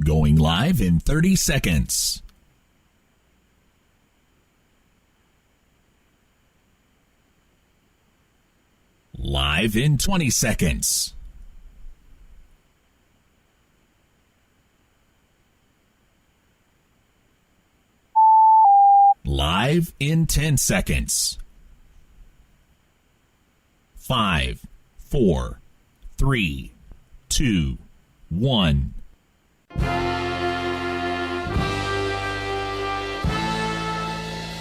Going live in 30 seconds. Live in 20 seconds. Live in 10 seconds. 5, 4, 3, 2, 1.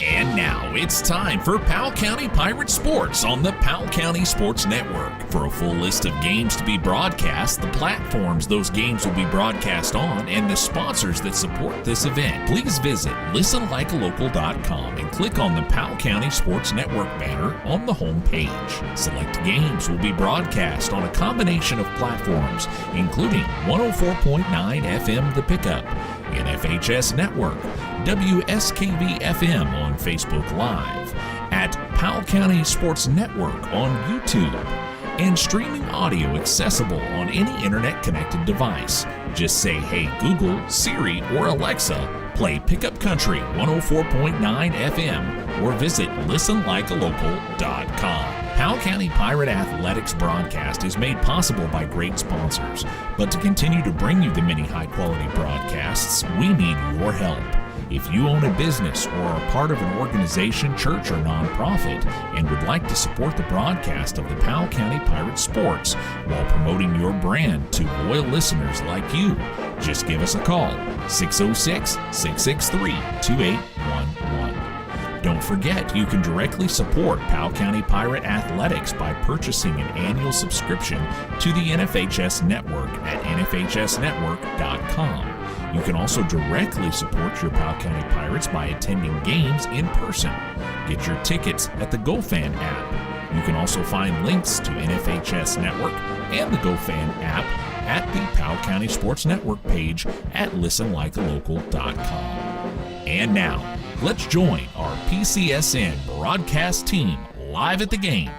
And now it's time for Powell County Pirate Sports on the Powell County Sports Network. For a full list of games to be broadcast, the platforms those games will be broadcast on, and the sponsors that support this event, please visit listenlikealocal.com and click on the Powell County Sports Network banner on the home page. Select games will be broadcast on a combination of platforms, including 104.9 FM The Pickup, NFHS Network, WSKV FM on Facebook Live, at Powell County Sports Network on YouTube, and streaming audio accessible on any internet-connected device. Just say, "Hey Google, Siri, or Alexa, play Pickup Country 104.9 FM," or visit listenlikealocal.com. Powell County Pirate Athletics broadcast is made possible by great sponsors, but to continue to bring you the many high-quality broadcasts, we need your help. If you own a business or are part of an organization, church, or nonprofit and would like to support the broadcast of the Powell County Pirate Sports while promoting your brand to loyal listeners like you, just give us a call, 606-663-2811. Don't forget, you can directly support Powell County Pirate Athletics by purchasing an annual subscription to the NFHS Network at nfhsnetwork.com. You can also directly support your Powell County Pirates by attending games in person. Get your tickets at the GoFan app. You can also find links to NFHS Network and the GoFan app at the Powell County Sports Network page at listenlikealocal.com. And now, let's join our PCSN broadcast team live at the game.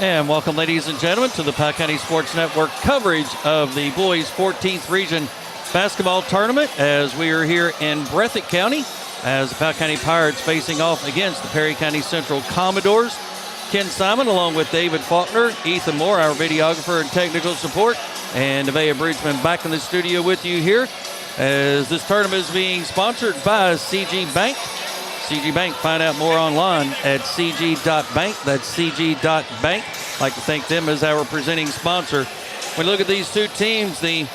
And welcome, ladies and gentlemen, to the Powell County Sports Network coverage of the Boys 14th Region Basketball Tournament as we are here in Breathitt County as the Powell County Pirates facing off against the Perry County Central Commodores. Ken Simon along with David Faulkner, Ethan Moore, our videographer and technical support, and Nevaeh Bridgeman back in the studio with you here as this tournament is being sponsored by CG Bank. CG Bank, find out more online at cg.bank. That's cg.bank. I'd like to thank them as our presenting sponsor. When you look at these two teams, the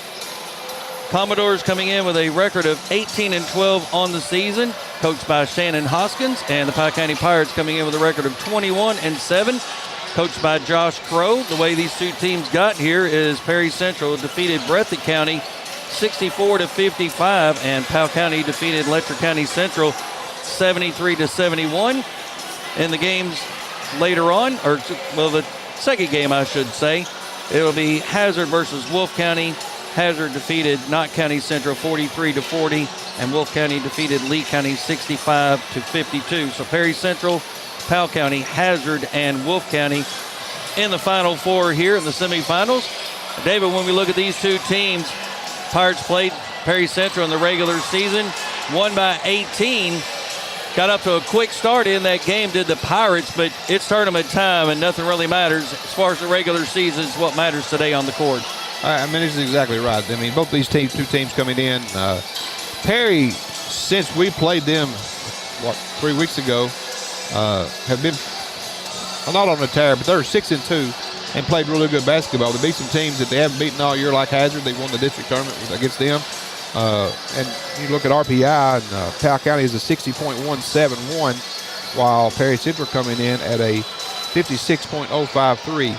Commodores coming in with a record of 18-12 on the season, coached by Shannon Hoskins, and the Powell County Pirates coming in with a record of 21-7, coached by Josh Crow. The way these two teams got here is Perry Central defeated Breathitt County 64-55, and Powell County defeated Letcher County Central 73-71. In the games later on, the second game I should say, it'll be Hazard versus Wolf County. Hazard defeated Knott County Central 43-40, and Wolf County defeated Lee County 65-52. So Perry Central, Powell County, Hazard, and Wolf County in the Final Four here in the semifinals. David, when we look at these two teams, Pirates played Perry Central in the regular season, won by 18. Got up to a quick start in that game, did the Pirates, but it's tournament time and nothing really matters. As far as the regular season is what matters today on the court. I mean, this is exactly right. I mean, both these teams, two teams coming in. Perry, since we played them, 3 weeks ago, have been, well, not on the tear, but they're 6-2 and played really good basketball. They beat some teams that they haven't beaten all year, like Hazard. They won the district tournament against them. And you look at RPI, and Powell County is a 60.171, while Perry Central coming in at a 56.053.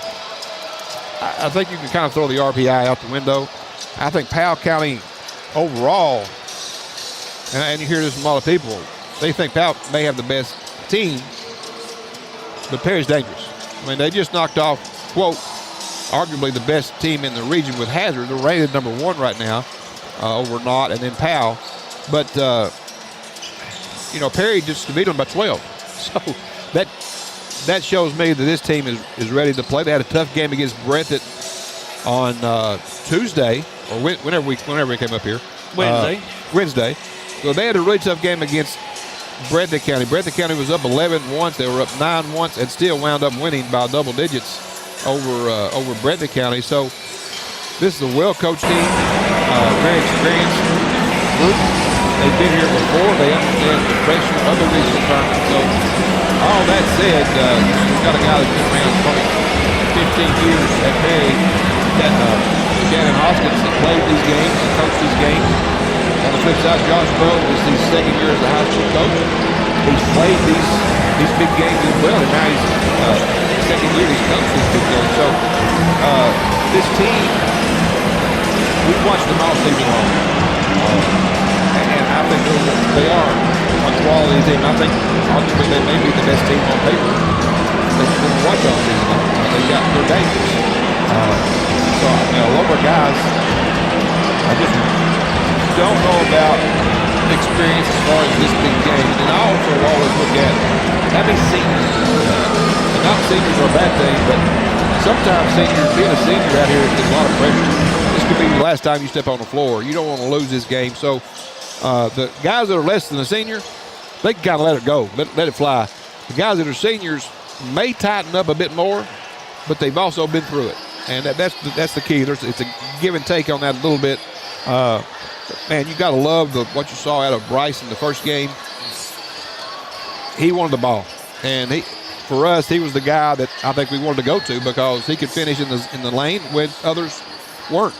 I think you can kind of throw the RPI out the window. I think Powell County overall, and you hear this from a lot of people, they think Powell may have the best team, but Perry's dangerous. I mean, they just knocked off, quote, arguably the best team in the region with Hazard. They're rated number 1 right now over Knott and then Powell. But, Perry just beat them by 12. So that shows me that this team is ready to play. They had a tough game against Breathitt on Tuesday, or whenever we came up here. Wednesday. So they had a really tough game against Breathitt County. Breathitt County was up 11 once. They were up 9 once and still wound up winning by double digits over Breathitt County. So this is a well-coached team, very experienced group. They've been here before. They understand the pressure of the regional tournament. So all that said, we've got a guy that's been around probably 15 years at Perry, Shannon Hoskins, that played these games and coached these games. On the flip side, Josh Bowe is his second year as a high school coach. He's played these big games as well, and now he's second year he's coached these big games. So this team, we've watched them all season long, and I think they are a quality team. I think arguably they may be the best team on paper that you're going to watch all season long. They're dangerous. So a lot of guys, I just don't know about experience as far as this big game. And I also always look at how many seniors. And not seniors are a bad thing, but sometimes being a senior out here is a lot of pressure. This could be the last time you step on the floor. You don't want to lose this game. So the guys that are less than a senior, they can kind of let it go, let it fly. The guys that are seniors may tighten up a bit more, but they've also been through it. And that's the key. It's a give and take on that a little bit. Man, you got to love what you saw out of Bryce in the first game. He wanted the ball, and for us, he was the guy that I think we wanted to go to because he could finish in the lane when others weren't.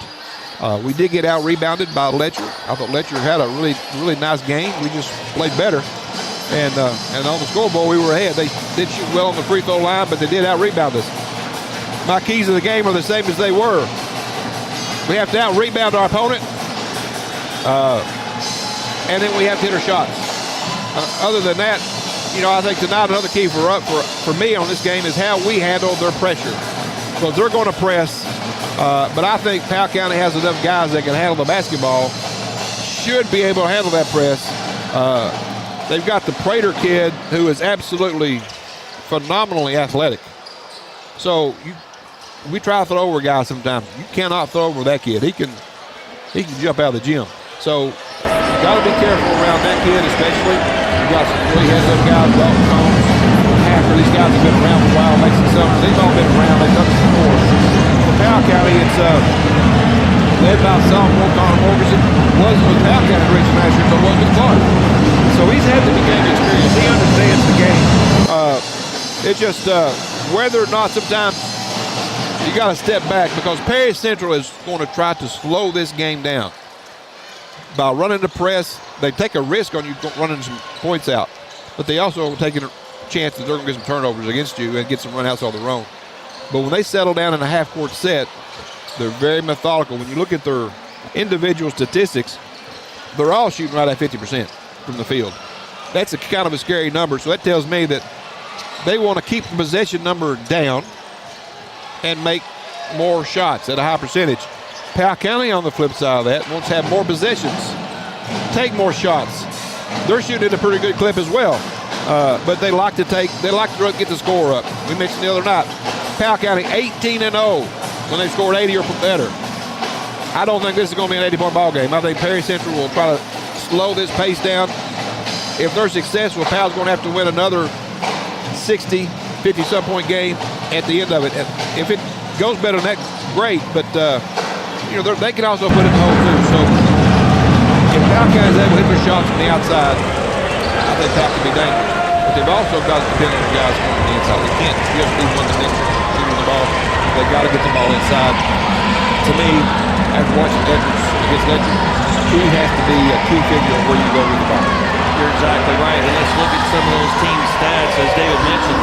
We did get out rebounded by Letcher. I thought Letcher had a really, really nice game. We just played better, and on the scoreboard we were ahead. They did shoot well on the free throw line, but they did out rebound us. My keys of the game are the same as they were. We have to out rebound our opponent. And then we have to hit our shots. Other than that, I think tonight another key for me on this game is how we handle their pressure. Because they're going to press, but I think Powell County has enough guys that can handle the basketball, should be able to handle that press. They've got the Prater kid who is absolutely phenomenally athletic. So we try to throw over guys sometimes. You cannot throw over that kid. He can jump out of the gym. So you got to be careful around that kid, especially. You got some really heads-up guys, Dalton Combs, Hacker. These guys have been around for a while. Mason Summers, they've all been around. They've done this before. For Powell County, it's led by sophomore Connor Morganson. Wasn't with Powell County region last year, but was with Clark. So he's had the game experience. He understands the game. It's just whether or not sometimes you got to step back because Perry Central is going to try to slow this game down. By running the press, they take a risk on you running some points out, but they also are taking a chance that they're going to get some turnovers against you and get some runouts on their own. But when they settle down in a half-court set, they're very methodical. When you look at their individual statistics, they're all shooting right at 50% from the field. That's kind of a scary number, so that tells me that they want to keep the possession number down and make more shots at a high percentage. Powell County, on the flip side of that, wants to have more possessions, take more shots. They're shooting at a pretty good clip as well, but they like to get the score up. We mentioned the other night, Powell County 18-0 when they scored 80 or better. I don't think this is going to be an 80-point ball game. I think Perry Central will try to slow this pace down. If they're successful, Powell's going to have to win another 60, 50-some point game at the end of it. If it goes better than that, great, but they can also put it in the hole too. So if Powell County is able to hit their shots from the outside, I think Powell can be dangerous. But they've also got to depend on the guys from the inside. They can't just be one-dimensional shooting the ball. They've got to get the ball inside. To me, after watching against Letcher, he has to be a key figure on where you go with the ball. You're exactly right. And let's look at some of those team stats. As David mentioned,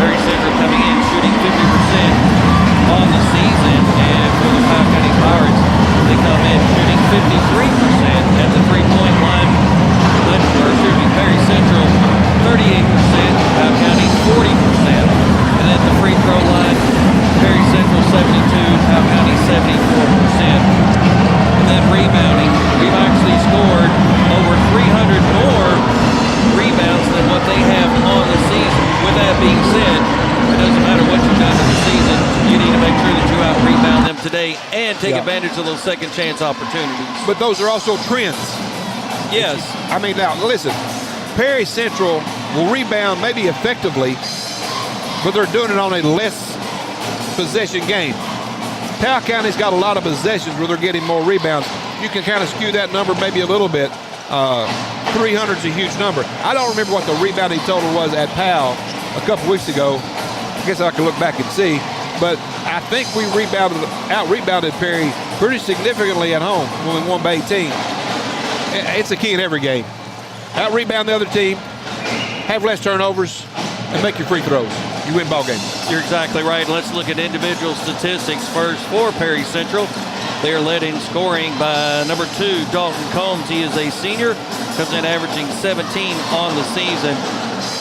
Perry Central coming in shooting 50% on the season. And for the Powell County Pirates, they come in shooting 53% at the three-point line. Shooting Perry Central 38%, Powell County 40%. And at the free throw line, Perry Central 72, Powell County 74%. And then rebounding, we've actually scored over 300 more rebounds than what they have on the season. With that being said, it doesn't matter what you done in the season, you need to make sure that you out-rebound them today and take advantage of those second chance opportunities. But those are also trends. Yes. I mean, now, listen, Perry Central will rebound maybe effectively, but they're doing it on a less possession game. Powell County's got a lot of possessions where they're getting more rebounds. You can kind of skew that number maybe a little bit. 300's a huge number. I don't remember what the rebounding total was at Powell a couple weeks ago. I guess I can look back and see. But I think we out-rebounded Perry pretty significantly at home when we won by 18. It's a key in every game. Out-rebound the other team, have less turnovers, and make your free throws. You win ball games. You're exactly right. Let's look at individual statistics first for Perry Central. They are led in scoring by number 2, Dalton Combs. He is a senior, comes in averaging 17 on the season.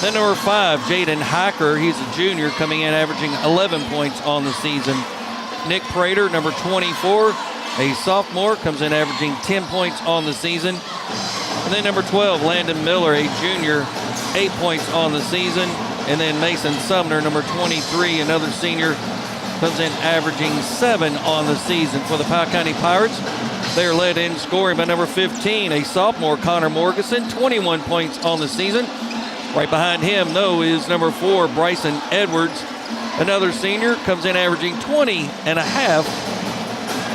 Then number 5, Jaden Hacker. He's a junior, coming in averaging 11 points on the season. Nick Prater, number 24, a sophomore, comes in averaging 10 points on the season. And then number 12, Landon Miller, a junior, 8 points on the season. And then Mason Sumner, number 23, another senior, comes in averaging 7 on the season. For the Powell County Pirates, they are led in scoring by number 15, a sophomore, Connor Morgeson, 21 points on the season. Right behind him, though, is number 4, Bryson Edwards, another senior, comes in averaging 20 and a half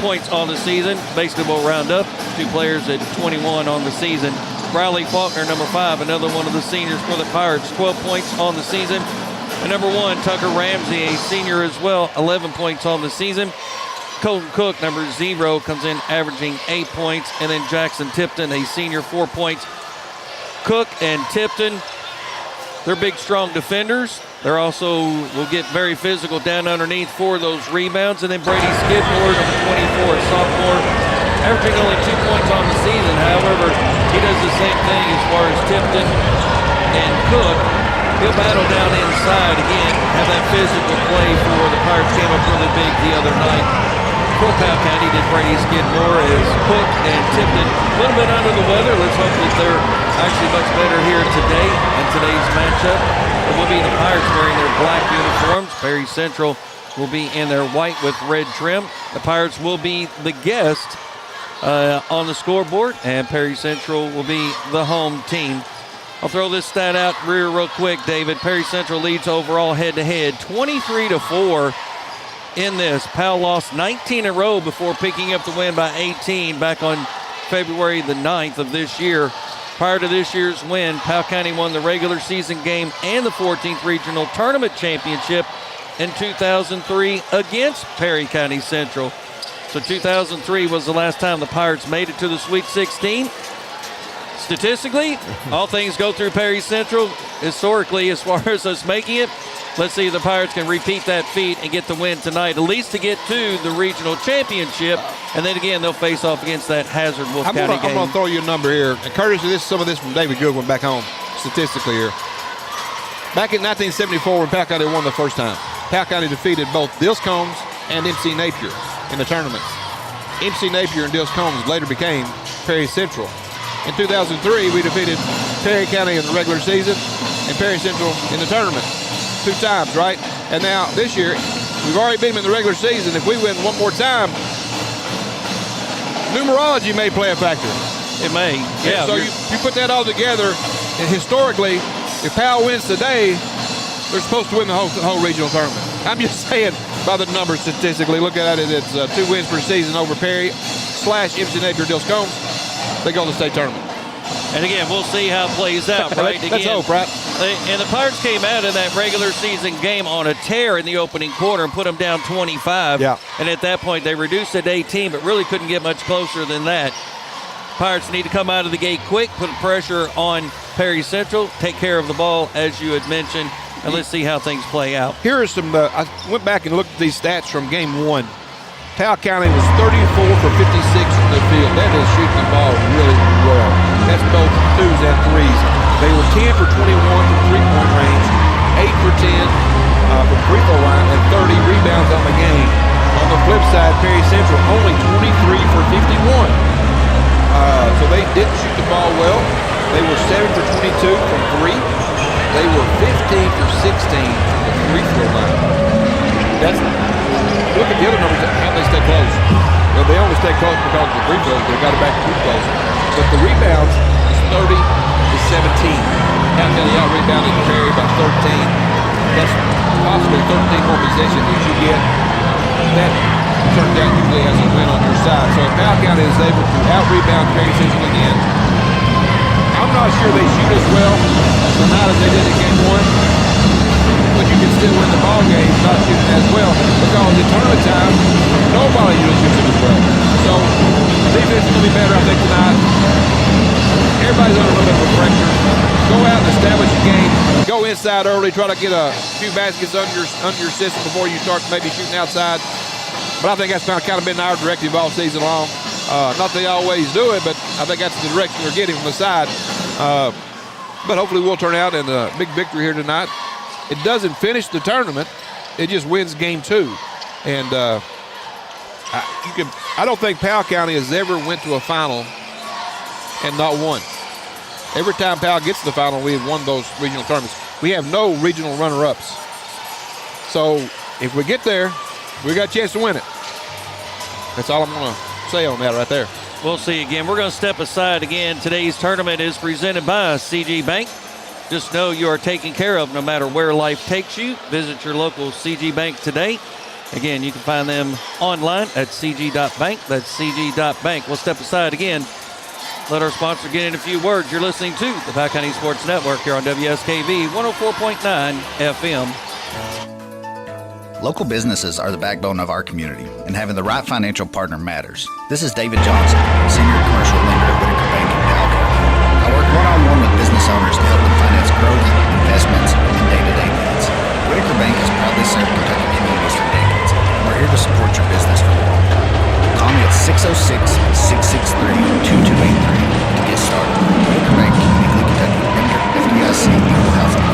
points on the season. Basically, we'll round up 2 players at 21 on the season. Riley Faulkner, number 5, another one of the seniors for the Pirates, 12 points on the season. And number 1, Tucker Ramsey, a senior as well, 11 points on the season. Colton Cook, number 0, comes in averaging 8 points. And then Jackson Tipton, a senior, 4 points. Cook and Tipton, they're big, strong defenders. They're also will get very physical down underneath for those rebounds. And then Brady Skidmore, number 24, sophomore, averaging only 2 points on the season. However, he does the same thing as far as Tipton and Cook. He'll battle down inside again, have that physical play for the Pirates. Came up really big the other night. For Powell County did Brady Skidmore as Cook and Tipton a little bit under the weather. Let's hope that they're actually much better here today in today's matchup. It will be the Pirates wearing their black uniforms. Perry Central will be in their white with red trim. The Pirates will be the guest on the scoreboard, and Perry Central will be the home team. I'll throw this stat out real quick, David. Perry Central leads overall head-to-head 23-4 in this. Powell lost 19 in a row before picking up the win by 18 back on February the 9th of this year. Prior to this year's win, Powell County won the regular season game and the 14th Regional Tournament Championship in 2003 against Perry County Central. So 2003 was the last time the Pirates made it to the Sweet 16. Statistically, all things go through Perry Central. Historically, as far as us making it, let's see if the Pirates can repeat that feat and get the win tonight, at least to get to the regional championship. And then again, they'll face off against that Hazard Wolf County game. I'm going to throw you a number here. And courtesy of some of this from David Goodwin back home, statistically here. Back in 1974, when Powell County won the first time, Powell County defeated both Dills Combs and MC Napier in the tournament. MC Napier and Dills Combs later became Perry Central. In 2003, we defeated Perry County in the regular season and Perry Central in the tournament 2 times, right? And now this year, we've already beat them in the regular season. If we win one more time, numerology may play a factor. It may. Yeah. And so you put that all together, and historically, if Powell wins today, they're supposed to win the whole regional tournament. I'm just saying by the numbers statistically. Look at it, it's 2 wins per season over Perry / MC Napier, Dills Combs. They go to the state tournament. And again, we'll see how it plays out, right? Let's hope, right? And the Pirates came out of that regular season game on a tear in the opening quarter and put them down 25. Yeah. And at that point, they reduced it to 18, but really couldn't get much closer than that. Pirates need to come out of the gate quick, put pressure on Perry Central, take care of the ball, as you had mentioned, and let's see how things play out. Here are some, I went back and looked at these stats from game 1. Powell County was 34 for 56 from the field. That is shooting the ball really well. That's both 2s and 3s. They were 10 for 21 from three-point range, 8 for 10 from free throw line, and 30 rebounds on the game. On the flip side, Perry Central only 23 for 51. So they didn't shoot the ball well. They were 7 for 22 from 3. They were 15 for 16 from the free throw line. stay close because of the free throws. They got it back too close. But the rebounds is 30-17. Powell County out-rebounded Perry by 13. That's possibly 13 more possessions that you get. That turns out usually as a win on your side. So if Powell County is able to out-rebound Perry Central again, I'm not sure they shoot as well tonight as they did in game one. But you can still win the ball game not shooting as well, because in tournament time, nobody really shoots it as well. So defense is going to be better, I think, tonight. Everybody's under a little bit of pressure. Go out and establish a game. Go inside early. Try to get a few baskets under your system before you start maybe shooting outside. But I think that's kind of been our directive all season long. Not that they always do it, but I think that's the direction they're getting from the side. But hopefully we'll turn out in a big victory here tonight. It doesn't finish the tournament. It just wins game 2. And I don't think Powell County has ever went to a final and not won. Every time Powell gets to the final, we have won those regional tournaments. We have no regional runner-ups. So if we get there, we got a chance to win it. That's all I'm going to say on that right there. We'll see again. We're going to step aside again. Today's tournament is presented by CG Bank. Just know you are taken care of no matter where life takes you. Visit your local CG Bank today. Again, you can find them online at cg.bank. That's cg.bank. We'll step aside again. Let our sponsor get in a few words. You're listening to the Powell County Sports Network here on WSKV 104.9 FM. Local businesses are the backbone of our community, and having the right financial partner matters. This is David Johnson, Senior Commercial Lender at Whitaker Bank in Powell County. I work one-on-one with business owners to help them finance growth, investments, and day-to-day needs. Whitaker Bank has proudly served Kentucky communities for decades, and we're here to support your business for the long term. Call me at 606-663-2283 to get started. Whitaker Bank, uniquely Kentucky, member FDIC, equal housing.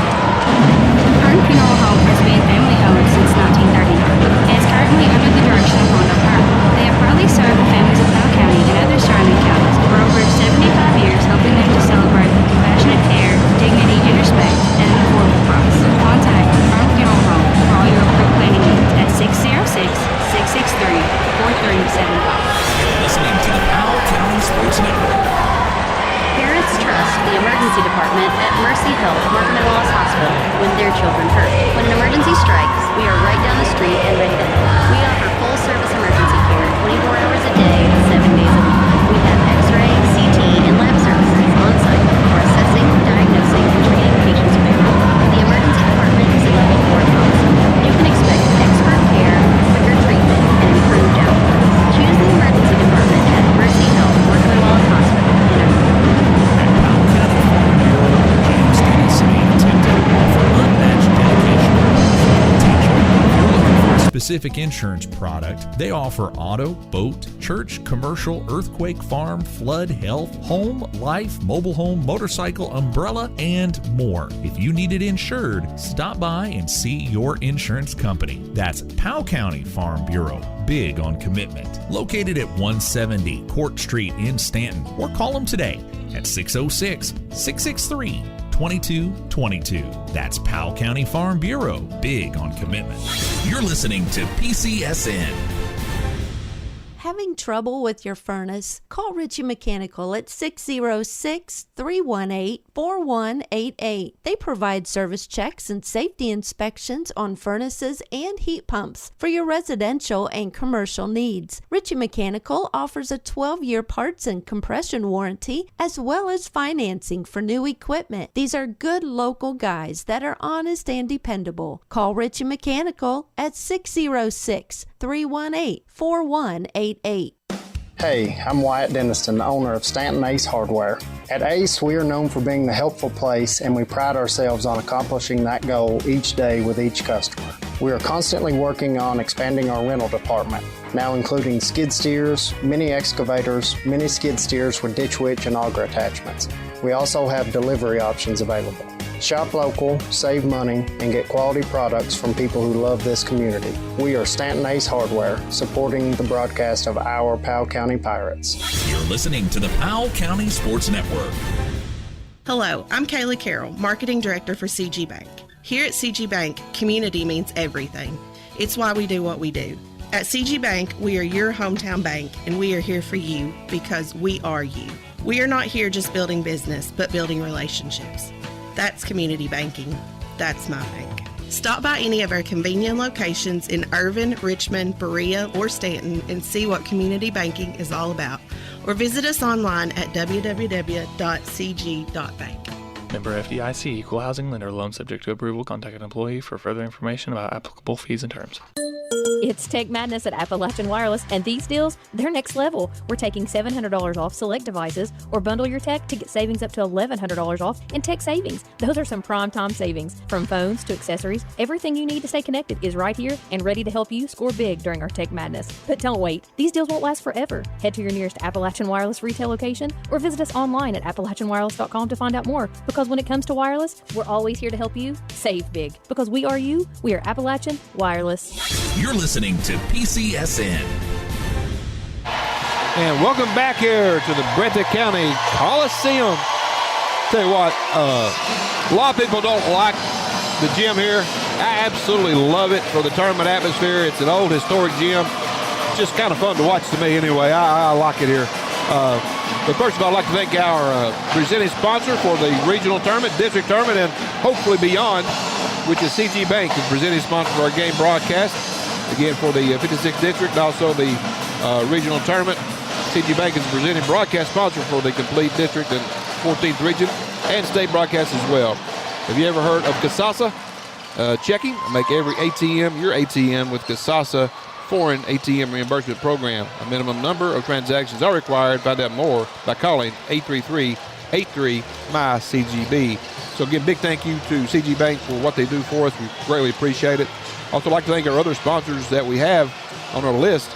Hearn Funeral Home has been family-owned since 1939 and is currently under the direction of Rhonda Hearn. They have proudly served the families of Powell County and other surrounding counties for over 75 years, helping them to celebrate with compassionate care, dignity, and respect at an affordable price. Contact Hearn Funeral Home for all your approved planning needs at 606-663-4375. Listening to the Powell County Sports Network. Parents trust the emergency department at Mercy Health Markham and Wallace Hospital when their children hurt. When an emergency strikes, we are right down the street and ready to help. We offer full service emergency care 24 hours a day, 7 days a week. We have X-ray, CT, and lab services on site for assessing, diagnosing, and treating patients quickly. The emergency department is a level 4 policy. You can expect expert care, quicker treatment, and improved outcomes. Choose the emergency department at Mercy Health Markham and Wallace Hospital in Irvine. Specific insurance product. They offer auto, boat, church, commercial, earthquake, farm, flood, health, home, life, mobile home, motorcycle, umbrella, and more. If you need it insured, stop by and see your insurance company. That's Powell County Farm Bureau. Big on commitment. Located at 170 Court Street in Stanton, or call them today at 606-663-2222. That's Powell County Farm Bureau. Big on commitment. You're listening to PCSN. Having trouble with your furnace? Call Ritchie Mechanical at 606-318-4188. They provide service checks and safety inspections on furnaces and heat pumps for your residential and commercial needs. Ritchie Mechanical offers a 12-year parts and compression warranty as well as financing for new equipment. These are good local guys that are honest and dependable. Call Ritchie Mechanical at 606-318-4188. Hey, I'm Wyatt Denniston, owner of Stanton Ace Hardware. At Ace, we are known for being the helpful place, and we pride ourselves on accomplishing that goal each day with each customer. We are constantly working on expanding our rental department, now including skid steers, mini excavators, mini skid steers with ditch witch and auger attachments. We also have delivery options available. Shop local, save money, and get quality products from people who love this community. We are Stanton Ace Hardware, supporting the broadcast of our Powell County Pirates. You're listening to the Powell County Sports Network. Hello, I'm Kaylee Carroll, Marketing Director for CG Bank. Here at CG Bank, community means everything. It's why we do what we do. At CG Bank, we are your hometown bank, and we are here for you because we are you. We are not here just building business, but building relationships. That's community banking. That's my bank. Stop by any of our convenient locations in Irvin, Richmond, Berea, or Stanton and see what community banking is all about. Or visit us online at www.cg.bank. Member FDIC, Equal Housing Lender. Loan subject to approval. Contact an employee for further information about applicable fees and terms. It's Tech Madness at Appalachian Wireless, and these deals, they're next level. We're taking $700 off select devices, or bundle your tech to get savings up to $1,100 off in tech savings. Those are some prime time savings. From phones to accessories, everything you need to stay connected is right here and ready to help you score big during our Tech Madness. But don't wait. These deals won't last forever. Head to your nearest Appalachian Wireless retail location or visit us online at AppalachianWireless.com to find out more. Because when it comes to wireless, we're always here to help you save big. Because we are you, we are Appalachian Wireless. You're listening to PCSN. And welcome back here to the Breathitt County Coliseum. Tell you what, a lot of people don't like the gym here. I absolutely love it for the tournament atmosphere. It's an old historic gym. It's just kind of fun to watch to me anyway. I like it here. But first of all, I'd like to thank our presenting sponsor for the regional tournament, district tournament, and hopefully beyond, which is CG Bank, is presenting sponsor for our game broadcast. Again, for the 56th district, and also the regional tournament. CG Bank is presenting broadcast sponsor for the complete district and 14th region and state broadcast as well. Have you ever heard of Kasasa checking? Make every ATM your ATM with Kasasa foreign ATM reimbursement program. A minimum number of transactions are required. Find out more by calling 833-83-MY-CGB. So again, big thank you to CG Bank for what they do for us. We greatly appreciate it. Also like to thank our other sponsors that we have on our list,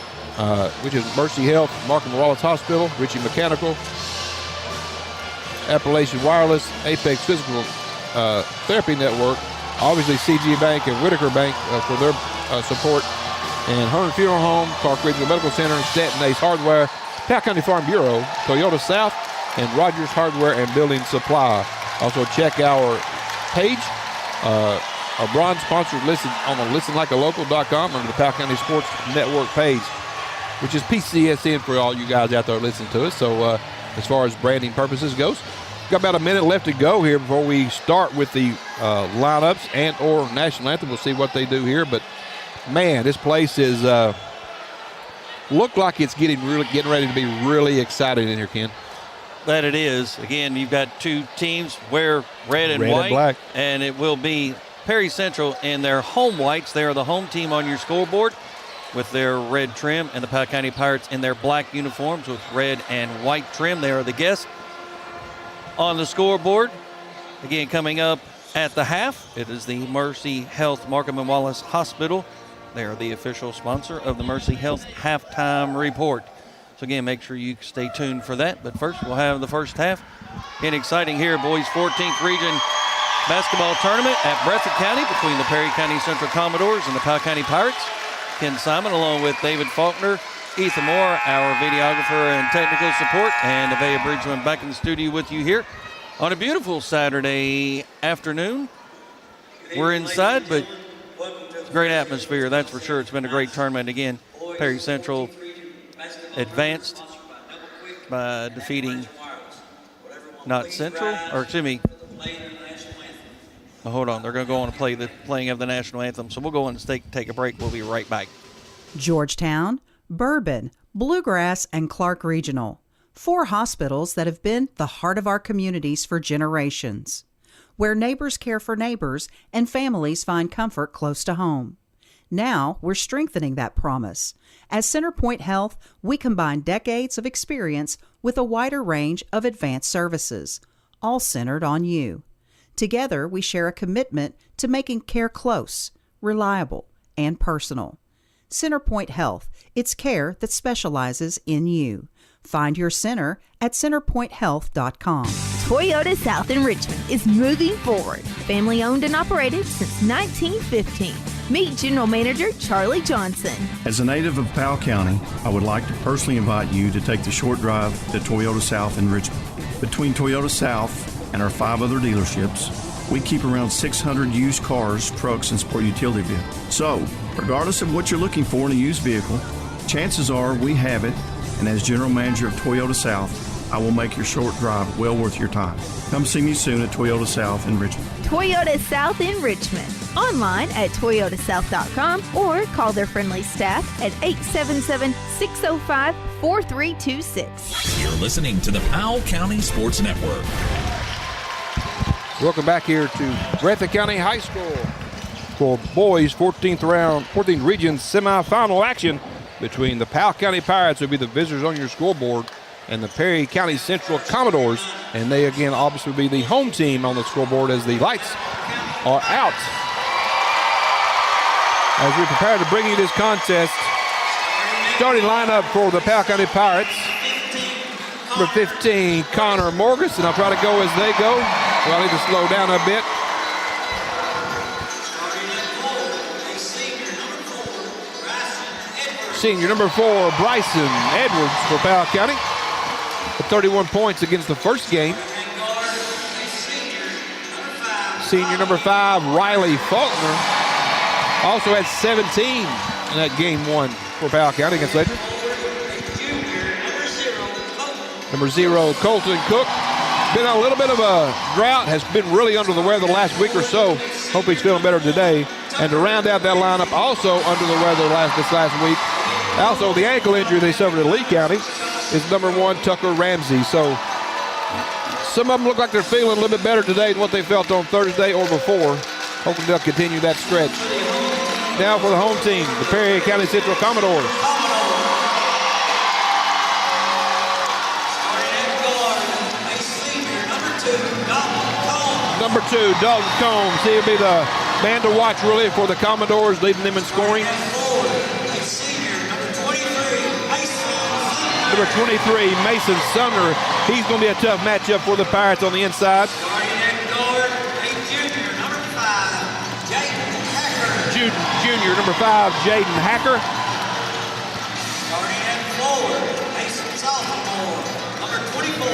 which is Mercy Health, Markham Wallace Hospital, Ritchie Mechanical, Appalachian Wireless, Apex Physical Therapy Network, obviously CG Bank and Whitaker Bank for their support, and Herman Funeral Home, Clark Regional Medical Center, Stanton Ace Hardware, Powell County Farm Bureau, Toyota South, and Rogers Hardware and Building Supply. Also check our page, our bronze sponsor listed on the listenlikealocal.com under the Powell County Sports Network page, which is PCSN for all you guys out there listening to us. So as far as branding purposes goes, got about a minute left to go here before we start with the lineups and or national anthem. We'll see what they do here, but man, this place is look like it's getting ready to be really exciting in here, Ken. That it is. Again, you've got two teams wear red and white, and black, and it will be Perry Central in their home whites. They are the home team on your scoreboard with their red trim, and the Powell County Pirates in their black uniforms with red and white trim. They are the guests on the scoreboard. Again, coming up at the half, it is the Mercy Health Markham and Wallace Hospital. They are the official sponsor of the Mercy Health Halftime Report. So again, make sure you stay tuned for that. But first, we'll have the first half. And exciting here, boys, 14th Region Basketball Tournament at Breathitt County between the Perry County Central Commodores and the Powell County Pirates. Ken Simon along with David Faulkner, Ethan Moore, our videographer and technical support, and Nevaeh Bridgeman back in the studio with you here on a beautiful Saturday afternoon. We're inside, but it's a great atmosphere, that's for sure. It's been a great tournament. Again, Perry Central advanced by defeating not Central, or excuse me. Oh, hold on, they're going to go on and play the playing of the national anthem. So we'll go on and take a break. We'll be right back. Georgetown, Bourbon, Bluegrass, and Clark Regional. 4 hospitals that have been the heart of our communities for generations, where neighbors care for neighbors and families find comfort close to home. Now we're strengthening that promise. At CenterPoint Health, we combine decades of experience with a wider range of advanced services, all centered on you. Together, we share a commitment to making care close, reliable, and personal. CenterPoint Health, it's care that specializes in you. Find your center at centerpointhealth.com. Toyota South in Richmond is moving forward. Family owned and operated since 1915. Meet General Manager Charlie Johnson. As a native of Powell County, I would like to personally invite you to take the short drive to Toyota South in Richmond. Between Toyota South and our 5 other dealerships, we keep around 600 used cars, trucks, and sport utility vehicles. So, regardless of what you're looking for in a used vehicle, chances are we have it, and as General Manager of Toyota South, I will make your short drive well worth your time. Come see me soon at Toyota South in Richmond. Toyota South in Richmond. Online at toyotasouth.com or call their friendly staff at 877-605-4326. You're listening to the Powell County Sports Network. Welcome back here to Breathitt County High School for boys 14th region semifinal action between the Powell County Pirates, who will be the visitors on your scoreboard, and the Perry County Central Commodores, and they again obviously will be the home team on the scoreboard as the lights are out. As we prepare to bring you this contest, starting lineup for the Powell County Pirates. Number 15, Connor Morganson. I'll try to go as they go. Well, I need to slow down a bit. Senior number 4, Bryson Edwards for Powell County, with 31 points against the first game. Senior number 5, Riley Faulkner, also had 17 in that game 1 for Powell County against Ledger. Number 0, Colton Cook. Been on a little bit of a drought, has been really under the weather the last week or so. Hope he's feeling better today. And to round out that lineup, also under the weather this last week, also the ankle injury they suffered in Lee County, is number 1, Tucker Ramsey. So some of them look like they're feeling a little bit better today than what they felt on Thursday or before. Hopefully they'll continue that stretch. Now for the home team, the Perry County Central Commodores. Number 2, Dalton Combs. He'll be the man to watch really for the Commodores, leading them in scoring. Number 23, Mason Sumner. He's going to be a tough matchup for the Pirates on the inside. Junior, number 5, Jaden Hacker.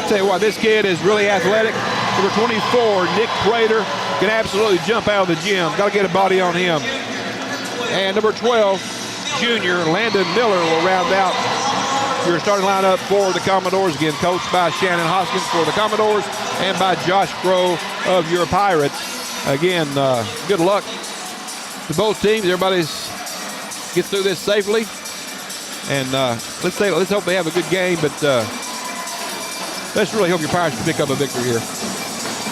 Tell you what, this kid is really athletic. Number 24, Nick Prater, can absolutely jump out of the gym. Got to get a body on him. And number 12, junior, Landon Miller will round out your starting lineup for the Commodores. Again, coached by Shannon Hoskins for the Commodores and by Josh Crow of your Pirates. Again, good luck to both teams. Everybody gets through this safely. And let's hope they have a good game, but let's really hope your Pirates can pick up a victory here.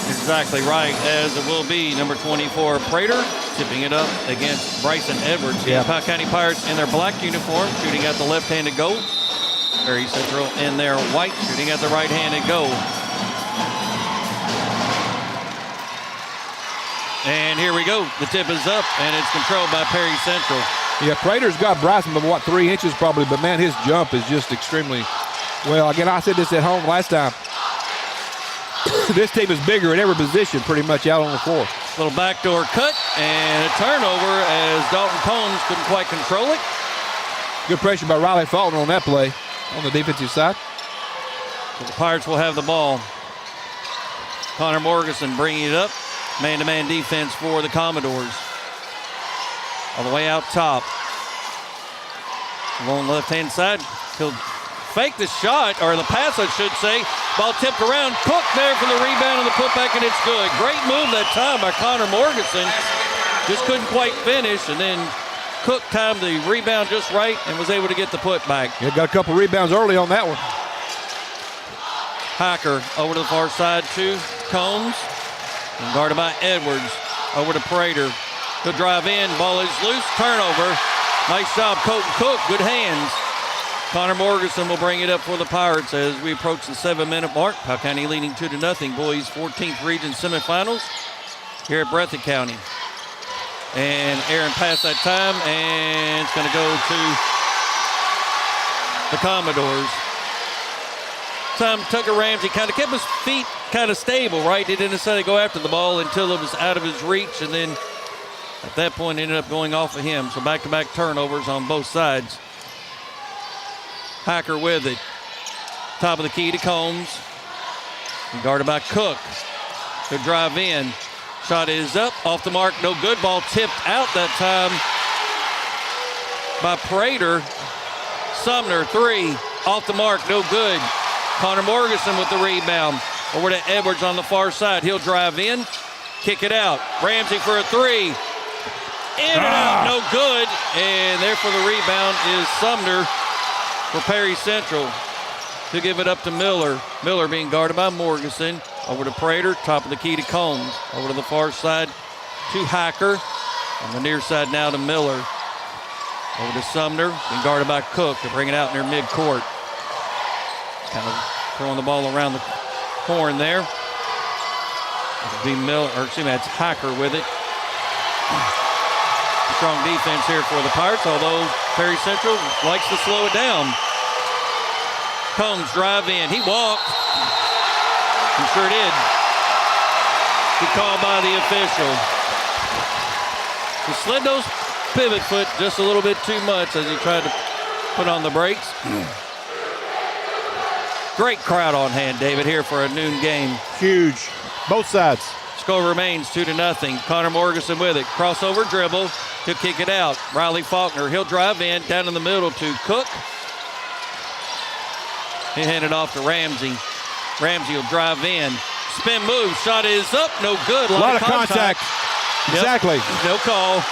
Exactly right, as it will be number 24, Prater, tipping it up against Bryson Edwards. Yeah. Powell County Pirates in their black uniform, shooting at the left-handed goal. Perry Central in their white, shooting at the right-handed goal. And here we go. The tip is up, and it's controlled by Perry Central. Yeah, Prater's got Bryson by 3 inches probably, but man, his jump is just extremely well. Again, I said this at home last time. This team is bigger at every position pretty much out on the floor. Little backdoor cut and a turnover as Dalton Combs couldn't quite control it. Good pressure by Riley Faulkner on that play on the defensive side. So the Pirates will have the ball. Connor Morganson bringing it up. Man-to-man defense for the Commodores. On the way out top. Along the left-hand side. He'll fake the shot, or the pass, I should say. Ball tipped around. Cook there for the rebound and the putback, and it's good. Great move that time by Connor Morganson. Just couldn't quite finish, and then Cook timed the rebound just right and was able to get the putback. Yeah, got a couple rebounds early on that one. Hacker over to the far side to Combs. And guarded by Edwards. Over to Prater. He'll drive in. Ball is loose. Turnover. Nice job, Colton Cook. Good hands. Connor Morganson will bring it up for the Pirates as we approach the 7-minute mark. Powell County leading 2-0. Boys 14th region semifinals here at Breathitt County. And Aaron passed that time, and it's going to go to the Commodores. Time Tucker Ramsey kind of kept his feet kind of stable, right? He didn't necessarily go after the ball until it was out of his reach, and then at that point ended up going off of him. So back-to-back turnovers on both sides. Hacker with it. Top of the key to Combs. And guarded by Cook. He'll drive in. Shot is up, off the mark, no good. Ball tipped out that time by Prater. Sumner, 3, off the mark, no good. Connor Morganson with the rebound. Over to Edwards on the far side. He'll drive in, kick it out. Ramsey for a 3. In and out, no good. And there for the rebound is Sumner for Perry Central. To give it up to Miller. Miller being guarded by Morganson. Over to Prater, top of the key to Combs. Over to the far side to Hacker. On the near side now to Miller. Over to Sumner, being guarded by Cook to bring it out near midcourt. Kind of throwing the ball around the horn there. It'll be Miller, or excuse me, that's Hacker with it. Strong defense here for the Pirates, although Perry Central likes to slow it down. Combs drive in. He walked. He sure did. He called by the official. He slid those pivot foot just a little bit too much as he tried to put on the brakes. Great crowd on hand, David, here for a noon game. Huge. Both sides. Score remains 2-0. Connor Morganson with it. Crossover dribble. He'll kick it out. Riley Faulkner. He'll drive in down in the middle to Cook. He handed off to Ramsey. Ramsey will drive in. Spin move. Shot is up. No good. A lot of contact. Yep. Exactly. No call.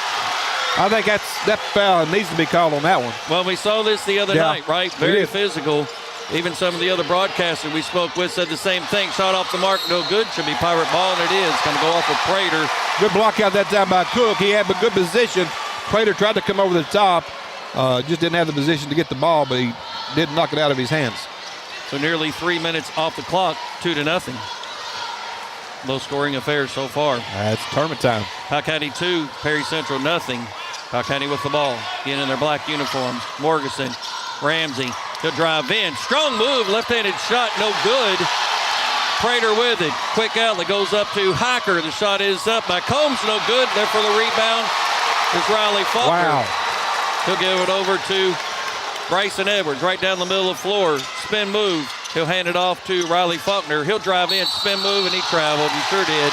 I think that foul needs to be called on that one. Well, we saw this the other night, right? Very physical. Even some of the other broadcasters we spoke with said the same thing. Shot off the mark, no good. Should be Pirate ball, and it is. Going to go off of Prater. Good block out that time by Cook. He had a good position. Prater tried to come over the top. Just didn't have the position to get the ball, but he did knock it out of his hands. So nearly 3 minutes off the clock, 2-0. Low scoring affair so far. It's tournament time. Powell County 2, Perry Central nothing. Powell County with the ball, getting in their black uniforms. Morganson, Ramsey, he'll drive in. Strong move, left-handed shot, no good. Prater with it. Quick outlet goes up to Hacker. The shot is up by Combs, no good. There for the rebound is Riley Faulkner. Wow. He'll give it over to Bryson Edwards, right down the middle of the floor. Spin move. He'll hand it off to Riley Faulkner. He'll drive in, spin move, and he traveled. He sure did.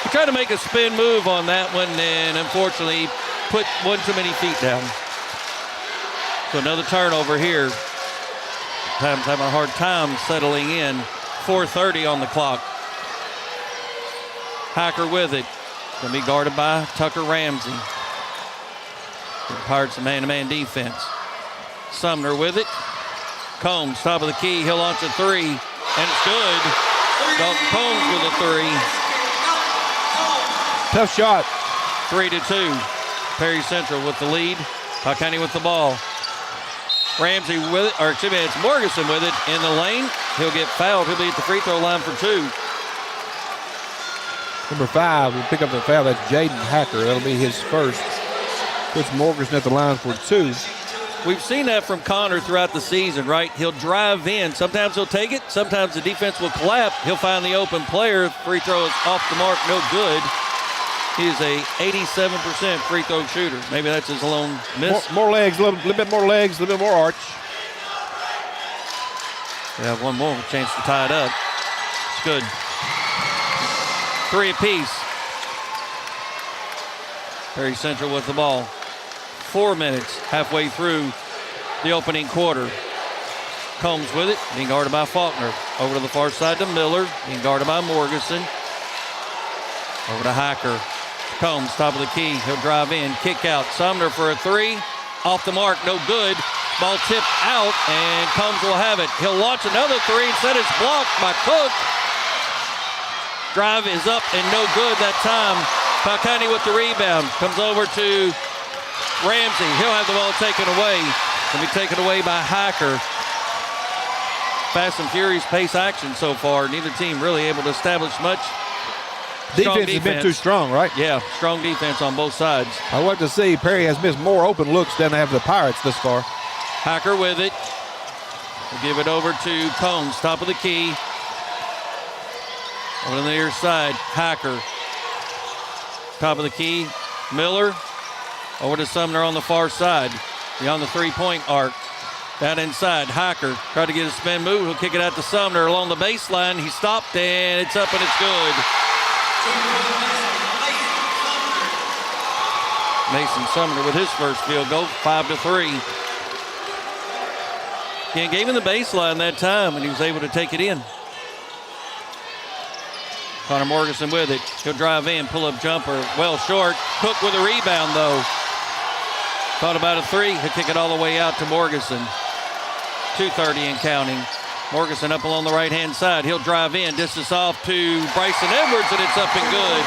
He tried to make a spin move on that one, and unfortunately put one too many feet down. So another turnover here. Time's having a hard time settling in. 4:30 on the clock. Hacker with it. Going to be guarded by Tucker Ramsey. The Pirates a man-to-man defense. Sumner with it. Combs, top of the key. He'll launch a 3, and it's good. Dalton Combs with a 3. Tough shot. 3-2. Perry Central with the lead. Powell County with the ball. Ramsey with it, or excuse me, it's Morganson with it in the lane. He'll get fouled. He'll be at the free throw line for 2. Number 5 will pick up the foul. That's Jaden Hacker. That'll be his first. Puts Morganson at the line for 2. We've seen that from Connor throughout the season, right? He'll drive in. Sometimes he'll take it. Sometimes the defense will collapse. He'll find the open player. Free throw is off the mark, no good. He is a 87% free throw shooter. Maybe that's his lone miss. More legs, a little bit more legs, a little bit more arch. We have one more chance to tie it up. It's good. 3 apiece. Perry Central with the ball. 4 minutes halfway through the opening quarter. Combs with it, being guarded by Faulkner. Over to the far side to Miller, being guarded by Morganson. Over to Hacker. Combs, top of the key. He'll drive in, kick out. Sumner for a 3. Off the mark, no good. Ball tipped out, and Combs will have it. He'll launch another 3. Instead, it's blocked by Cook. Drive is up and no good that time. Powell County with the rebound. Comes over to Ramsey. He'll have the ball taken away. It'll be taken away by Hacker. Fast and furious pace action so far. Neither team really able to establish much. Defense has been too strong, right? Yeah, strong defense on both sides. I want to see Perry has missed more open looks than have the Pirates this far. Hacker with it. We'll give it over to Combs, top of the key. Over on the near side, Hacker. Top of the key, Miller. Over to Sumner on the far side. Beyond the three-point arc. Down inside, Hiker tried to get a spin move. He'll kick it out to Sumner along the baseline. He stopped, and it's up, and it's good. Mason Sumner with his first field goal, 5-3. Again, gave him the baseline that time, and he was able to take it in. Connor Morganson with it. He'll drive in, pull-up jumper, well short. Cook with a rebound, though. Thought about a three. He'll kick it all the way out to Morganson. 2:30 and counting. Morganson up along the right-hand side. He'll drive in, distance off to Bryson Edwards, and it's up and good.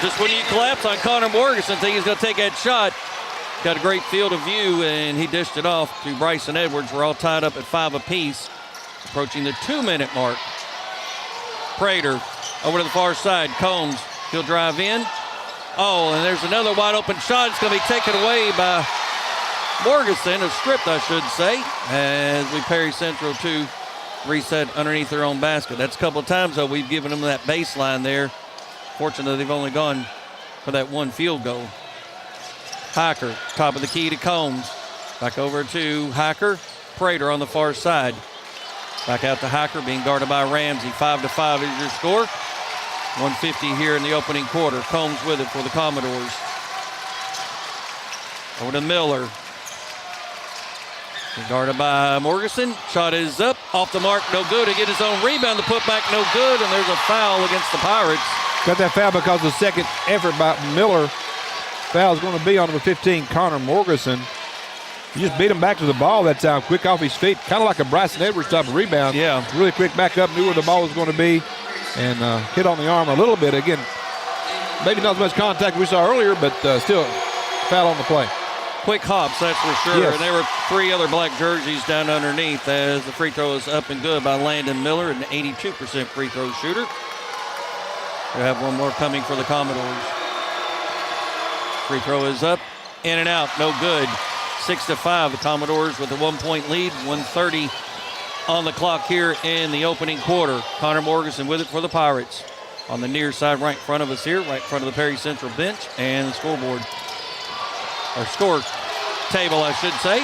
Just when you collapse on Connor Morganson, think he's going to take that shot. Got a great field of view, and he dished it off to Bryson Edwards. We're all tied up at 5 apiece, approaching the 2-minute mark. Prater over to the far side. Combs, he'll drive in. Oh, and there's another wide open shot. It's going to be taken away by Morganson, or stripped, I should say, as we Perry Central to reset underneath their own basket. That's a couple of times, though, we've given them that baseline there. Fortunately, they've only gone for that one field goal. Hiker, top of the key to Combs. Back over to Hiker. Prater on the far side. Back out to Hiker, being guarded by Ramsey. 5-5 is your score. 150 here in the opening quarter. Combs with it for the Commodores. Over to Miller. Being guarded by Morganson. Shot is up. Off the mark, no good. To get his own rebound, the putback, no good. And there's a foul against the Pirates. Got that foul because the second effort by Miller. Foul is going to be on number 15, Connor Morganson. He just beat him back to the ball that time, quick off his feet, kind of like a Bryson Edwards type of rebound. Yeah. Really quick back up, knew where the ball was going to be, and hit on the arm a little bit. Again, maybe not as much contact we saw earlier, but still foul on the play. Quick hops, that's for sure. Yes. And there were 3 other black jerseys down underneath as the free throw is up and good by Landon Miller, an 82% free throw shooter. We have one more coming for the Commodores. Free throw is up, in and out, no good. 6-5, the Commodores with a 1-point lead, 1:30 on the clock here in the opening quarter. Connor Morganson with it for the Pirates. On the near side, right in front of us here, right in front of the Perry Central bench and the scoreboard. Or score table, I should say.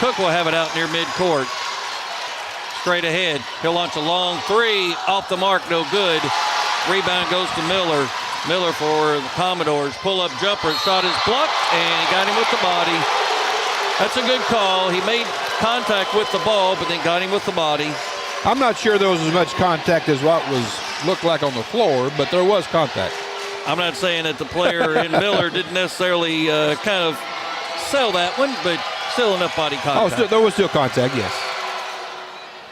Cook will have it out near midcourt. Straight ahead, he'll launch a long three, off the mark, no good. Rebound goes to Miller. Miller for the Commodores. Pull-up jumper, shot is blocked, and he got him with the body. That's a good call. He made contact with the ball, but then got him with the body. I'm not sure there was as much contact as what looked like on the floor, but there was contact. I'm not saying that the player in Miller didn't necessarily kind of sell that one, but still enough body contact. Oh, there was still contact, yes.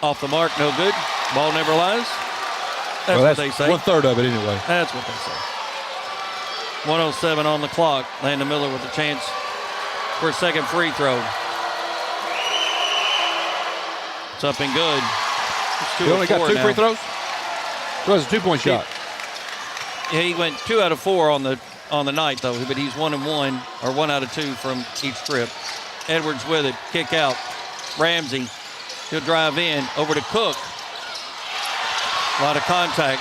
Off the mark, no good. Ball never lies. That's what they say. 1/3 of it anyway. That's what they say. 1:07 on the clock. Landon Miller with a chance for a second free throw. It's up and good. He only got 2 free throws? It was a 2-point shot. He went 2 out of 4 on the night, though, but he's 1 and 1, or 1 out of 2 from each trip. Edwards with it. Kick out. Ramsey. He'll drive in. Over to Cook. A lot of contact.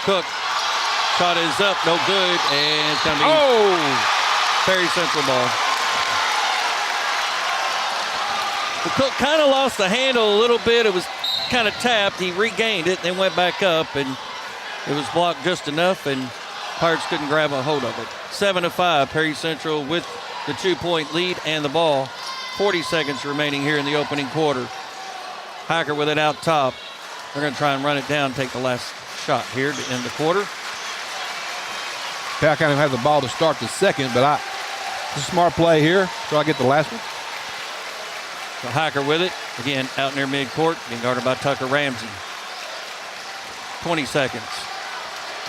Cook. Shot is up. No good. And it's going to be Perry Central ball. The Cook kind of lost the handle a little bit. It was kind of tapped. He regained it, then went back up, and it was blocked just enough, and Pirates couldn't grab a hold of it. 7-5, Perry Central with the 2-point lead and the ball. 40 seconds remaining here in the opening quarter. Hiker with it out top. They're going to try and run it down, take the last shot here to end the quarter. Powell kind of have the ball to start the second, but it's a smart play here. So I get the last one. So Hiker with it. Again, out near midcourt, being guarded by Tucker Ramsey. 20 seconds.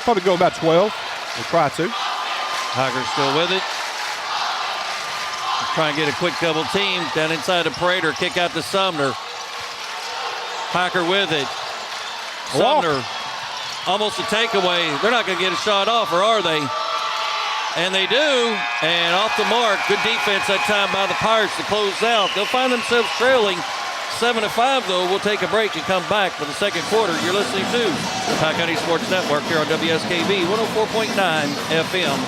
Probably go about 12. We'll try to. Hiker's still with it. Try and get a quick double team down inside of Prater. Kick out to Sumner. Hiker with it. Sumner, almost a takeaway. They're not going to get a shot off, or are they? And they do. And off the mark. Good defense that time by the Pirates to close out. They'll find themselves trailing 7-5, though. We'll take a break and come back for the second quarter. You're listening to the Powell County Sports Network here on WSKV 104.9 FM.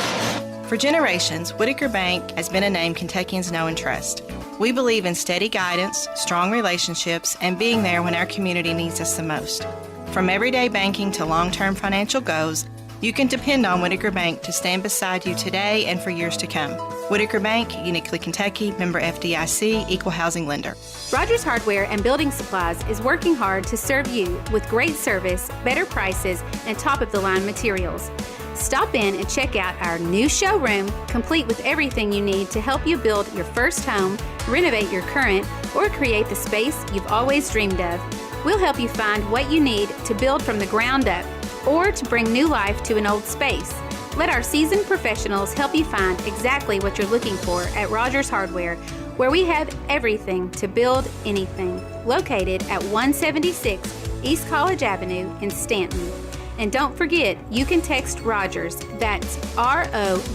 For generations, Whitaker Bank has been a name Kentuckians know and trust. We believe in steady guidance, strong relationships, and being there when our community needs us the most. From everyday banking to long-term financial goals, you can depend on Whitaker Bank to stand beside you today and for years to come. Whitaker Bank, uniquely Kentucky, member FDIC, equal housing lender. Rogers Hardware and Building Supplies is working hard to serve you with great service, better prices, and top-of-the-line materials. Stop in and check out our new showroom, complete with everything you need to help you build your first home, renovate your current, or create the space you've always dreamed of. We'll help you find what you need to build from the ground up or to bring new life to an old space. Let our seasoned professionals help you find exactly what you're looking for at Rogers Hardware, where we have everything to build anything. Located at 176 East College Avenue in Stanton. And don't forget, you can text Rogers, that's ROGERS,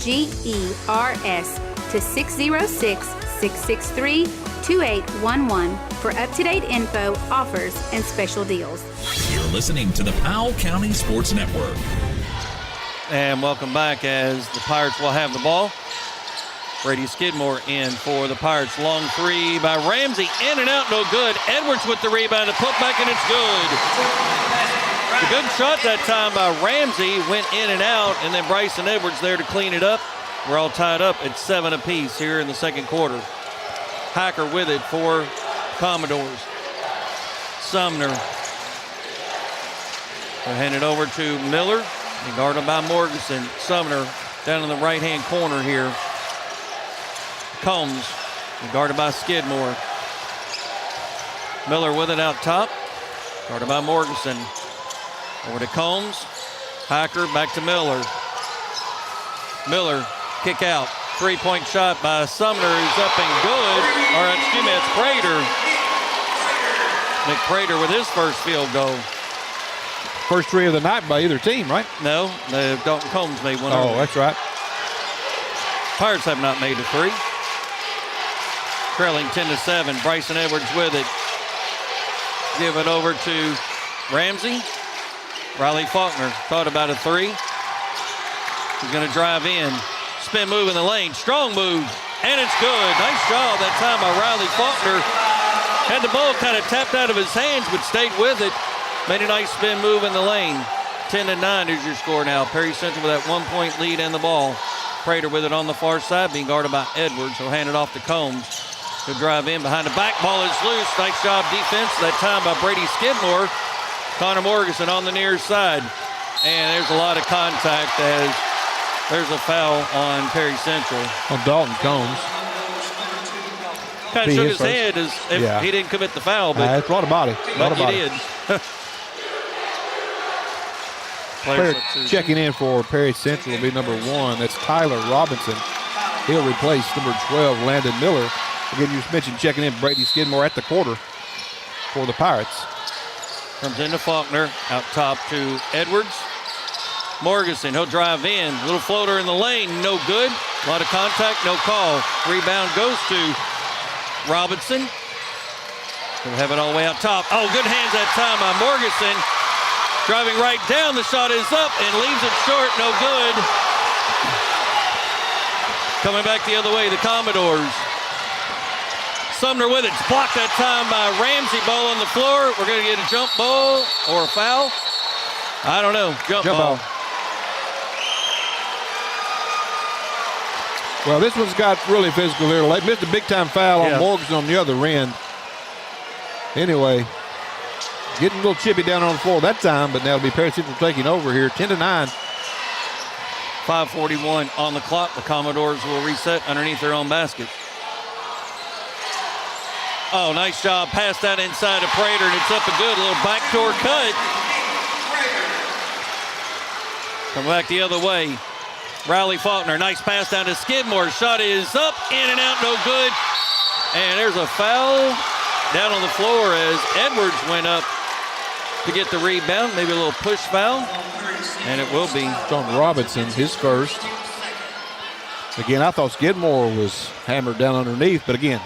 to 606-663-2811 for up-to-date info, offers, and special deals. You're listening to the Powell County Sports Network. And welcome back as the Pirates will have the ball. Brady Skidmore in for the Pirates. Long three by Ramsey. In and out, no good. Edwards with the rebound. The putback, and it's good. A good shot that time by Ramsey. Went in and out, and then Bryson Edwards there to clean it up. We're all tied up at 7 apiece here in the second quarter. Hacker with it for Commodores. Sumner. They'll hand it over to Miller. And guarded by Morganson. Sumner down in the right-hand corner here. Combs, guarded by Skidmore. Miller with it out top. Guarded by Morganson. Over to Combs. Hacker back to Miller. Miller, kick out. Three-point shot by Sumner, who's up and good. Or, excuse me, it's Prater. Nick Prater with his first field goal. First three of the night by either team, right? No, Dalton Combs made one. Oh, that's right. Pirates have not made a three. Trailing 10-7. Bryson Edwards with it. Give it over to Ramsey. Riley Faulkner thought about a three. He's going to drive in. Spin move in the lane. Strong move. And it's good. Nice job that time by Riley Faulkner. Had the ball kind of tapped out of his hands, but stayed with it. Made a nice spin move in the lane. 10-9 is your score now. Perry Central with that 1-point lead and the ball. Prater with it on the far side, being guarded by Edwards. He'll hand it off to Combs. He'll drive in behind the back. Ball is loose. Nice job defense that time by Brady Skidmore. Connor Morganson on the near side. And there's a lot of contact as there's a foul on Perry Central. On Dalton Combs. Kind of shook his head as if he didn't commit the foul. But it's a lot of body. But you did. Player checking in for Perry Central will be number 1. That's Tyler Robinson. He'll replace number 12, Landon Miller. Again, you mentioned checking in Brady Skidmore at the quarter for the Pirates. Comes into Faulkner, out top to Edwards. Morganson, he'll drive in. Little floater in the lane, no good. A lot of contact, no call. Rebound goes to Robinson. He'll have it all the way out top. Oh, good hands that time by Morganson. Driving right down, the shot is up and leaves it short, no good. Coming back the other way, the Commodores. Sumner with it, it's blocked that time by Ramsey. Ball on the floor. We're going to get a jump ball or a foul. I don't know, jump ball. Well, this one's got really physical here. They missed a big-time foul on Morganson on the other end. Anyway, getting a little chippy down on the floor that time, but now it'll be Perry Central taking over here, 10-9. 5:41 on the clock. The Commodores will reset underneath their own basket. Oh, nice job. Pass that inside to Prater, and it's up a good little backdoor cut. Come back the other way. Riley Faulkner, nice pass down to Skidmore. Shot is up, in and out, no good. And there's a foul down on the floor as Edwards went up to get the rebound. Maybe a little push foul, and it will be. On Robinson, his first. Again, I thought Skidmore was hammered down underneath, but again,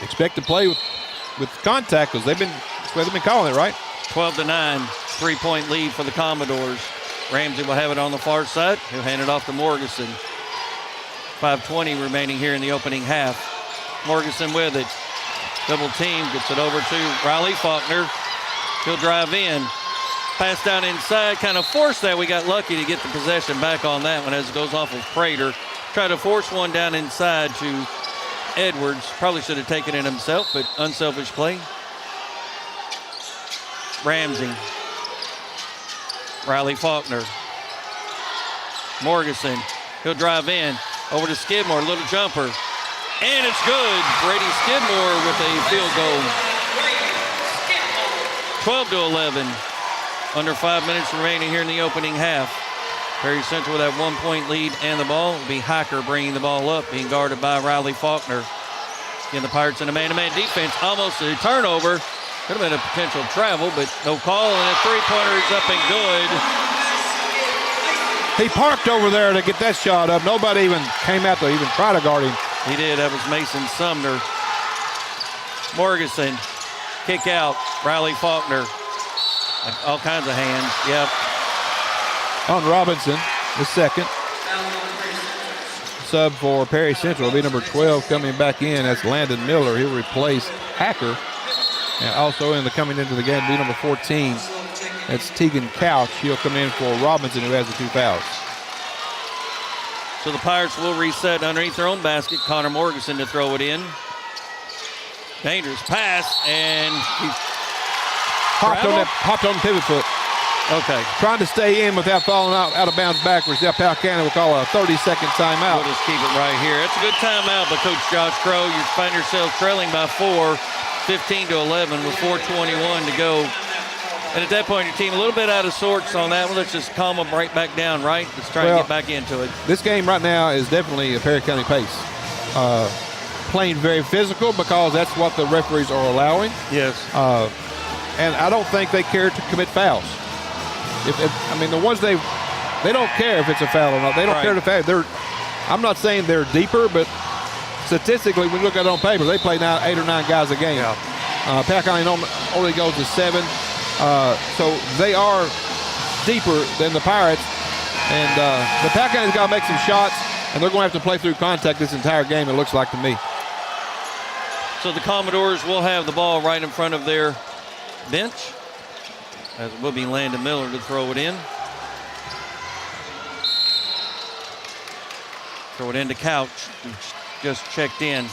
expect to play with contact because that's the way they've been calling it, right? 12-9, 3-point lead for the Commodores. Ramsey will have it on the far side. He'll hand it off to Morganson. 5:20 remaining here in the opening half. Morganson with it. Double team, gets it over to Riley Faulkner. He'll drive in. Pass down inside, kind of forced that. We got lucky to get the possession back on that one as it goes off of Prater. Tried to force one down inside to Edwards. Probably should have taken it himself, but unselfish play. Ramsey. Riley Faulkner. Morganson. He'll drive in. Over to Skidmore. Little jumper. And it's good. Brady Skidmore with a field goal. 12-11. Under 5 minutes remaining here in the opening half. Perry Central with that 1-point lead and the ball. It'll be Hacker bringing the ball up, being guarded by Riley Faulkner. Again, the Pirates in a man-to-man defense. Almost a turnover. Could have been a potential travel, but no call, and a three-pointer is up and good. He parked over there to get that shot up. Nobody even came out to even try to guard him. He did. That was Mason Sumner. Morganson. Kick out. Riley Faulkner. All kinds of hands. Yep. On Robinson, the second. Sub for Perry Central will be number 12 coming back in. That's Landon Miller. He'll replace Hacker. And also coming into the game will be number 14. That's Tegan Couch. He'll come in for Robinson, who has the 2 fouls. So the Pirates will reset underneath their own basket. Connor Morganson to throw it in. Dangerous pass, and he hopped on the pivot foot. Okay. Trying to stay in without falling out of bounds backwards. Now Powell County will call a 30-second timeout. We'll just keep it right here. It's a good timeout by Coach Josh Crow. You find yourself trailing by 4, 15-11 with 4:21 to go. And at that point, your team a little bit out of sorts on that one. Let's just calm them right back down, right? Let's try and get back into it. This game right now is definitely a Perry County pace. Playing very physical because that's what the referees are allowing. Yes. And I don't think they care to commit fouls. The ones they don't care if it's a foul or not. They don't care to foul. I'm not saying they're deeper, but statistically, when you look at it on paper, they play now 8 or 9 guys a game. Yeah. Powell County only goes to 7. So they are deeper than the Pirates. And the Powell County's got to make some shots, and they're going to have to play through contact this entire game, it looks like to me. So the Commodores will have the ball right in front of their bench, as it will be Landon Miller to throw it in. Throw it into Couch, who just checked in.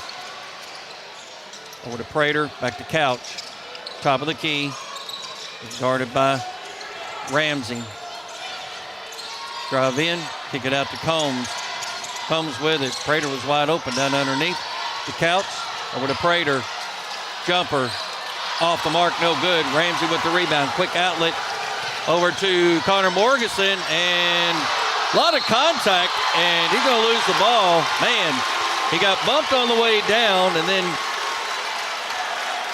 Over to Prater, back to Couch. Top of the key. Guarded by Ramsey. Drive in, kick it out to Combs. Combs with it. Prater was wide open down underneath. To Couch, over to Prater. Jumper, off the mark, no good. Ramsey with the rebound. Quick outlet over to Connor Morganson, and a lot of contact, and he's going to lose the ball. Man, he got bumped on the way down, and then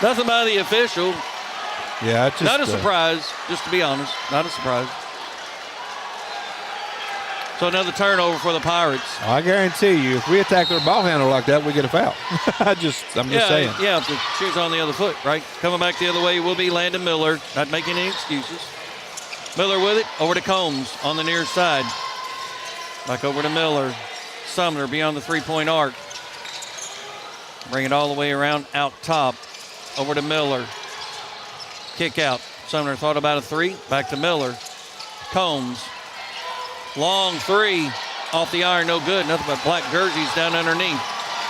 nothing by the official. Yeah, it's just, not a surprise, just to be honest. Not a surprise. So another turnover for the Pirates. I guarantee you, if we attack their ball handler like that, we get a foul. I'm just saying. Yeah, if the shoe's on the other foot, right? Coming back the other way will be Landon Miller. Not making any excuses. Miller with it. Over to Combs on the near side. Back over to Miller. Sumner beyond the three-point arc. Bring it all the way around out top. Over to Miller. Kick out. Sumner thought about a three. Back to Miller. Combs. Long three off the iron, no good. Nothing but black jerseys down underneath.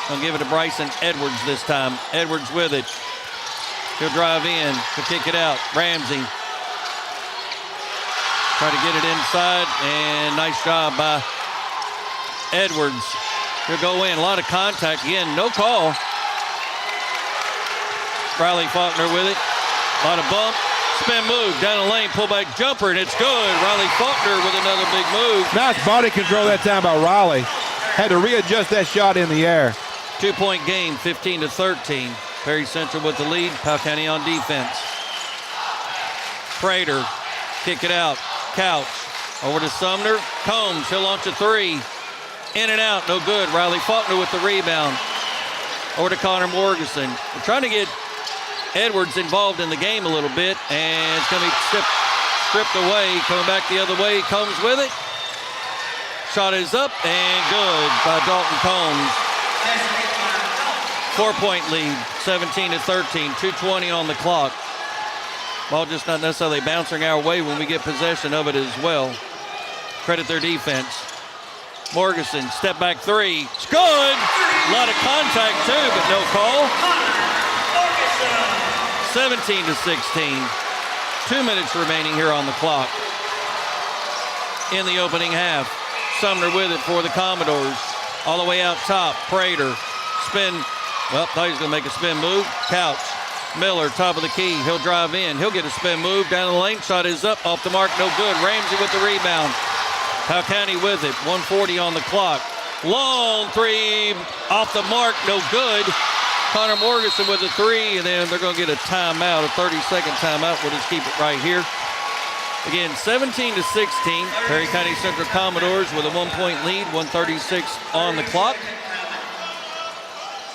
Gonna give it to Bryson Edwards this time. Edwards with it. He'll drive in to kick it out. Ramsey. Try to get it inside, and nice job by Edwards. He'll go in. A lot of contact. Again, no call. Riley Faulkner with it. A lot of bump. Spin move down the lane, pull back jumper, and it's good. Riley Faulkner with another big move. Nice body control that time by Riley. Had to readjust that shot in the air. 2-point game, 15-13. Perry Central with the lead. Powell County on defense. Prater, kick it out. Couch, over to Sumner. Combs, he'll launch a three. In and out, no good. Riley Faulkner with the rebound. Over to Connor Morganson. We're trying to get Edwards involved in the game a little bit, and it's going to be stripped away. Coming back the other way, Combs with it. Shot is up and good by Dalton Combs. 4-point lead, 17-13, 2:20 on the clock. Ball just not necessarily bouncing our way when we get possession of it as well. Credit their defense. Morganson, step back three. It's good. A lot of contact too, but no call. 17-16. 2 minutes remaining here on the clock. In the opening half. Sumner with it for the Commodores. All the way out top. Prater. Spin. Well, thought he was going to make a spin move. Couch. Miller, top of the key. He'll drive in. He'll get a spin move. Down the lane. Shot is up. Off the mark. No good. Ramsey with the rebound. Powell County with it. 1:40 on the clock. Long three. Off the mark. No good. Connor Morganson with a three. And then they're going to get a timeout. A 30-second timeout. We'll just keep it right here. Again, 17-16. Perry County Central Commodores with a 1-point lead. 1:36 on the clock.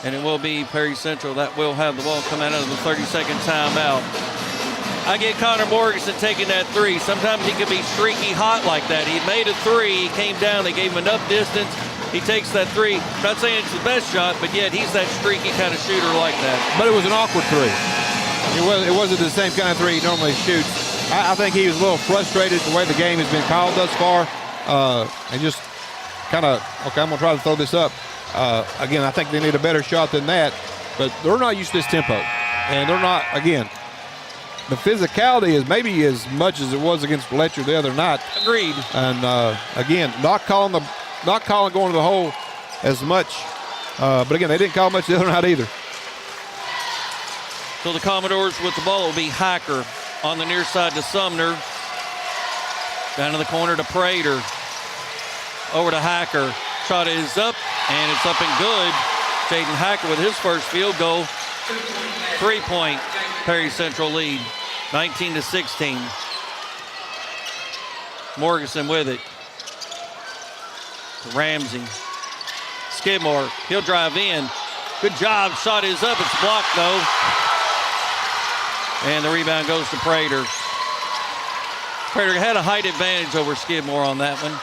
And it will be Perry Central that will have the ball come out of the 30-second timeout. I get Connor Morganson taking that three. Sometimes he can be streaky hot like that. He made a three. He came down. They gave him enough distance. He takes that three. Not saying it's the best shot, but yet he's that streaky kind of shooter like that. But it was an awkward three. It wasn't the same kind of three he normally shoots. I think he was a little frustrated the way the game has been called thus far. And just kind of, okay, I'm going to try to throw this up. Again, I think they need a better shot than that, but they're not used to this tempo. And they're not, again, the physicality is maybe as much as it was against Fletcher the other night. Agreed. And again, not calling going to the hole as much. But again, they didn't call much the other night either. So the Commodores with the ball will be Hacker on the near side to Sumner. Down to the corner to Prater. Over to Hacker. Shot is up, and it's up and good. Jaden Hacker with his first field goal. 3-point Perry Central lead, 19-16. Morganson with it. Ramsey. Skidmore, he'll drive in. Good job, shot is up, it's blocked though. And the rebound goes to Prater. Prater had a height advantage over Skidmore on that one.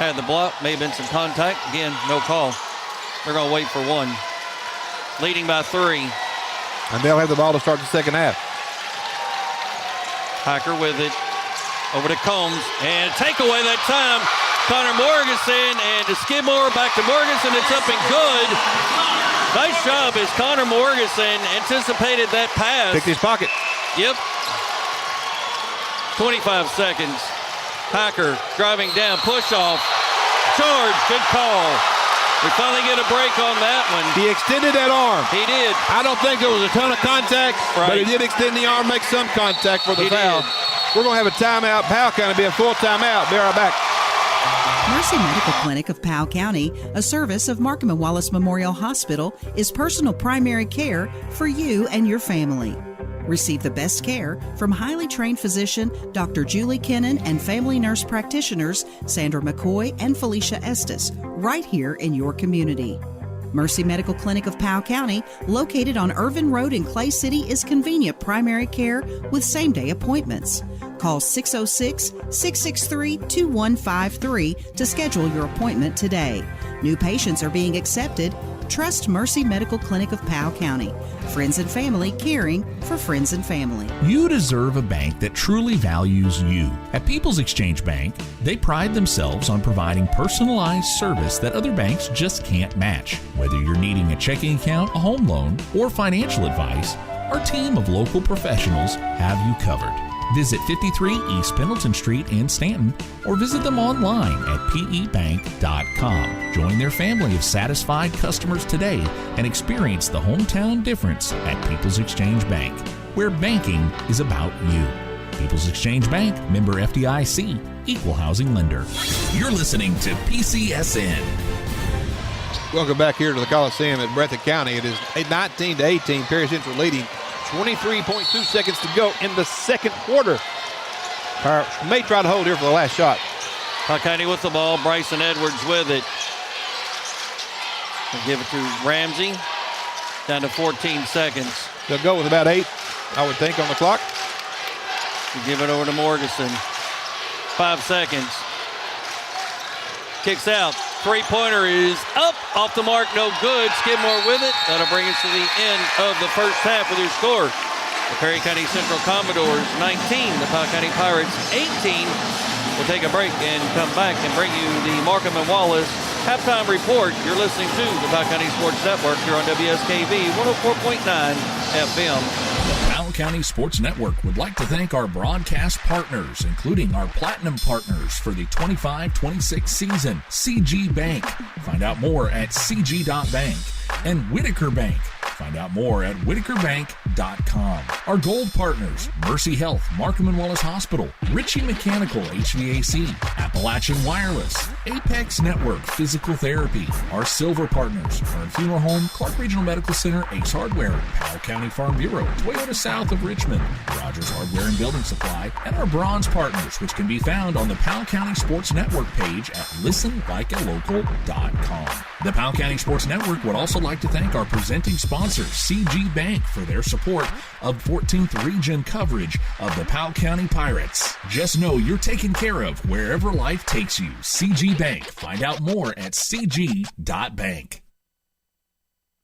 Had the block, may have been some contact. Again, no call. They're going to wait for one. Leading by 3. And they'll have the ball to start the second half. Hacker with it. Over to Combs. And takeaway that time. Connor Morganson and to Skidmore. Back to Morganson. It's up and good. Nice job as Connor Morganson anticipated that pass. Picked his pocket. Yep. 25 seconds. Hacker driving down, push off, charge, good call. We finally get a break on that one. He extended that arm. He did. I don't think there was a ton of contact, but he did extend the arm, make some contact for the foul. We're going to have a timeout. Powell County be a full timeout. Be right back. Mercy Medical Clinic of Powell County, a service of Markham and Wallace Memorial Hospital, is personal primary care for you and your family. Receive the best care from highly trained physician Dr. Julie Kennan and family nurse practitioners Sandra McCoy and Felicia Estes right here in your community. Mercy Medical Clinic of Powell County, located on Irvin Road in Clay City, is convenient primary care with same-day appointments. Call 606-663-2153 to schedule your appointment today. New patients are being accepted. Trust Mercy Medical Clinic of Powell County. Friends and family caring for friends and family. You deserve a bank that truly values you. At People's Exchange Bank, they pride themselves on providing personalized service that other banks just can't match. Whether you're needing a checking account, a home loan, or financial advice, our team of local professionals have you covered. Visit 53 East Pendleton Street in Stanton or visit them online at pebank.com. Join their family of satisfied customers today and experience the hometown difference at People's Exchange Bank, where banking is about you. People's Exchange Bank, member FDIC, equal housing lender. You're listening to PCSN. Welcome back here to the Coliseum at Breathitt County. It is 19-18, Perry Central leading. 23.2 seconds to go in the second quarter. Pirates may try to hold here for the last shot. Powell County with the ball. Bryson Edwards with it. They'll give it to Ramsey. Down to 14 seconds. They'll go with about 8, I would think, on the clock. We'll give it over to Morganson. 5 seconds. Kicks out. Three-pointer is up, off the mark, no good. Skidmore with it. That'll bring us to the end of the first half with your score. The Perry County Central Commodores 19, the Powell County Pirates 18. We'll take a break and come back and bring you the Markham and Wallace halftime report. You're listening to the Powell County Sports Network here on WSKV 104.9 FM. The Powell County Sports Network would like to thank our broadcast partners, including our platinum partners for the 25-26 season, CG Bank. Find out more at cg.bank. And Whitaker Bank. Find out more at whitakerbank.com. Our gold partners, Mercy Health, Markham and Wallace Hospital, Ritchie Mechanical HVAC, Appalachian Wireless, Apex Network Physical Therapy. Our silver partners, Fern Funeral Home, Clark Regional Medical Center, Ace Hardware, Powell County Farm Bureau, Toyota South of Richmond, Rogers Hardware and Building Supply, and our bronze partners, which can be found on the Powell County Sports Network page at listenlikealocal.com. The Powell County Sports Network would also like to thank our presenting sponsor, CG Bank, for their support of 14th Region coverage of the Powell County Pirates. Just know you're taken care of wherever life takes you. CG Bank. Find out more at cg.bank.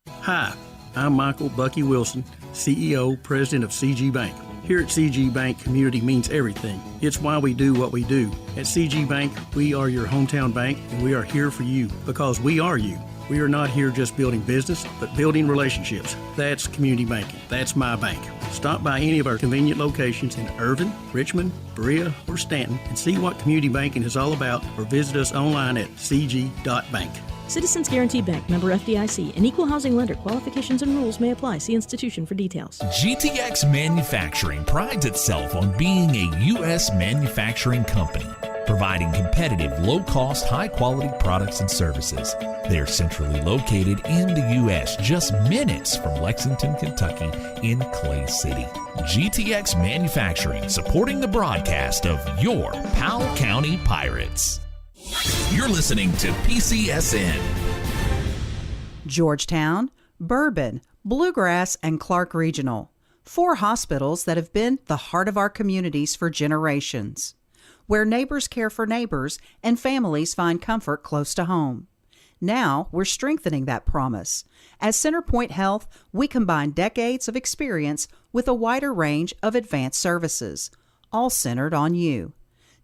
Hi, I'm Michael Bucky Wilson, CEO, President of CG Bank. Here at CG Bank, community means everything. It's why we do what we do. At CG Bank, we are your hometown bank, and we are here for you because we are you. We are not here just building business, but building relationships. That's community banking. That's my bank. Stop by any of our convenient locations in Irvin, Richmond, Berea, or Stanton and see what community banking is all about, or visit us online at cg.bank. Citizens Guarantee Bank, member FDIC, an equal housing lender. Qualifications and rules may apply. See institution for details. GTX Manufacturing prides itself on being a U.S. manufacturing company, providing competitive, low-cost, high-quality products and services. They're centrally located in the U.S., just minutes from Lexington, Kentucky, in Clay City. GTX Manufacturing, supporting the broadcast of your Powell County Pirates. You're listening to PCSN. Georgetown, Bourbon, Bluegrass, and Clark Regional. 4 hospitals that have been the heart of our communities for generations, where neighbors care for neighbors and families find comfort close to home. Now we're strengthening that promise. As CenterPoint Health, we combine decades of experience with a wider range of advanced services, all centered on you.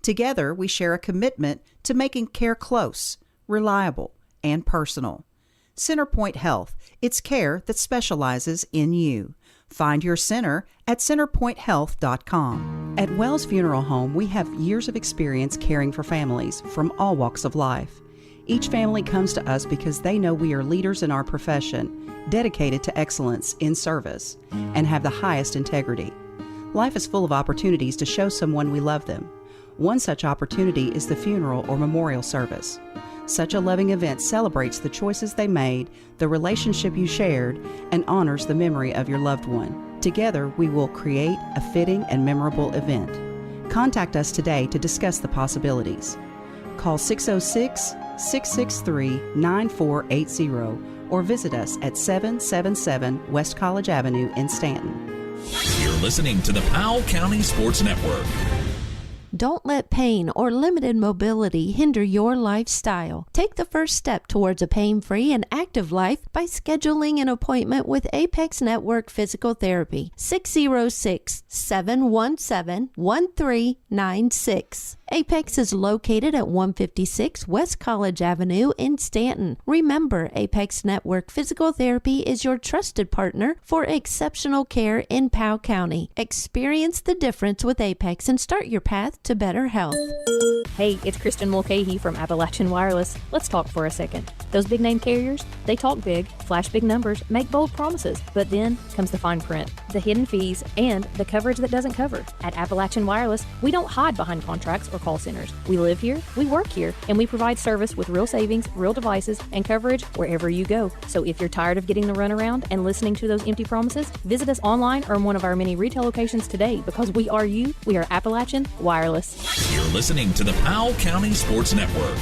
Together, we share a commitment to making care close, reliable, and personal. CenterPoint Health, it's care that specializes in you. Find your center at centerpointhealth.com. At Wells Funeral Home, we have years of experience caring for families from all walks of life. Each family comes to us because they know we are leaders in our profession, dedicated to excellence in service, and have the highest integrity. Life is full of opportunities to show someone we love them. One such opportunity is the funeral or memorial service. Such a loving event celebrates the choices they made, the relationship you shared, and honors the memory of your loved one. Together, we will create a fitting and memorable event. Contact us today to discuss the possibilities. Call 606-663-9480 or visit us at 777 West College Avenue in Stanton. You're listening to the Powell County Sports Network. Don't let pain or limited mobility hinder your lifestyle. Take the first step towards a pain-free and active life by scheduling an appointment with Apex Network Physical Therapy. 606-717-1396. Apex is located at 156 West College Avenue in Stanton. Remember, Apex Network Physical Therapy is your trusted partner for exceptional care in Powell County. Experience the difference with Apex and start your path to better health. Hey, it's Kristen Mulcahy from Appalachian Wireless. Let's talk for a second. Those big name carriers, they talk big, flash big numbers, make bold promises, but then comes the fine print, the hidden fees, and the coverage that doesn't cover. At Appalachian Wireless, we don't hide behind contracts or call centers. We live here, we work here, and we provide service with real savings, real devices, and coverage wherever you go. So if you're tired of getting the runaround and listening to those empty promises, visit us online or in one of our many retail locations today, because we are you. We are Appalachian Wireless. You're listening to the Powell County Sports Network.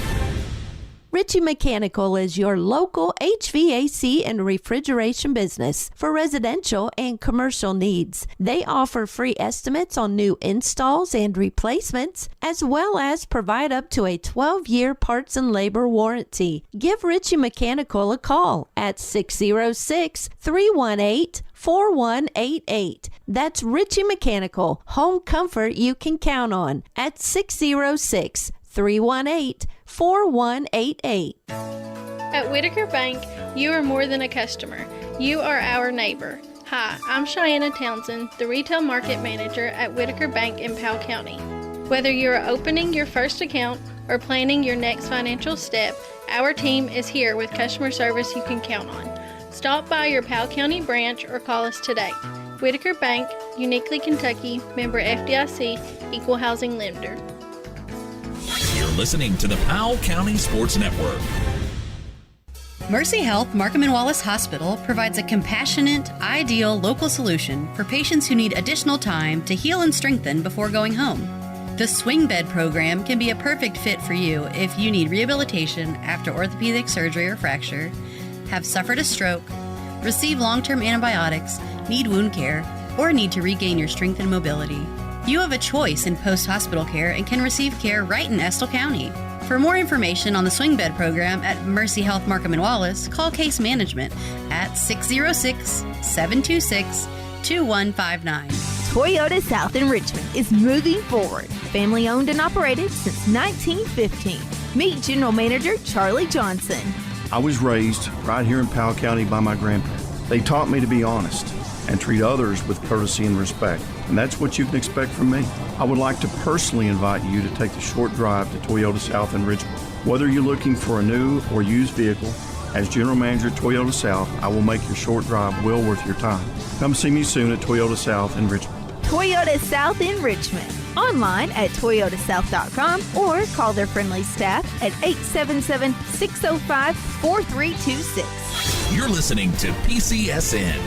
Ritchie Mechanical is your local HVAC and refrigeration business for residential and commercial needs. They offer free estimates on new installs and replacements, as well as provide up to a 12-year parts and labor warranty. Give Ritchie Mechanical a call at 606-318-4188. That's Ritchie Mechanical, home comfort you can count on, at 606-318-4188. At Whitaker Bank, you are more than a customer. You are our neighbor. Hi, I'm Cheyenne Townsend, the Retail Market Manager at Whitaker Bank in Powell County. Whether you are opening your first account or planning your next financial step, our team is here with customer service you can count on. Stop by your Powell County branch or call us today. Whitaker Bank, uniquely Kentucky, member FDIC, equal housing lender. You're listening to the Powell County Sports Network. Mercy Health Markham and Wallace Hospital provides a compassionate, ideal local solution for patients who need additional time to heal and strengthen before going home. The Swing Bed program can be a perfect fit for you if you need rehabilitation after orthopedic surgery or fracture, have suffered a stroke, receive long-term antibiotics, need wound care, or need to regain your strength and mobility. You have a choice in post-hospital care and can receive care right in Estill County. For more information on the Swing Bed program at Mercy Health Markham and Wallace, call Case Management at 606-726-2159. Toyota South in Richmond is moving forward. Family owned and operated since 1915. Meet General Manager Charlie Johnson. I was raised right here in Powell County by my grandparents. They taught me to be honest and treat others with courtesy and respect. And that's what you can expect from me. I would like to personally invite you to take the short drive to Toyota South in Richmond. Whether you're looking for a new or used vehicle, as General Manager at Toyota South, I will make your short drive well worth your time. Come see me soon at Toyota South in Richmond. Toyota South in Richmond. Online at toyotasouth.com or call their friendly staff at 877-605-4326. You're listening to PCSN.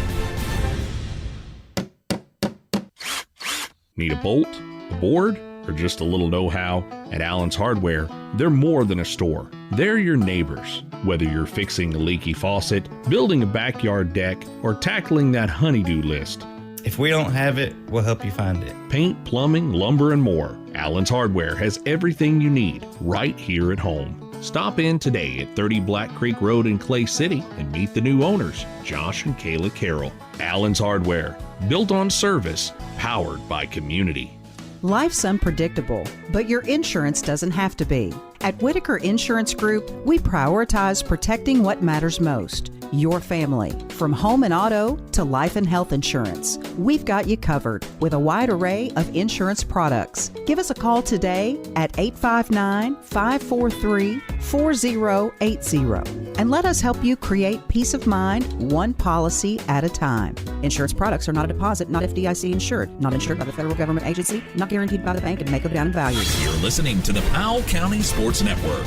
Need a bolt, a board, or just a little know-how? At Allen's Hardware, they're more than a store. They're your neighbors. Whether you're fixing a leaky faucet, building a backyard deck, or tackling that honey-do list. If we don't have it, we'll help you find it. Paint, plumbing, lumber, and more. Allen's Hardware has everything you need right here at home. Stop in today at 30 Black Creek Road in Clay City and meet the new owners, Josh and Kayla Carroll. Allen's Hardware, built on service, powered by community. Life's unpredictable, but your insurance doesn't have to be. At Whitaker Insurance Group, we prioritize protecting what matters most, your family. From home and auto to life and health insurance, we've got you covered with a wide array of insurance products. Give us a call today at 859-543-4080 and let us help you create peace of mind one policy at a time. Insurance products are not a deposit, not FDIC insured, not insured by the federal government agency, not guaranteed by the bank, and may go down in value. You're listening to the Powell County Sports Network.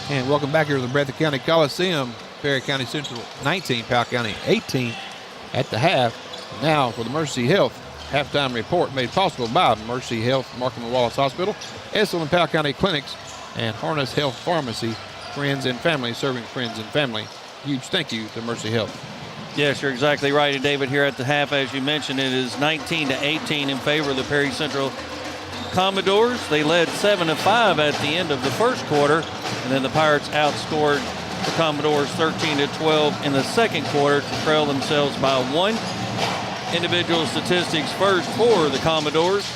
And welcome back here to the Breathitt County Coliseum. Perry County Central 19, Powell County 18 at the half. Now for the Mercy Health halftime report made possible by Mercy Health, Markham and Wallace Hospital, Estill and Powell County Clinics, and Harness Health Pharmacy, friends and family, serving friends and family. Huge thank you to Mercy Health. Yes, you're exactly right, David. Here at the half, as you mentioned, it is 19-18 in favor of the Perry Central Commodores. They led 7-5 at the end of the first quarter, and then the Pirates outscored the Commodores 13-12 in the second quarter to trail themselves by 1. Individual statistics first for the Commodores.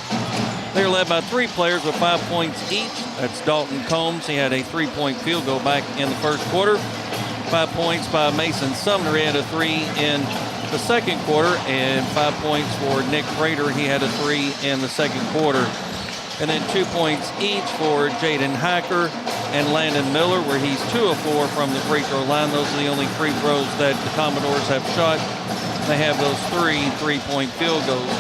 They are led by 3 players with 5 points each. That's Dalton Combs. He had a 3-point field goal back in the first quarter. 5 points by Mason Sumner. He had a 3 in the second quarter, and 5 points for Nick Prater. He had a 3 in the second quarter. And then 2 points each for Jaden Hacker and Landon Miller, where he's 2 of 4 from the free throw line. Those are the only free throws that the Commodores have shot. They have those 3 3-point field goals.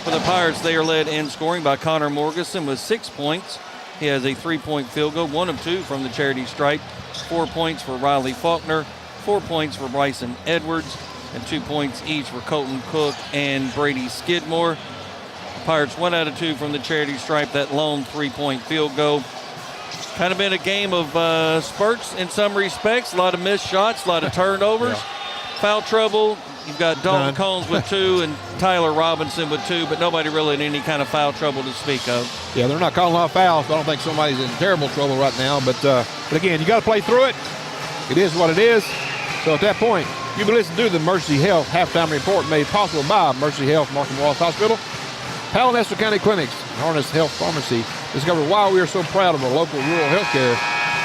For the Pirates, they are led in scoring by Connor Morgeson with 6 points. He has a 3-point field goal, 1 of 2 from the charity stripe. 4 points for Riley Faulkner, 4 points for Bryson Edwards, and 2 points each for Colton Cook and Brady Skidmore. Pirates 1 out of 2 from the charity stripe, that lone 3-point field goal. Kind of been a game of spurts in some respects. A lot of missed shots, a lot of turnovers. Foul trouble. You've got Dalton Combs with 2 and Tyler Robinson with 2, but nobody really in any kind of foul trouble to speak of. Yeah, they're not calling off fouls, so I don't think somebody's in terrible trouble right now. But again, you got to play through it. It is what it is. So at that point, you've been listening to the Mercy Health halftime report made possible by Mercy Health, Markham Wallace Hospital, Powell and Estill County Clinics, and Harness Health Pharmacy. Discover why we are so proud of our local rural health care,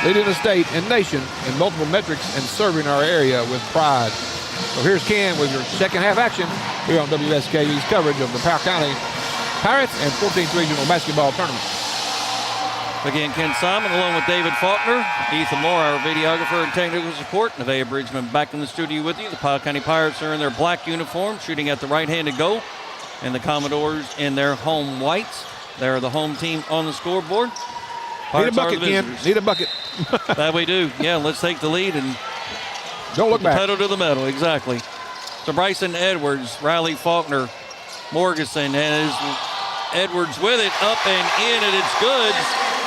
leading the state and nation in multiple metrics and serving our area with pride. So here's Ken with your second half action here on WSKV's coverage of the Powell County Pirates and 14th Regional Basketball Tournament. Again, Ken Simon along with David Faulkner, Ethan Moore, our videographer and technical support. Nevaeh Bridgeman back in the studio with you. The Powell County Pirates are in their black uniform, shooting at the right-handed goal, and the Commodores in their home whites. They're the home team on the scoreboard. Pirates need a bucket, Ken. Need a bucket. That we do. Yeah, let's take the lead and don't look back. Pedal to the metal, exactly. So Bryson Edwards, Riley Faulkner, Morganson, and Edwards with it, up and in, and it's good.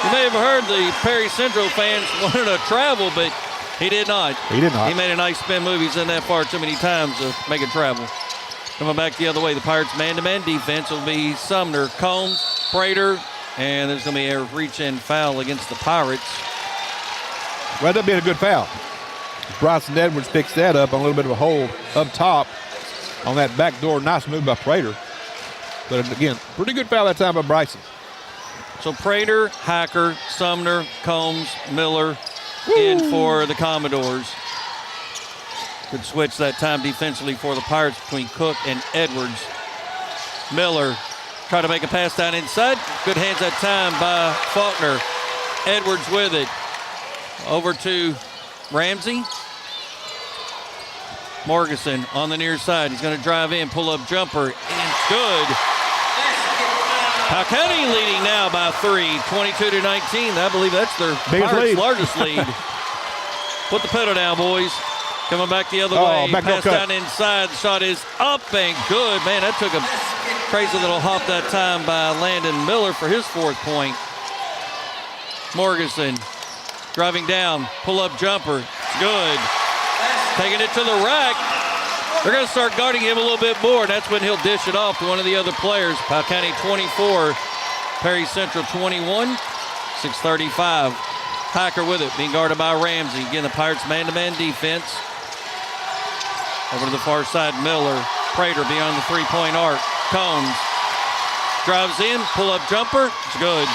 You may have heard the Perry Central fans wanted to travel, but he did not. He did not. He made a nice spin move. He's in that far too many times to make it travel. Coming back the other way, the Pirates' man-to-man defense will be Sumner, Combs, Prater, and there's going to be a reach-in foul against the Pirates. Well, that'd be a good foul. Bryson Edwards picks that up on a little bit of a hold up top on that back door. Nice move by Prater. But again, pretty good foul that time by Bryson. So Prater, Hacker, Sumner, Combs, Miller in for the Commodores. Good switch that time defensively for the Pirates between Cook and Edwards. Miller try to make a pass down inside. Good hands that time by Faulkner. Edwards with it. Over to Ramsey. Morganson on the near side. He's going to drive in, pull up jumper, and it's good. Powell County leading now by 3, 22-19. I believe that's their Pirates' largest lead. Put the pedal down, boys. Coming back the other way. Pass down inside. The shot is up and good. Man, that took a crazy little hop that time by Landon Miller for his 4th point. Morganson driving down. Pull-up jumper. It's good. Taking it to the rack. They're going to start guarding him a little bit more, and that's when he'll dish it off to one of the other players. Powell County 24, Perry Central 21, 6:35. Hacker with it, being guarded by Ramsey. Again, the Pirates man-to-man defense. Over to the far side, Miller. Prater beyond the three-point arc. Combs drives in, pull-up jumper. It's good.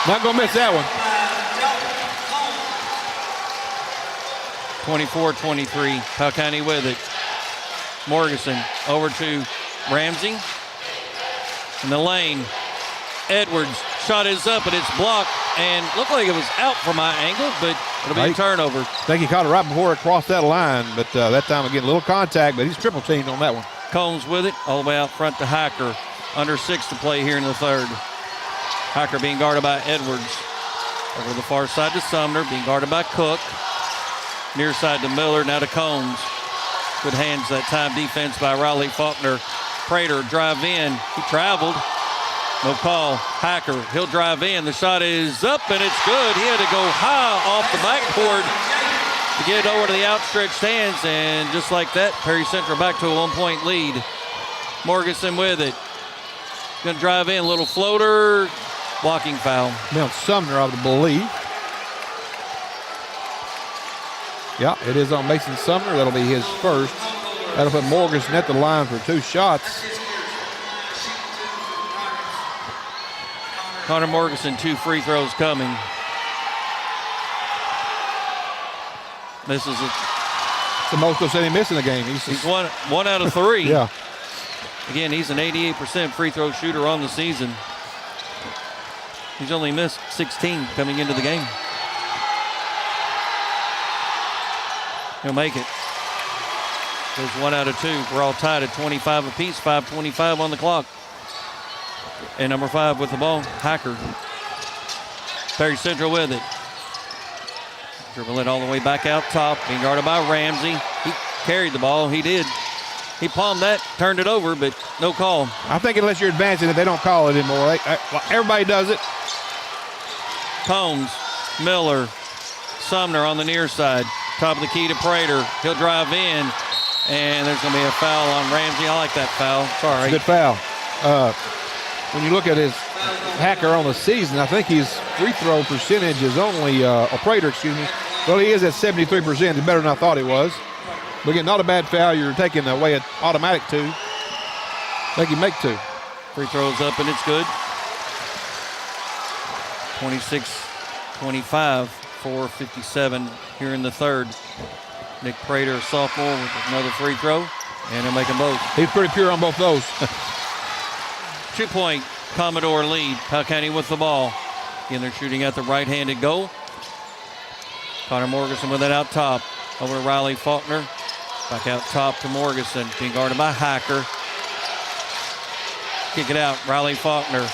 Not going to miss that one. 24-23, Powell County with it. Morganson over to Ramsey. In the lane, Edwards. Shot is up, and it's blocked, and looked like it was out from my angle, but it'll be a turnover. I think he caught it right before it crossed that line, but that time, again, a little contact, but he's triple teamed on that one. Combs with it, all the way out front to Hacker. Under 6 to play here in the 3rd. Hacker being guarded by Edwards. Over the far side to Sumner, being guarded by Cook. Near side to Miller, now to Combs. Good hands that time, defense by Riley Faulkner. Prater drive in, he traveled. No call. Hacker, he'll drive in. The shot is up, and it's good. He had to go high off the backboard to get it over to the outstretched hands, and just like that, Perry Central back to a 1-point lead. Morganson with it. Going to drive in, little floater, blocking foul. Now Sumner, I would believe. Yeah, it is on Mason Sumner. That'll be his first. That'll put Morganson at the line for 2 shots. Connor Morganson, 2 free throws coming. This is the most he'll say he missed in the game. He's one out of 3. Yeah. Again, he's an 88% free throw shooter on the season. He's only missed 16 coming into the game. He'll make it. There's 1 out of 2. We're all tied at 25 apiece, 5:25 on the clock. And number 5 with the ball, Hacker. Perry Central with it. Dribble it all the way back out top, being guarded by Ramsey. He carried the ball, he did. He palmed that, turned it over, but no call. I think unless you're advancing it, they don't call it anymore. Everybody does it. Combs Miller. Sumner on the near side. Top of the key to Prater. He'll drive in, and there's going to be a foul on Ramsey. I like that foul. Sorry. Good foul. When you look at his Hacker on the season, I think his free throw percentage is only, Prater, excuse me. Well, he is at 73%. It's better than I thought it was. But again, not a bad foul. You're taking away an automatic 2. They can make 2. Free throws up, and it's good. 26-25, 4:57 here in the third. Nick Prater, sophomore, with another free throw, and he'll make them both. He's pretty pure on both those. 2-point Commodore lead. Powell County with the ball. Again, they're shooting at the right-handed goal. Connor Morganson with it out top. Over to Riley Faulkner. Back out top to Morganson. Being guarded by Hacker. Kick it out. Riley Faulkner.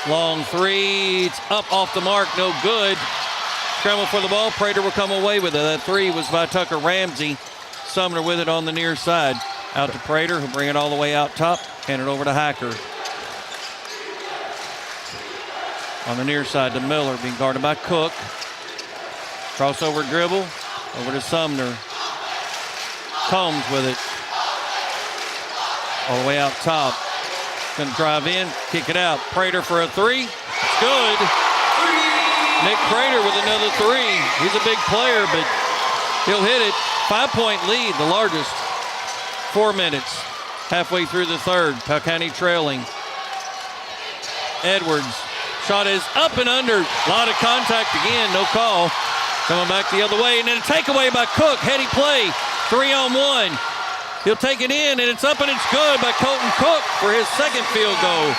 Long three. It's up off the mark. No good. Scramble for the ball. Prater will come away with it. That three was by Tucker Ramsey. Sumner with it on the near side. Out to Prater. He'll bring it all the way out top. Hand it over to Hacker. On the near side to Miller. Being guarded by Cook. Crossover dribble. Over to Sumner. Combs with it. All the way out top. Going to drive in, kick it out. Prater for a three. It's good. Nick Prater with another three. He's a big player, but he'll hit it. 5-point lead, the largest. 4 minutes. Halfway through the third. Powell County trailing. Edwards. Shot is up and under. A lot of contact again. No call. Coming back the other way. And then a takeaway by Cook. Heady play. 3-on-1. He'll take it in, and it's up and it's good by Colton Cook for his second field goal.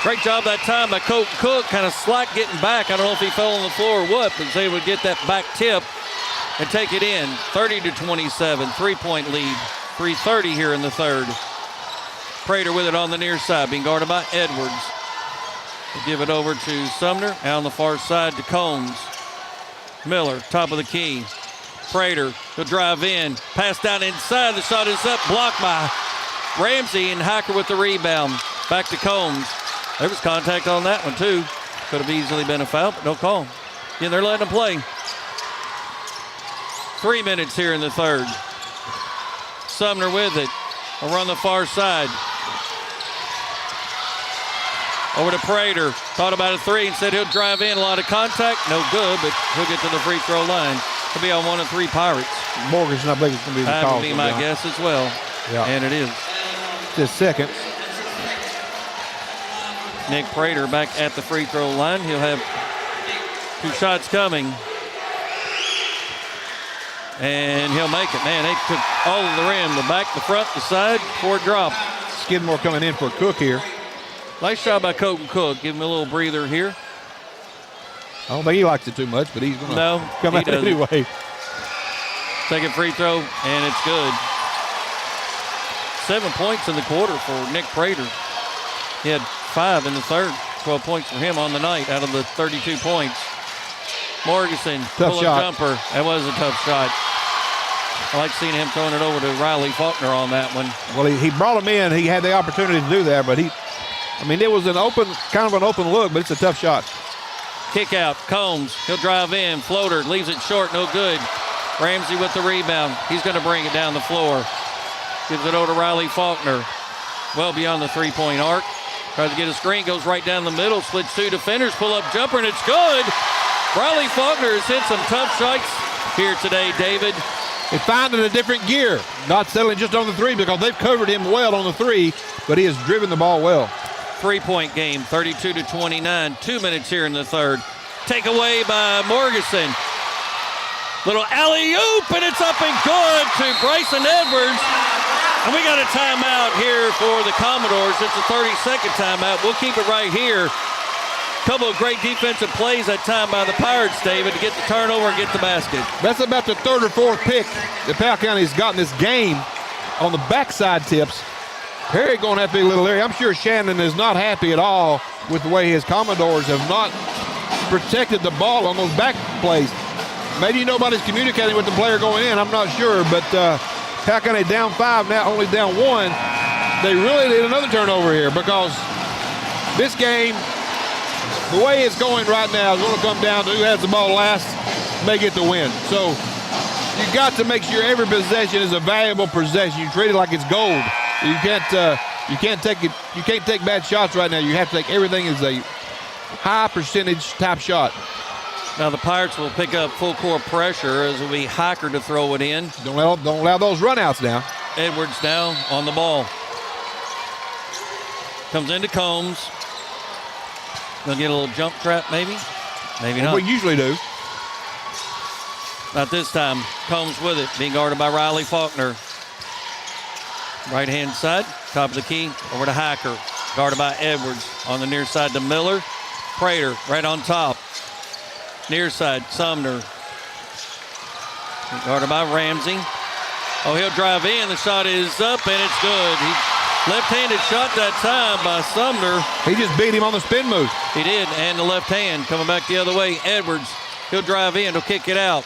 Great job that time by Colton Cook. Kind of slack getting back. I don't know if he fell on the floor or what, but was able to get that back tip and take it in. 30-27, 3-point lead. 3:30 here in the third. Prater with it on the near side, being guarded by Edwards. They give it over to Sumner. Out on the far side to Combs. Miller, top of the key. Prater, he'll drive in. Pass down inside. The shot is up. Blocked by Ramsey, and Hacker with the rebound. Back to Combs. There was contact on that one, too. Could have easily been a foul, but no call. Again, they're letting them play. 3 minutes here in the third. Sumner with it. Over on the far side. Over to Prater. Thought about a three and said he'll drive in. A lot of contact. No good, but he'll get to the free throw line. He'll be on 1 of 3 Pirates. Morganson, I believe, it's going to be the That call. would be my guess as well. Yeah. And it is. Just second. Nick Prater back at the free throw line. He'll have 2 shots coming. And he'll make it. Man, they took all of the rim, the back, the front, the side, before it dropped. Skidmore coming in for Cook here. Nice job by Colton Cook. Give him a little breather here. I don't think he likes it too much, but he's going to come out anyway. Second free throw, and it's good. 7 points in the quarter for Nick Prater. He had 5 in the third. 12 points for him on the night out of the 32 points. Morganson, pull-up jumper. That was a tough shot. I like seeing him throwing it over to Riley Faulkner on that one. Well, he brought him in. He had the opportunity to do that, but it was kind of an open look, but it's a tough shot. Kick out, Combs. He'll drive in. Floater, leaves it short, no good. Ramsey with the rebound. He's going to bring it down the floor. Gives it over to Riley Faulkner. Well beyond the three-point arc. Tries to get a screen, goes right down the middle, splits 2 defenders, pull-up jumper, and it's good. Riley Faulkner has hit some tough shots here today, David. He's finding a different gear. Not settling just on the three because they've covered him well on the three, but he has driven the ball well. 3-point game, 32-29. 2 minutes here in the third. Takeaway by Morganson. Little alley-oop, and it's up and good to Bryson Edwards. And we got a timeout here for the Commodores. It's a 30-second timeout. We'll keep it right here. Couple of great defensive plays that time by the Pirates, David, to get the turnover and get the basket. That's about the 3rd or 4th pick that Powell County's gotten this game on the backside tips. Perry going to have to be a little leery. I'm sure Shannon is not happy at all with the way his Commodores have not protected the ball on those back plays. Maybe nobody's communicating with the player going in. I'm not sure, but Powell County down 5 now, only down 1. They really need another turnover here because this game the way it's going right now is going to come down to who has the ball last, may get the win. So you got to make sure every possession is a valuable possession. You treat it like it's gold. You can't take bad shots right now. You have to take everything as a high percentage type shot. Now the Pirates will pick up full court pressure as it will be Hiker to throw it in. Don't allow those runouts now. Edwards now on the ball. Comes into Combs. Gonna get a little jump trap maybe. Maybe not. We usually do. Not this time. Combs with it, being guarded by Riley Faulkner. Right-hand side, top of the key, over to Hiker. Guarded by Edwards. On the near side to Miller. Prater right on top. Near side, Sumner. Guarded by Ramsey. Oh, he'll drive in. The shot is up, and it's good. Left-handed shot that time by Sumner. He just beat him on the spin move. He did, and the left hand coming back the other way. Edwards, he'll drive in. He'll kick it out.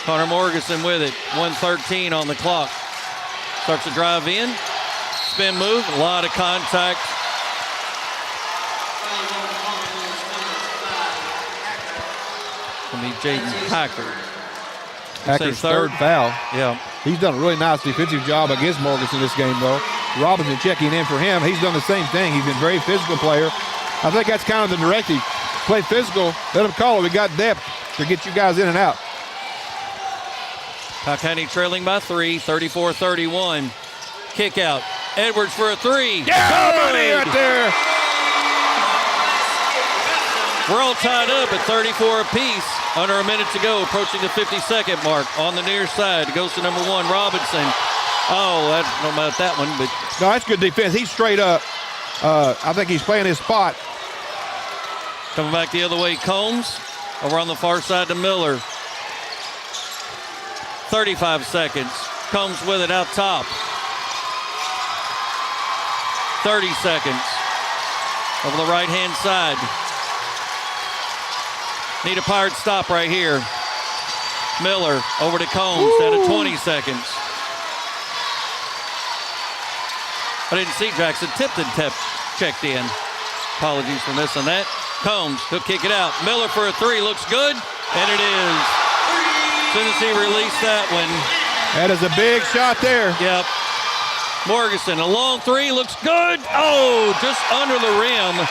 Connor Morganson with it. 1:13 on the clock. Starts to drive in. Spin move. A lot of contact. Going to be Jaden Hiker. Hiker's third foul. Yeah. He's done a really nice defensive job against Morganson this game, though. Robinson checking in for him. He's done the same thing. He's been a very physical player. I think that's kind of the directive. Play physical. Let him call it. We got depth to get you guys in and out. Powell County trailing by 3, 34-31. Kick out. Edwards for a 3. Yeah, money right there. We're all tied up at 34 apiece. Under a minute to go, approaching the 52nd mark. On the near side, goes to number 1, Robinson. Oh, I don't know about that one, but no, that's good defense. He's straight up. I think he's playing his spot. Coming back the other way, Combs. Over on the far side to Miller. 35 seconds. Combs with it out top. 30 seconds. Over the right-hand side. Need a Pirate stop right here. Miller over to Combs, down to 20 seconds. I didn't see Jackson Tipton checked in. Apologies for missing that. Combs, he'll kick it out. Miller for a 3, looks good, and it is. As soon as he released that one. That is a big shot there. Yep. Morganson, a long 3, looks good. Oh, just under the rim.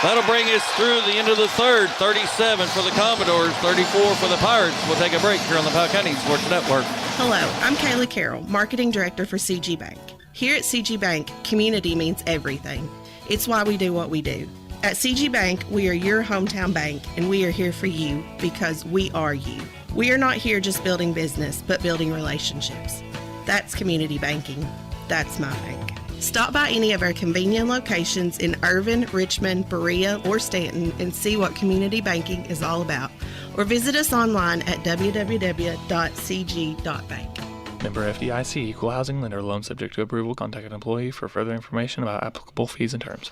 That'll bring us through the end of the third. 37 for the Commodores, 34 for the Pirates. We'll take a break here on the Powell County Sports Network. Hello, I'm Kayla Carroll, Marketing Director for CG Bank. Here at CG Bank, community means everything. It's why we do what we do. At CG Bank, we are your hometown bank, and we are here for you because we are you. We are not here just building business, but building relationships. That's community banking. That's my bank. Stop by any of our convenient locations in Irvin, Richmond, Berea, or Stanton and see what community banking is all about. Or visit us online at www.cg.bank. Member FDIC, equal housing lender, loan subject to approval. Contact an employee for further information about applicable fees and terms.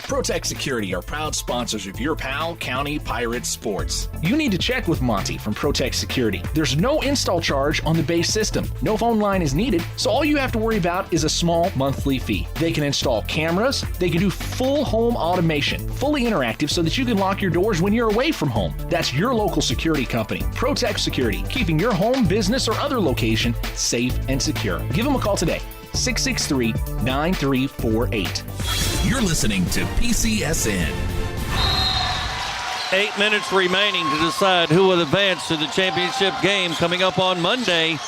Protect Security are proud sponsors of your Powell County Pirates sports. You need to check with Monty from Protect Security. There's no install charge on the base system. No phone line is needed, so all you have to worry about is a small monthly fee. They can install cameras. They can do full home automation, fully interactive so that you can lock your doors when you're away from home. That's your local security company, Protect Security, keeping your home, business, or other location safe and secure. Give them a call today. 663-9348. You're listening to PCSN. 8 minutes remaining to decide who will advance to the championship game coming up on Monday.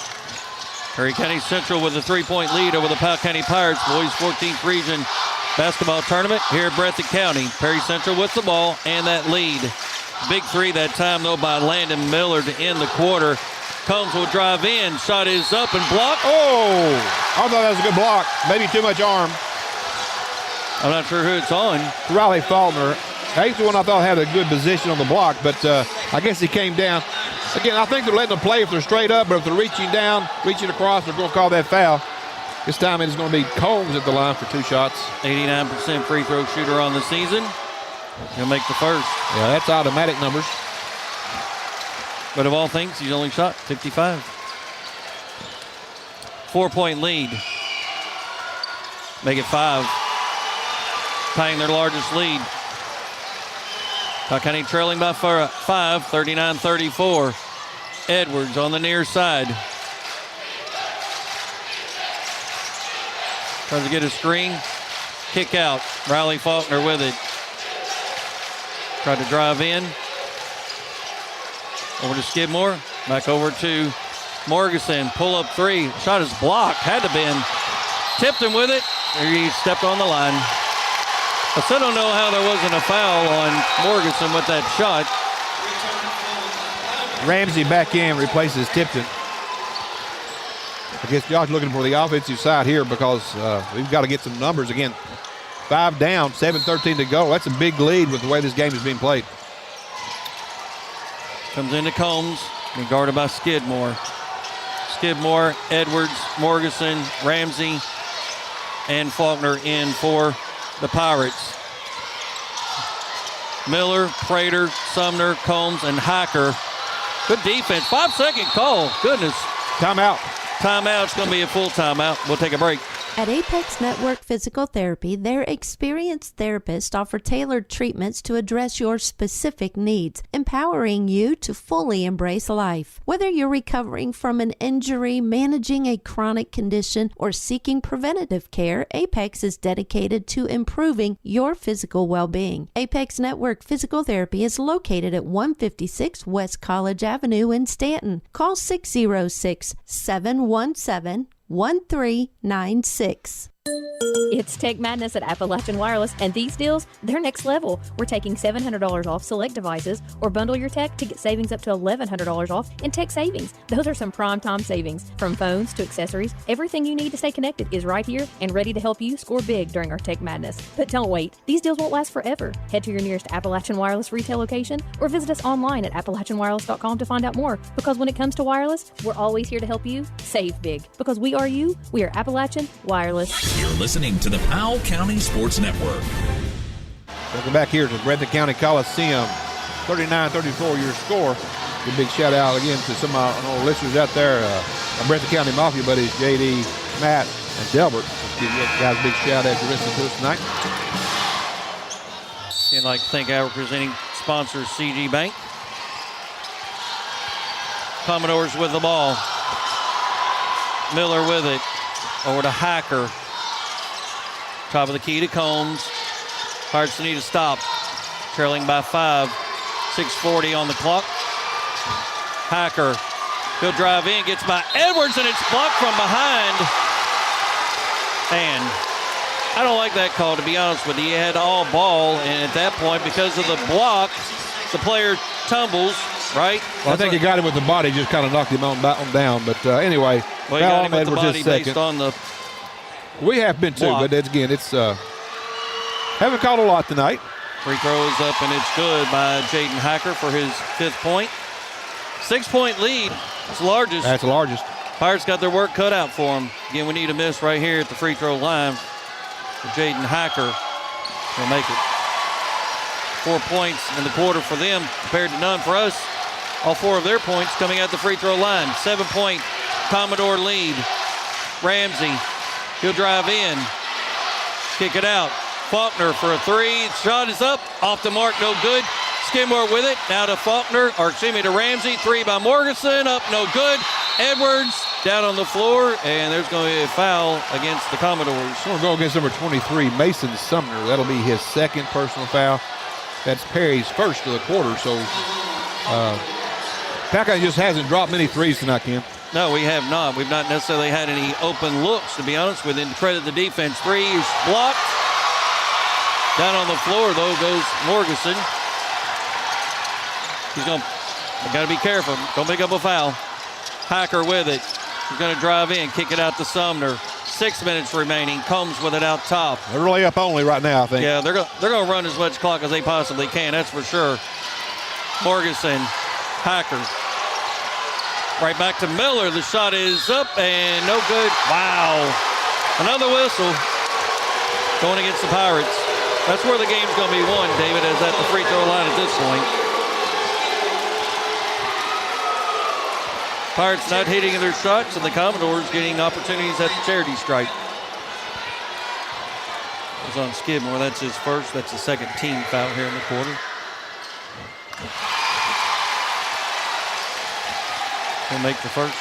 Perry County Central with a 3-point lead over the Powell County Pirates boys 14th region basketball tournament here at Breathitt County. Perry Central with the ball and that lead. Big 3 that time though by Landon Miller to end the quarter. Combs will drive in. Shot is up and blocked. Oh, I thought that was a good block. Maybe too much arm. I'm not sure who it's on. Riley Faulkner. He's the one I thought had a good position on the block, but I guess he came down. Again, I think they're letting them play if they're straight up, but if they're reaching down, reaching across, they're going to call that foul. This time it is going to be Combs at the line for 2 shots. 89% free throw shooter on the season. He'll make the first. Yeah, that's automatic numbers. But of all things, he's only shot 55. 4-point lead. Make it 5. Tying their largest lead. County trailing by 5, 39-34. Edwards on the near side. Tries to get a screen. Kick out. Riley Faulkner with it. Tried to drive in. Over to Skidmore. Back over to Morganson. Pull up three. Shot is blocked. Had to been. Tipton with it. He stepped on the line. I still don't know how there wasn't a foul on Morganson with that shot. Ramsey back in, replaces Tipton. I guess Josh looking for the offensive side here because we've got to get some numbers again. 5 down, 7:13 to go. That's a big lead with the way this game is being played. Comes into Combs, being guarded by Skidmore. Skidmore, Edwards, Morganson, Ramsey, and Faulkner in for the Pirates. Miller, Prater, Sumner, Combs, and Hacker. Good defense. 5-second call. Goodness. Timeout. Timeout. It's going to be a full timeout. We'll take a break. At Apex Network Physical Therapy, their experienced therapists offer tailored treatments to address your specific needs, empowering you to fully embrace life. Whether you're recovering from an injury, managing a chronic condition, or seeking preventative care, Apex is dedicated to improving your physical well-being. Apex Network Physical Therapy is located at 156 West College Avenue in Stanton. Call 606-717-1396. It's Tech Madness at Appalachian Wireless, and these deals, they're next level. We're taking $700 off select devices, or bundle your tech to get savings up to $1,100 off in tech savings. Those are some prime time savings. From phones to accessories, everything you need to stay connected is right here and ready to help you score big during our Tech Madness. But don't wait. These deals won't last forever. Head to your nearest Appalachian Wireless retail location or visit us online at AppalachianWireless.com to find out more. Because when it comes to wireless, we're always here to help you save big. Because we are you. We are Appalachian Wireless. You're listening to the Powell County Sports Network. Welcome back here to Breathitt County Coliseum. 39-34 your score. A big shout out again to some of our listeners out there. Our Breathitt County Mafia buddies, JD, Matt, and Delbert. Let's give you guys a big shout out for listening to us tonight. And I'd like to thank our presenting sponsors, CG Bank. Commodores with the ball. Miller with it. Over to Hacker. Top of the key to Combs. Pirates need to stop. Trailing by 5. 6:40 on the clock. Hacker. He'll drive in. Gets by Edwards, and it's blocked from behind. And I don't like that call, to be honest with you. He had all ball, and at that point, because of the block, the player tumbles, right? Well, I think he got him with the body, just kind of knocked him on down. But anyway, well, he got him with the body based on the We have been too, but again, it's haven't caught a lot tonight. Free throw is up, and it's good by Jaden Hacker for his 5th point. 6-point lead. It's the largest. That's the largest. Pirates got their work cut out for them. Again, we need a miss right here at the free throw line for Jaden Hacker. He'll make it. 4 points in the quarter for them compared to none for us. All 4 of their points coming at the free throw line. 7-point Commodore lead. Ramsey, he'll drive in. Kick it out. Faulkner for a 3. Shot is up. Off the mark, no good. Skidmore with it. Now to Faulkner, to Ramsey. 3 by Morganson. Up, no good. Edwards down on the floor, and there's going to be a foul against the Commodores. Going to go against number 23, Mason Sumner. That'll be his 2nd personal foul. That's Perry's 1st of the quarter. So, Powell just hasn't dropped many threes tonight, Ken. No, we have not. We've not necessarily had any open looks, to be honest with you. To credit the defense. 3 is blocked. Down on the floor, though, goes Morganson. He's going to got to be careful. Don't pick up a foul. Hacker with it. He's going to drive in, kick it out to Sumner. 6 minutes remaining. Combs with it out top. They're really up only right now, I think. Yeah, they're going to run as much clock as they possibly can. That's for sure. Morganson, Hacker. Right back to Miller. The shot is up and no good. Wow. Another whistle going against the Pirates. That's where the game's going to be won, David, is at the free throw line at this point. Pirates not hitting their shots, and the Commodores getting opportunities at the charity stripe. It's on Skidmore. That's his 1st. That's the 2nd team foul here in the quarter. He'll make the first.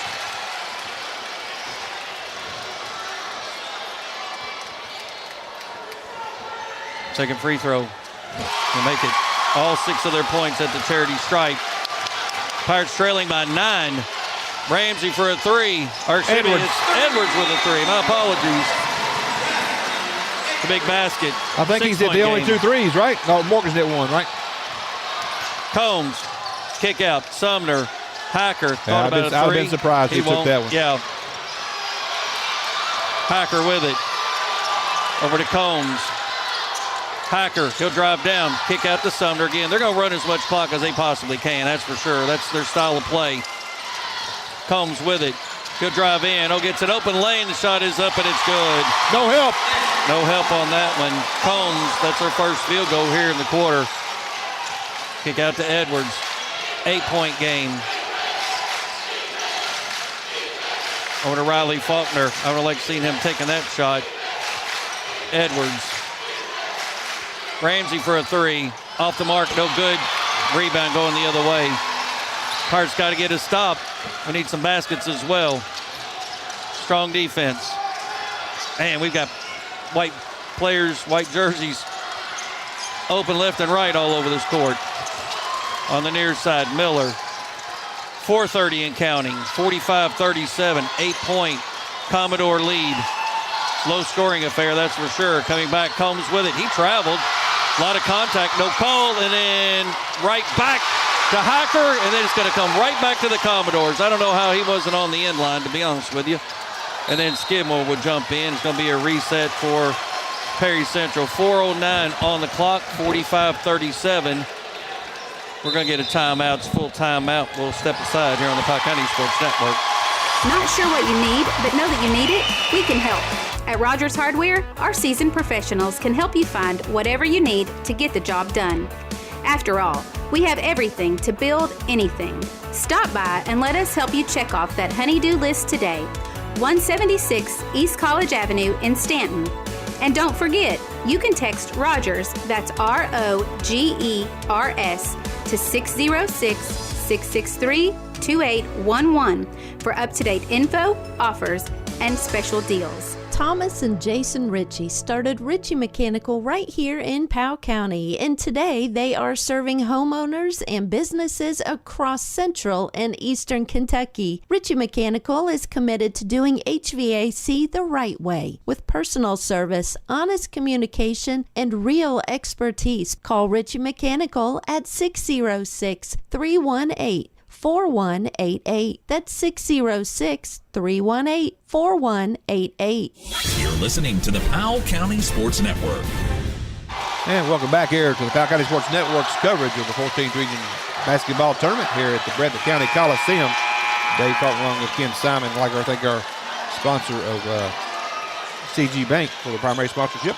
Second free throw. He'll make it. All 6 of their points at the charity stripe. Pirates trailing by 9. Ramsey for a 3. Or excuse me, it's Edwards with a 3. My apologies. The big basket. I think he's hit the only 2 threes, right? No, Morgan's hit 1, right? Combs, kick out. Sumner, Hacker, thought about a 3. I've been surprised he took that one. Yeah. Hacker with it. Over to Combs. Hacker, he'll drive down, kick out to Sumner again. They're going to run as much clock as they possibly can, that's for sure. That's their style of play. Combs with it. He'll drive in. Gets an open lane. The shot is up, and it's good. No help. No help on that one. Combs, that's their first field goal here in the quarter. Kick out to Edwards. 8-point game. Over to Riley Faulkner. I would have liked to see him taking that shot. Edwards. Ramsey for a 3. Off the mark, no good. Rebound going the other way. Pirates got to get a stop. We need some baskets as well. Strong defense. And we've got white players, white jerseys, open left and right all over this court. On the near side, Miller. 4:30 and counting. 45-37, 8-point Commodore lead. Low scoring affair, that's for sure. Coming back, Combs with it. He traveled. A lot of contact, no call, and then right back to Hacker, and then it's going to come right back to the Commodores. I don't know how he wasn't on the end line, to be honest with you. And then Skidmore would jump in. It's going to be a reset for Perry Central. 4:09 on the clock, 45-37. We're going to get a timeout. It's full timeout. We'll step aside here on the Powell County Sports Network. Not sure what you need, but know that you need it? We can help. At Rogers Hardware, our seasoned professionals can help you find whatever you need to get the job done. After all, we have everything to build anything. Stop by and let us help you check off that honey-do list today. 176 East College Avenue in Stanton. And don't forget, you can text Rogers, that's ROGERS, to 606-663-2811 for up-to-date info, offers, and special deals. Thomas and Jason Ritchie started Ritchie Mechanical right here in Powell County, and today they are serving homeowners and businesses across central and eastern Kentucky. Ritchie Mechanical is committed to doing HVAC the right way with personal service, honest communication, and real expertise. Call Ritchie Mechanical at 606-318-4188. That's 606-318-4188. You're listening to the Powell County Sports Network. And welcome back here to the Powell County Sports Network's coverage of the 14th Region Basketball Tournament here at the Breathitt County Coliseum. Dave Faulkner along with Ken Simon, like I think our sponsor of CG Bank for the primary sponsorship.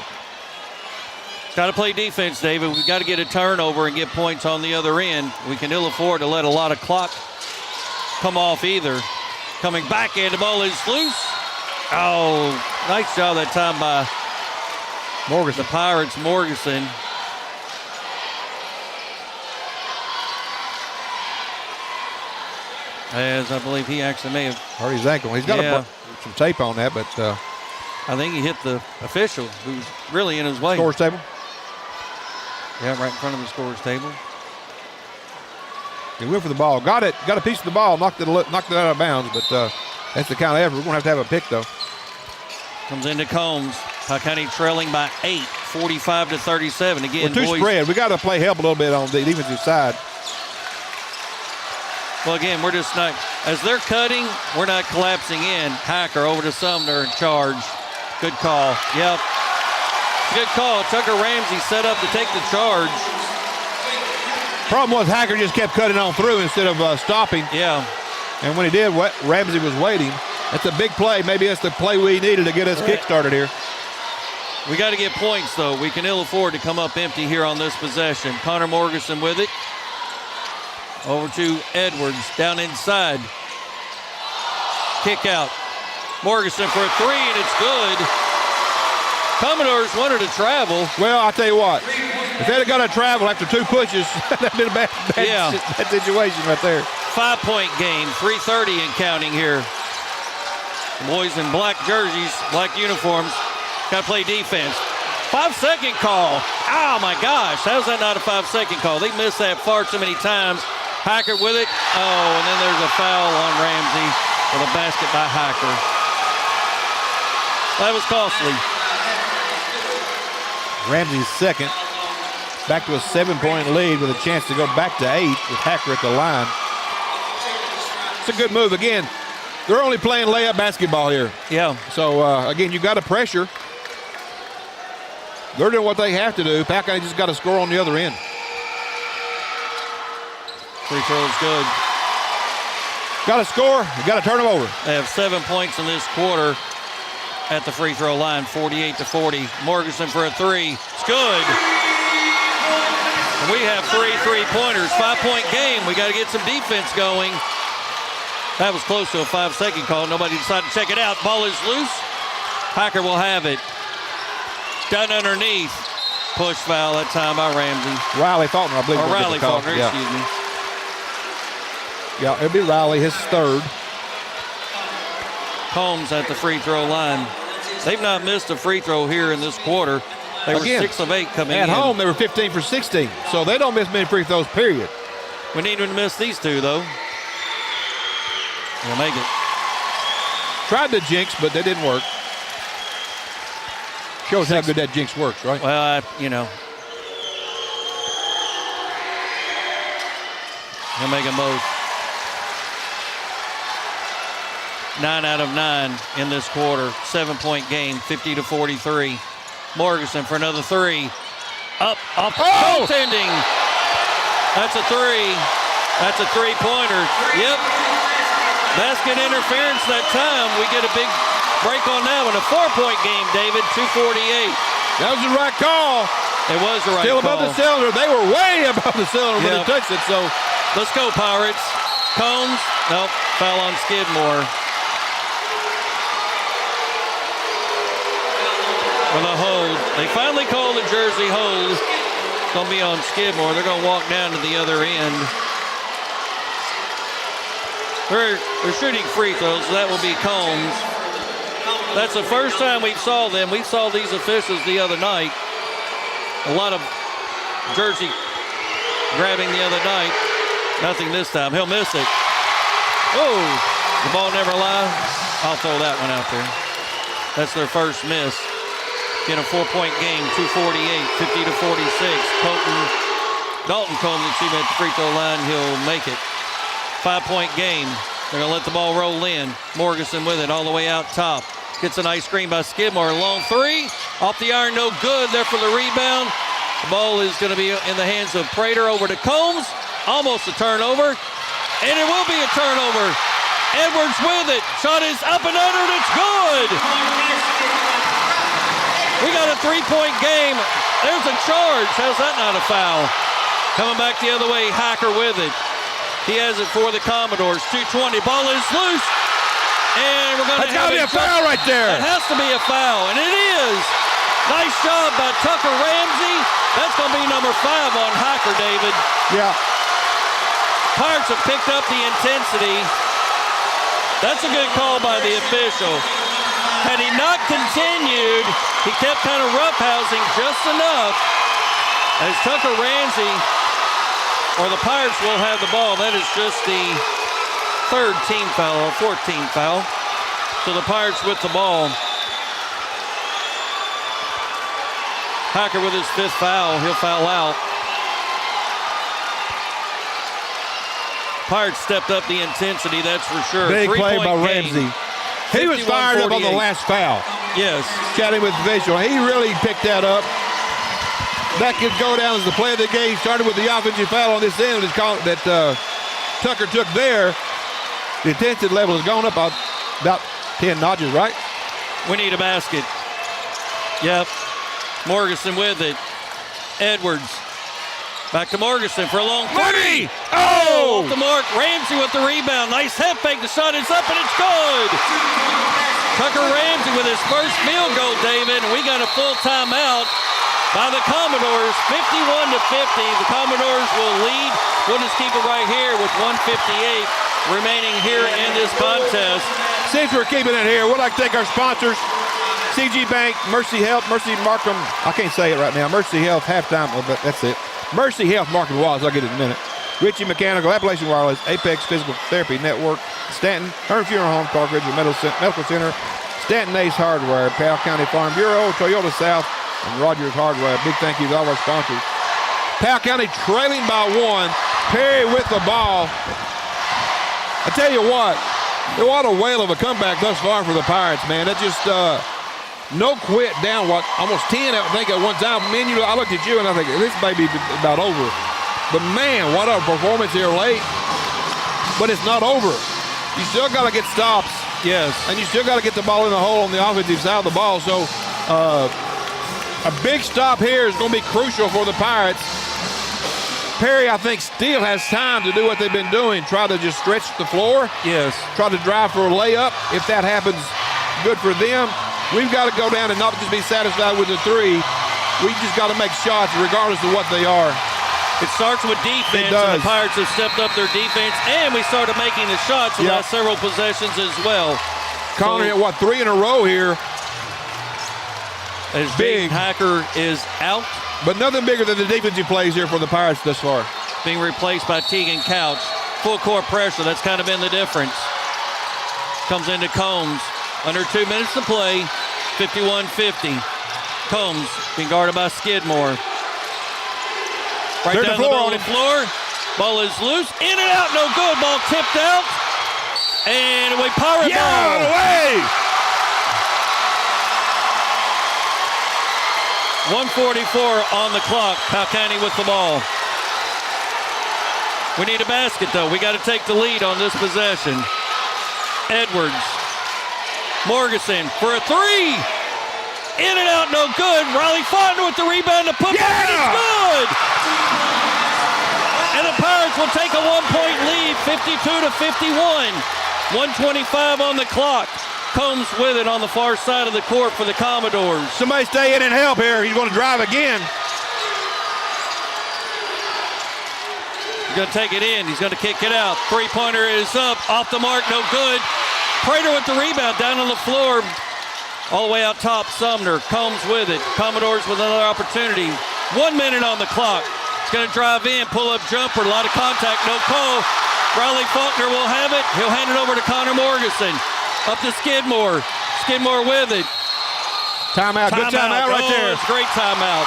Got to play defense, David. We've got to get a turnover and get points on the other end. We can ill afford to let a lot of clock come off either. Coming back in, the ball is loose. Oh, nice job that time by Morganson. The Pirates, Morganson. As I believe he actually may have hurt his ankle. He's got some tape on that, but I think he hit the official who's really in his way. Scores table? Yeah, right in front of the scores table. He went for the ball. Got it. Got a piece of the ball. Knocked it out of bounds, but that's the kind of effort. We're going to have a pick, though. Comes into Combs. Powell County trailing by 8, 45-37. Again, we're too spread. We got to play help a little bit on the defensive side. Well, again, we're just not, as they're cutting, we're not collapsing in. Hacker over to Sumner in charge. Good call. Yep. Good call. Tucker Ramsey set up to take the charge. Problem was Hacker just kept cutting on through instead of stopping. Yeah. And when he did, Ramsey was waiting. That's a big play. Maybe that's the play we needed to get us kick-started here. We got to get points, though. We can ill afford to come up empty here on this possession. Connor Morganson with it. Over to Edwards, down inside. Kick out. Morganson for a 3, and it's good. Commodores wanted to travel. Well, I'll tell you what. If they'd have got to travel after 2 pushes, that'd been a bad situation right there. 5-point game, 3:30 and counting here. The boys in black jerseys, black uniforms, got to play defense. 5-second call. Oh, my gosh. How's that not a 5-second call? They missed that far too many times. Hacker with it. Oh, and then there's a foul on Ramsey with a basket by Hacker. That was costly. Ramsey's second. Back to a 7-point lead with a chance to go back to 8 with Hacker at the line. It's a good move. Again, they're only playing layup basketball here. Yeah. So, again, you got to pressure. They're doing what they have to do. Powell County just got to score on the other end. Free throw's good. Got to score. You got to turn them over. They have 7 points in this quarter at the free throw line, 48-40. Morganson for a three. It's good. And we have 3 3-pointers. 5-point game. We got to get some defense going. That was close to a 5-second call. Nobody decided to check it out. Ball is loose. Hacker will have it. Down underneath. Push foul that time by Ramsey. Riley Faulkner, I believe. Or Riley Faulkner, excuse me. Yeah, it'll be Riley, his third. Combs at the free throw line. They've not missed a free throw here in this quarter. They were 6 of 8 coming in. At home, they were 15 for 16. So they don't miss many free throws, period. We need them to miss these 2, though. They'll make it. Tried the jinx, but that didn't work. Shows how good that jinx works, right? Well, he'll make them both. 9 out of 9 in this quarter. 7-point game, 50-43. Morganson for another three. Up, off the goaltending. That's a three. That's a 3-pointer. Yep. Basket interference that time. We get a big break on that one. A 4-point game, David, 2:48. That was the right call. It was the right Still call. above the cylinder. They were way above the cylinder when they touched it. So let's go, Pirates. Combs. Nope. Foul on Skidmore. With a hold. They finally called the jersey hold. It's going to be on Skidmore. They're going to walk down to the other end. They're shooting free throws, so that will be Combs. That's the first time we saw them. We saw these officials the other night. A lot of jersey grabbing the other night. Nothing this time. He'll miss it. Oh, the ball never lies. I'll throw that one out there. That's their first miss. In a 4-point game, 2:48, 50-46. Dalton Combs, at the free throw line. He'll make it. 5-point game. They're going to let the ball roll in. Morganson with it all the way out top. Gets a nice screen by Skidmore. Long three. Off the iron, no good. There for the rebound. The ball is going to be in the hands of Prater over to Combs. Almost a turnover. And it will be a turnover. Edwards with it. Shot is up and under, and it's good. We got a 3-point game. There's a charge. How's that not a foul? Coming back the other way, Hacker with it. He has it for the Commodores. 2:20. Ball is loose. And we're going to have be a foul right there. It has to be a foul, and it is. Nice job by Tucker Ramsey. That's going to be number 5 on Hacker, David. Yeah. Pirates have picked up the intensity. That's a good call by the official. Had he not continued, he kept kind of roughhousing just enough as Tucker Ramsey, or the Pirates will have the ball. That is just the 3rd team foul, or 14th foul. So the Pirates with the ball. Hacker with his 5th foul. He'll foul out. Pirates stepped up the intensity, that's for sure. Big play by game. Ramsey. He was fired up on the last foul. Yes. Chatting with the visual. He really picked that up. That could go down as the play of the game. Started with the offensive foul on this end that Tucker took there. The intensity level has gone up about 10 notches, right? We need a basket. Yep. Morganson with it. Edwards. Back to Morganson for a long three. Oh! Off the mark. Ramsey with the rebound. Nice head fake. The shot is up and it's good. Tucker Ramsey with his first field goal, David. And we got a full timeout. by the Commodores, 51-50. The Commodores will lead. We'll just keep it right here with 1:58 remaining here in this contest. Since we're keeping it here, we'd like to thank our sponsors, CG Bank, Mercy Health, Mercy Markham. I can't say it right now. Mercy Health, halftime, but that's it. Mercy Health, Markham Wallace. I'll get it in a minute. Ritchie Mechanical, Appalachian Wireless, Apex Physical Therapy Network, Stanton, Herman Funeral Home, Clark Ridge Medical Center, Stanton Ace Hardware, Powell County Farm Bureau, Toyota South, and Rogers Hardware. Big thank you to all our sponsors. Powell County trailing by 1. Perry with the ball. I tell you what a whale of a comeback thus far for the Pirates, man. That just no quit down almost 10, I think, at one time. Man, I looked at you and I think this may be about over. But man, what a performance here late. But it's not over. You still got to get stops. Yes. And you still got to get the ball in the hole on the offensive side of the ball. So a big stop here is going to be crucial for the Pirates. Perry, I think, still has time to do what they've been doing. Try to just stretch the floor. Yes. Try to drive for a layup. If that happens, good for them. We've got to go down and not just be satisfied with the 3. We just got to make shots regardless of what they are. It starts with defense, and the Pirates have stepped up their defense, and we started making the shots the last several possessions as well. Connor hit, 3 in a row here. As big Hacker is out. But nothing bigger than the defensive plays here for the Pirates thus far. Being replaced by Tegan Couch. Full court pressure, that's kind of been the difference. Comes into Combs. Under 2 minutes to play, 51-50. Combs being guarded by Skidmore. Right down the middle of the floor. Ball is loose. In and out, no good. Ball tipped out. And we Pirate ball. Away! 1:44 on the clock. Powell County with the ball. We need a basket, though. We got to take the lead on this possession. Edwards. Morganson for a 3. In and out, no good. Riley Faulkner with the rebound to put back, and it's good. And the Pirates will take a 1-point lead, 52-51. 1:25 on the clock. Combs with it on the far side of the court for the Commodores. Somebody stay in and help here. He's going to drive again. He's going to take it in. He's going to kick it out. Three-pointer is up. Off the mark, no good. Prater with the rebound down on the floor. All the way out top, Sumner. Combs with it. Commodores with another opportunity. 1 minute on the clock. He's going to drive in, pull-up jumper, a lot of contact, no call. Riley Faulkner will have it. He'll hand it over to Connor Morganson. Up to Skidmore. Skidmore with it. Timeout. Good timeout right there. It's a great timeout.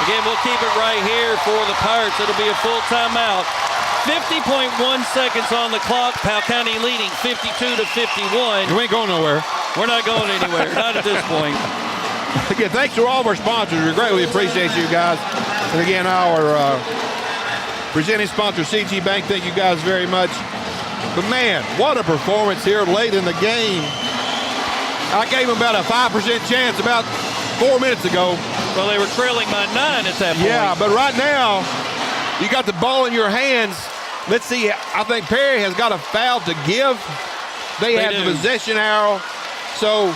Again, we'll keep it right here for the Pirates. It'll be a full timeout. 50.1 seconds on the clock. Powell County leading 52-51. You ain't going nowhere. We're not going anywhere. Not at this point. Again, thanks to all of our sponsors. We greatly appreciate you guys. And again, our presenting sponsor, CG Bank, thank you guys very much. But man, what a performance here late in the game. I gave them about a 5% chance about 4 minutes ago. Well, they were trailing by 9 at that point. Yeah, but right now, you got the ball in your hands. Let's see, I think Perry has got a foul to give. They have the possession arrow. So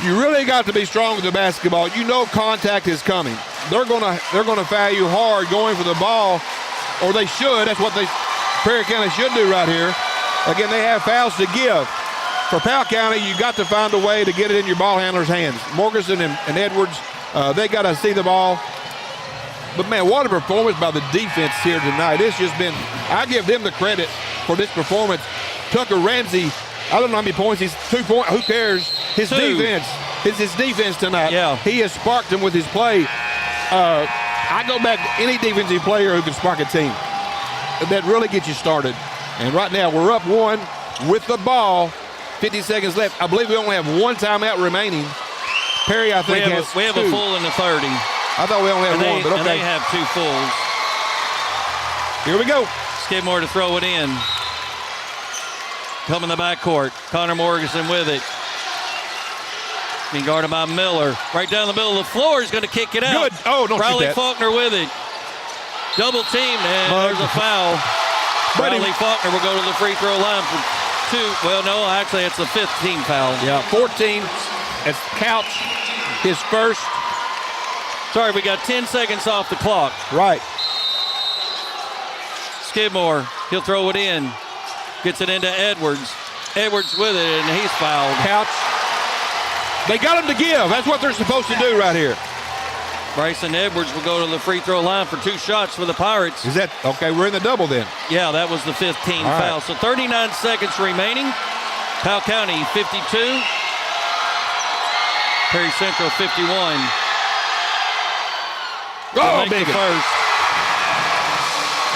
you really got to be strong with the basketball. You know contact is coming. They're gonna foul you hard going for the ball, or they should. That's what Perry County should do right here. Again, they have fouls to give. For Powell County, you got to find a way to get it in your ball handler's hands. Morganson and Edwards, they got to see the ball. But man, what a performance by the defense here tonight. It's just been, I give them the credit for this performance. Tucker Ramsey, I don't know how many points he's 2 points. Who cares? His defense. It's his defense tonight. Yeah. He has sparked them with his play. I go back to any defensive player who can spark a team. That really gets you started. And right now we're up 1 with the ball. 50 seconds left. I believe we only have 1 timeout remaining. Perry, I think, we have a full in the 30. I thought we only had 1, but okay. And they have 2 fulls. Here we go. Skidmore to throw it in. Come in the backcourt. Connor Morganson with it. Being guarded by Miller. Right down the middle of the floor. He's going to kick it out. Good. Oh, don't shoot Riley that. Faulkner with it. Double teamed, and there's a foul. Riley Faulkner will go to the free throw line for 2. Well, no, actually, it's the 5th team foul. Yeah, 14. It's Couch, his first. Sorry, we got 10 seconds off the clock. Right. Skidmore, he'll throw it in. Gets it into Edwards. Edwards with it, and he's fouled. Couch. They got him to give. That's what they're supposed to do right here. Bryson Edwards will go to the free throw line for 2 shots for the Pirates. Is that okay? We're in the double then. Yeah, that was the 15th foul. So 39 seconds remaining. Powell County 52. Perry Central 51. Oh, big first.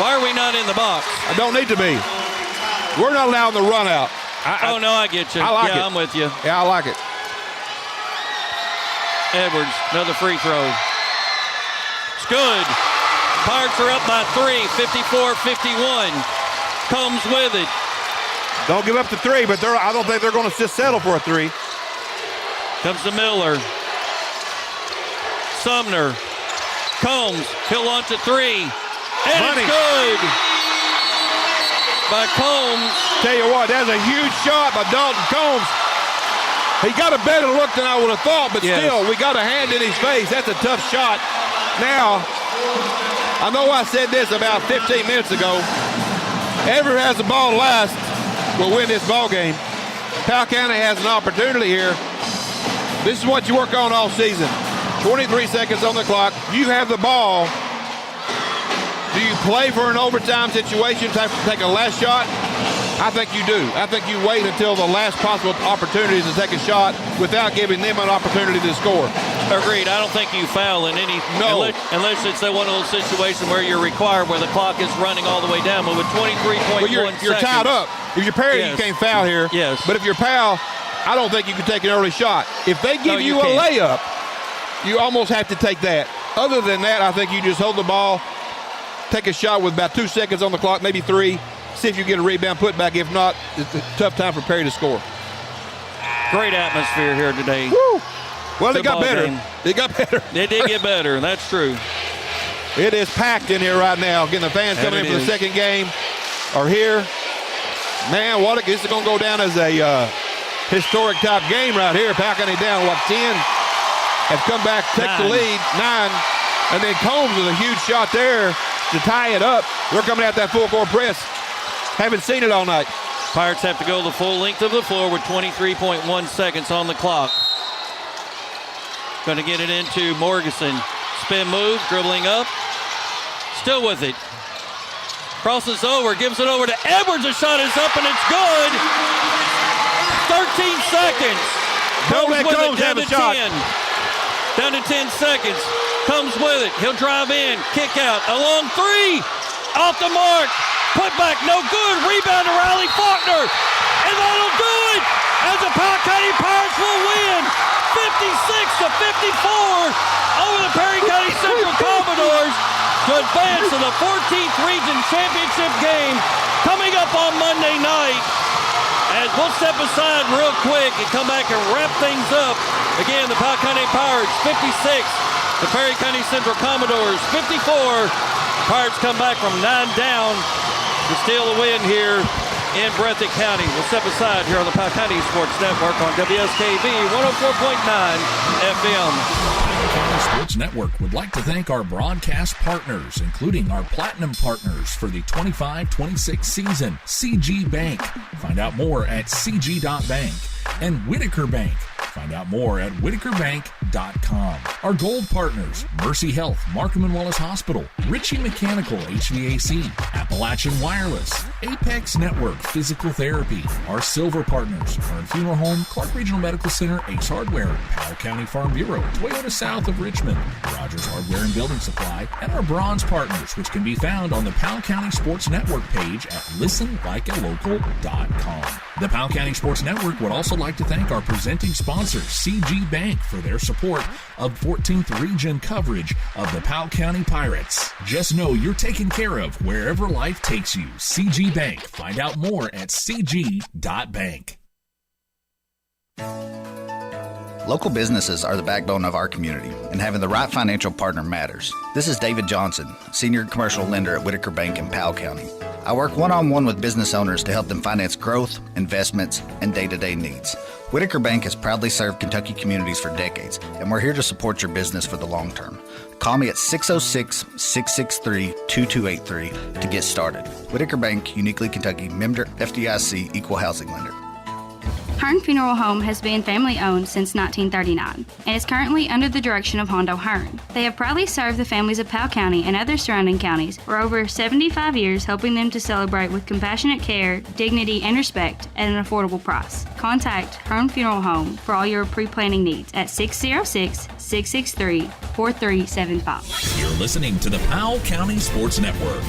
Why are we not in the box? I don't need to be. We're not allowing the run out. No, I get you. I like it. I'm with you. Yeah, I like it. Edwards, another free throw. It's good. Pirates are up by 3, 54-51. Combs with it. Don't give up the 3, but I don't think they're going to just settle for a 3. Comes to Miller. Sumner. Combs. He'll launch a 3. And Money. It's good. By Combs. Tell you what, that's a huge shot by Dalton Combs. He got a better look than I would have thought, but still, we got a hand in his face. That's a tough shot. Now, I know I said this about 15 minutes ago. Whoever has the ball last will win this ball game. Powell County has an opportunity here. This is what you work on all season. 23 seconds on the clock. You have the ball. Do you play for an overtime situation, take a last shot? I think you do. I think you wait until the last possible opportunity to take a shot without giving them an opportunity to score. Agreed. I don't think you foul in any. No. Unless it's one of those situations where you're required, where the clock is running all the way down. But with 23.1 seconds. You're tied up. If you're Perry, you can't foul here. Yes. But if you're Powell, I don't think you can take an early shot. If they give you a layup, you almost have to take that. Other than that, I think you just hold the ball, take a shot with about 2 seconds on the clock, maybe 3. See if you get a rebound, put back. If not, it's a tough time for Perry to score. Great atmosphere here today. Woo! Well, it got Football better. game. It got better. It did get better, and that's true. It is packed in here right now. Again, the fans coming in for the second game are here. Man, this is going to go down as a historic type game right here. Powell County down, 10. Have come back, take the lead, 9. And then Combs with a huge shot there to tie it up. They're coming out that full court press. Haven't seen it all night. Pirates have to go the full length of the floor with 23.1 seconds on the clock. Going to get it into Morganson. Spin move, dribbling up. Still with it. Crosses over, gives it over to Edwards. A shot is up and it's good. 13 seconds. Don't let Combs have a shot. 10. Down to 10 seconds. Comes with it. He'll drive in. Kick out. A long 3. Off the mark. Put back. No good. Rebound to Riley Faulkner. And that'll do it. As the Powell County Pirates will win 56-54 over the Perry County Central Commodores to advance to the 14th Region Championship game coming up on Monday night. As we'll step aside real quick and come back and wrap things up. Again, the Powell County Pirates 56, the Perry County Central Commodores 54. Pirates come back from 9 down to steal the win here in Breathitt County. We'll step aside here on the Powell County Sports Network on WSKV 104.9 FM. County Sports Network would like to thank our broadcast partners, including our platinum partners for the 25-26 season, CG Bank. Find out more at cg.bank. And Whitaker Bank. Find out more at whitakerbank.com. Our gold partners, Mercy Health, Markham & Wallace Hospital, Ritchie Mechanical HVAC, Appalachian Wireless, Apex Network Physical Therapy. Our silver partners, Fern Funeral Home, Clark Regional Medical Center, Ace Hardware, Powell County Farm Bureau, Toyota South of Richmond, Rogers Hardware and Building Supply, and our bronze partners, which can be found on the Powell County Sports Network page at listenlikealocal.com. The Powell County Sports Network would also like to thank our presenting sponsor, CG Bank, for their support of 14th Region coverage of the Powell County Pirates. Just know you're taken care of wherever life takes you. CG Bank. Find out more at cg.bank. Local businesses are the backbone of our community, and having the right financial partner matters. This is David Johnson, Senior Commercial Lender at Whitaker Bank in Powell County. I work one-on-one with business owners to help them finance growth, investments, and day-to-day needs. Whitaker Bank has proudly served Kentucky communities for decades, and we're here to support your business for the long term. Call me at 606-663-2283 to get started. Whitaker Bank, uniquely Kentucky, member FDIC, equal housing lender. Hearn Funeral Home has been family-owned since 1939 and is currently under the direction of Hondo Hearn. They have proudly served the families of Powell County and other surrounding counties for over 75 years, helping them to celebrate with compassionate care, dignity, and respect at an affordable price. Contact Hearn Funeral Home for all your pre-planning needs at 606-663-4375. You're listening to the Powell County Sports Network.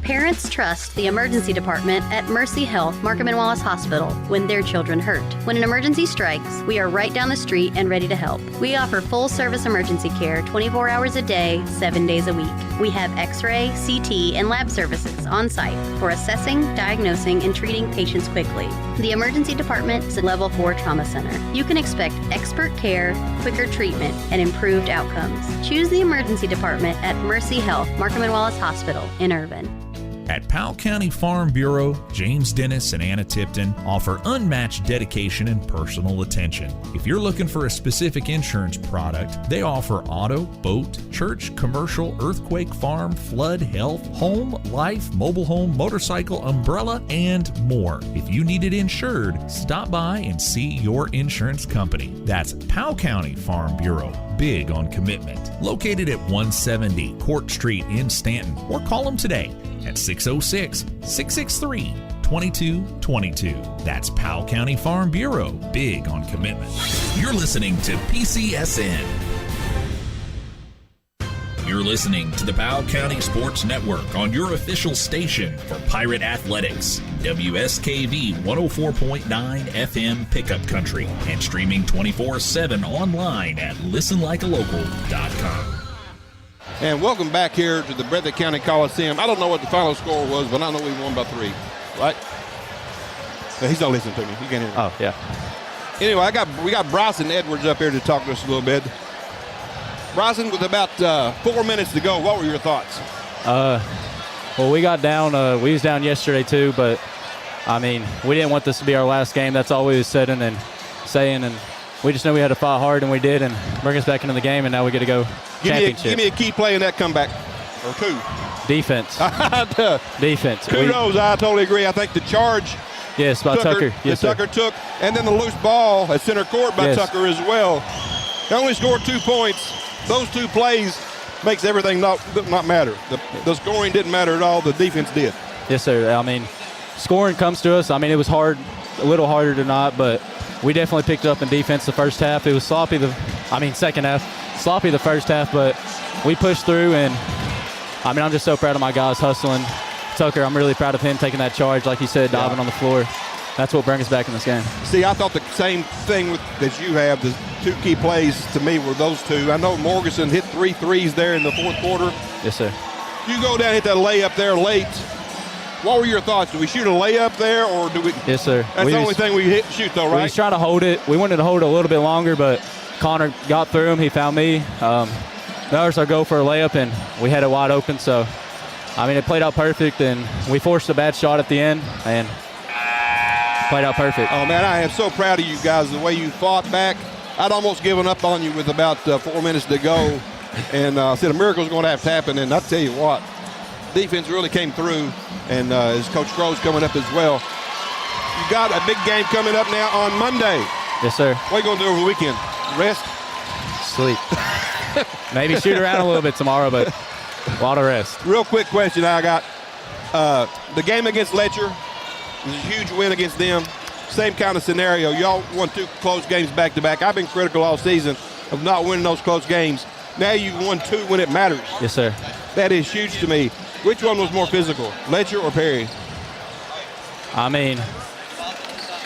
Parents trust the emergency department at Mercy Health Markham and Wallace Hospital when their children hurt. When an emergency strikes, we are right down the street and ready to help. We offer full-service emergency care 24 hours a day, 7 days a week. We have X-ray, CT, and lab services on site for assessing, diagnosing, and treating patients quickly. The emergency department is a level 4 trauma center. You can expect expert care, quicker treatment, and improved outcomes. Choose the emergency department at Mercy Health Markham and Wallace Hospital in Irvine. At Powell County Farm Bureau, James Dennis and Anna Tipton offer unmatched dedication and personal attention. If you're looking for a specific insurance product, they offer auto, boat, church, commercial, earthquake, farm, flood, health, home, life, mobile home, motorcycle, umbrella, and more. If you need it insured, stop by and see your insurance company. That's Powell County Farm Bureau. Big on commitment. Located at 170 Court Street in Stanton, or call them today at 606-663-2222. That's Powell County Farm Bureau. Big on commitment. You're listening to PCSN. You're listening to the Powell County Sports Network on your official station for Pirate Athletics, WSKV 104.9 FM Pickup Country, and streaming 24/7 online at listenlikealocal.com. And welcome back here to the Breathitt County Coliseum. I don't know what the final score was, but I know we won by 3, right? No, he's not listening to me. He can't hear me. Oh, yeah. Anyway, we got Bryson Edwards up here to talk to us a little bit. Bryson, with about 4 minutes to go, what were your thoughts? Well, we got down. We was down yesterday too, but I mean, we didn't want this to be our last game. That's all we was saying, and we just knew we had to fight hard, and we did, and bring us back into the game, and now we get to go championship. Give me a key play in that comeback, or two. Defense. Defense. Kudos, I totally agree. I think the charge. Yes, by Tucker. Yes, Tucker took, and then the loose ball at center court by Tucker as well. They only scored 2 points. Those 2 plays makes everything not matter. The scoring didn't matter at all. The defense did. Yes, sir. I mean, scoring comes to us. I mean, it was hard, a little harder to not, but we definitely picked up in defense the first half. It was sloppy second half. Sloppy the first half, but we pushed through, and I mean, I'm just so proud of my guys hustling. Tucker, I'm really proud of him taking that charge, like you said, diving on the floor. That's what brings us back in this game. See, I thought the same thing that you have. The 2 key plays to me were those 2. I know Morganson hit 3 threes there in the fourth quarter. Yes, sir. You go down and hit that layup there late. What were your thoughts? Do we shoot a layup there, or do we? Yes, sir. That's the only thing we shoot, though, right? We was trying to hold it. We wanted to hold it a little bit longer, but Connor got through him. He found me. That was our goal for a layup, and we had it wide open. So, I mean, it played out perfect, and we forced a bad shot at the end, and played out perfect. Oh, man, I am so proud of you guys, the way you fought back. I'd almost given up on you with about 4 minutes to go, and said a miracle's going to have to happen, and I'll tell you what, defense really came through, and as Coach Crow's coming up as well. You got a big game coming up now on Monday. Yes, sir. What are you going to do over the weekend? Rest? Sleep. Maybe shoot around a little bit tomorrow, but a lot of rest. Real quick question I got. The game against Letcher was a huge win against them. Same kind of scenario. Y'all won 2 close games back-to-back. I've been critical all season of not winning those close games. Now you've won 2 when it matters. Yes, sir. That is huge to me. Which one was more physical, Letcher or Perry? I mean,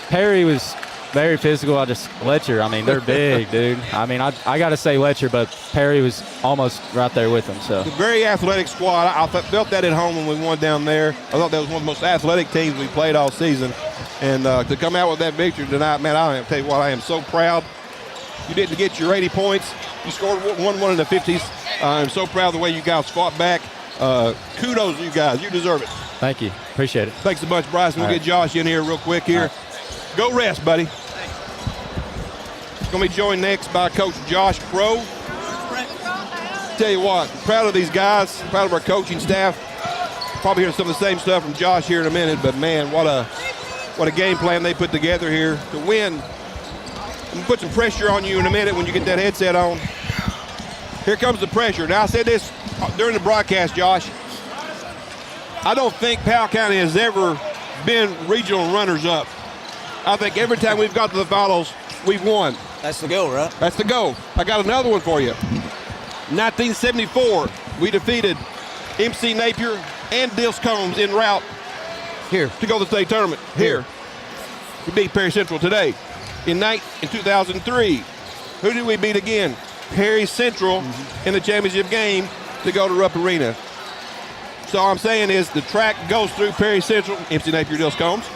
Perry was very physical. Letcher, I mean, they're big, dude. I mean, I got to say Letcher, but Perry was almost right there with them. So the very athletic squad. I felt that at home when we won down there. I thought that was one of the most athletic teams we played all season. And to come out with that victory tonight, man, I tell you what, I am so proud. You didn't get your 80 points. You scored one in the 50s. I'm so proud of the way you guys fought back. Kudos to you guys. You deserve it. Thank you. Appreciate it. Thanks a bunch, Bryson. We'll get Josh in here real quick here. Go rest, buddy. He's going to be joined next by Coach Josh Crow. Tell you what, proud of these guys, proud of our coaching staff. Probably hear some of the same stuff from Josh here in a minute, but man, what a game plan they put together here to win. I'm put some pressure on you in a minute when you get that headset on. Here comes the pressure. Now, I said this during the broadcast, Josh. I don't think Powell County has ever been regional runners-up. I think every time we've got to the finals, we've won. That's the goal, right? That's the goal. I got another one for you. 1974, we defeated MC Napier and Dills Combs en route here to go to the state tournament. Here. We beat Perry Central today. In 2003, who did we beat again? Perry Central in the championship game to go to Rupp Arena. So all I'm saying is the track goes through Perry Central, MC Napier, Dills Combs.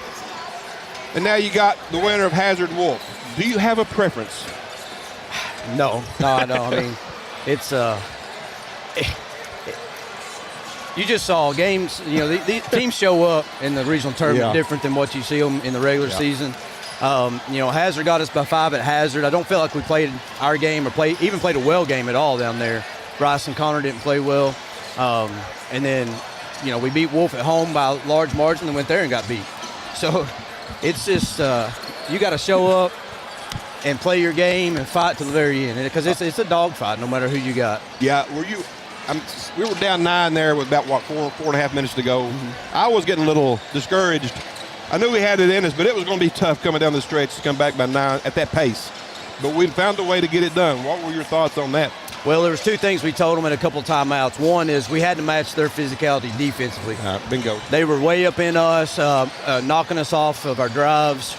And now you got the winner of Hazard Wolf. Do you have a preference? No, I don't. I mean, it's you just saw games. You know, the teams show up in the regional tournament different than what you see them in the regular season. You know, Hazard got us by 5 at Hazard. I don't feel like we played our game or even played a well game at all down there. Bryce and Connor didn't play well. And then, you know, we beat Wolf at home by a large margin and went there and got beat. So it's just you got to show up and play your game and fight to the very end, because it's a dogfight no matter who you got. Yeah, we were down 9 there with about, 4.5 minutes to go. I was getting a little discouraged. I knew we had it in us, but it was going to be tough coming down the stretch to come back by 9 at that pace. But we found a way to get it done. What were your thoughts on that? Well, there was 2 things we told them in a couple of timeouts. One is we had to match their physicality defensively. Bingo. They were way up in us, knocking us off of our drives.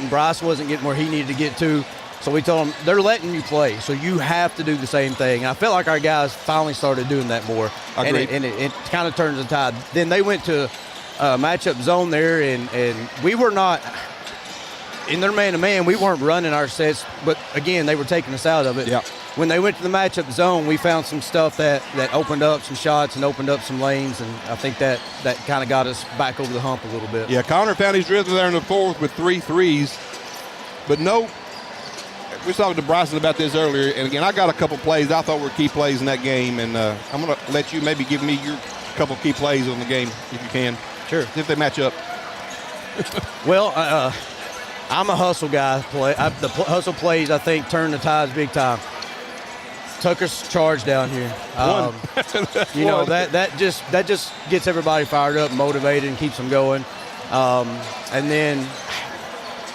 Bryce wasn't getting where he needed to get to. So we told them, they're letting you play, so you have to do the same thing. I felt like our guys finally started doing that more. Agreed. And it kind of turns the tide. Then they went to matchup zone there, and we were not – in their man-to-man, we weren't running our sets, but, again, they were taking us out of it. Yeah. When they went to the matchup zone, we found some stuff that opened up some shots and opened up some lanes, and I think that kind of got us back over the hump a little bit. Yeah, Connor found his rhythm there in the fourth with 3 threes. But no, we was talking to Bryson about this earlier, and again, I got a couple plays I thought were key plays in that game, and I'm going to let you maybe give me your couple key plays on the game if you can. Sure. If they match up. Well, I'm a hustle guy. The hustle plays, I think, turn the tides big time. Tucker's charge down here. You know, that just gets everybody fired up, motivated, and keeps them going. And then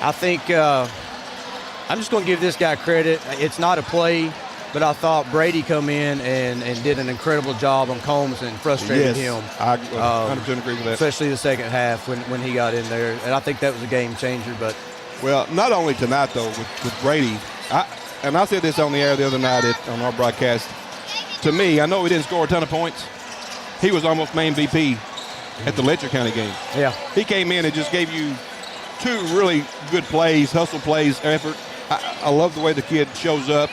I think I'm just going to give this guy credit. It's not a play, but I thought Brady come in and did an incredible job on Combs and frustrated him. I 100% agree with that. Especially the second half when he got in there. And I think that was a game changer. But well, not only tonight, though, with Brady, and I said this on the air the other night on our broadcast, to me, I know he didn't score a ton of points. He was almost main MVP at the Letcher County game. Yeah. He came in and just gave you 2 really good plays, hustle plays, effort. I love the way the kid shows up.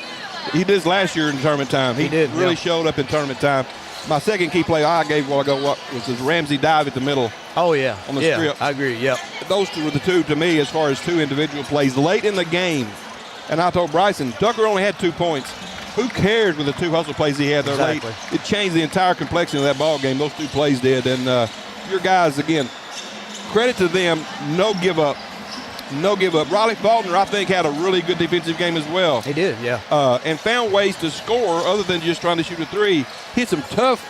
He did this last year in tournament time. He really showed up in tournament time. My second key play I gave a while ago was his Ramsey dive at the middle. Oh, yeah. On the strip. I agree, yep. Those 2 were the 2 to me as far as 2 individual plays late in the game. And I told Bryson, Tucker only had 2 points. Who cares with the 2 hustle plays he had there late? It changed the entire complexion of that ball game. Those 2 plays did. And your guys, again, credit to them, no give up. No give up. Riley Faulkner, I think, had a really good defensive game as well. He did, yeah. And found ways to score other than just trying to shoot a 3. Hit some tough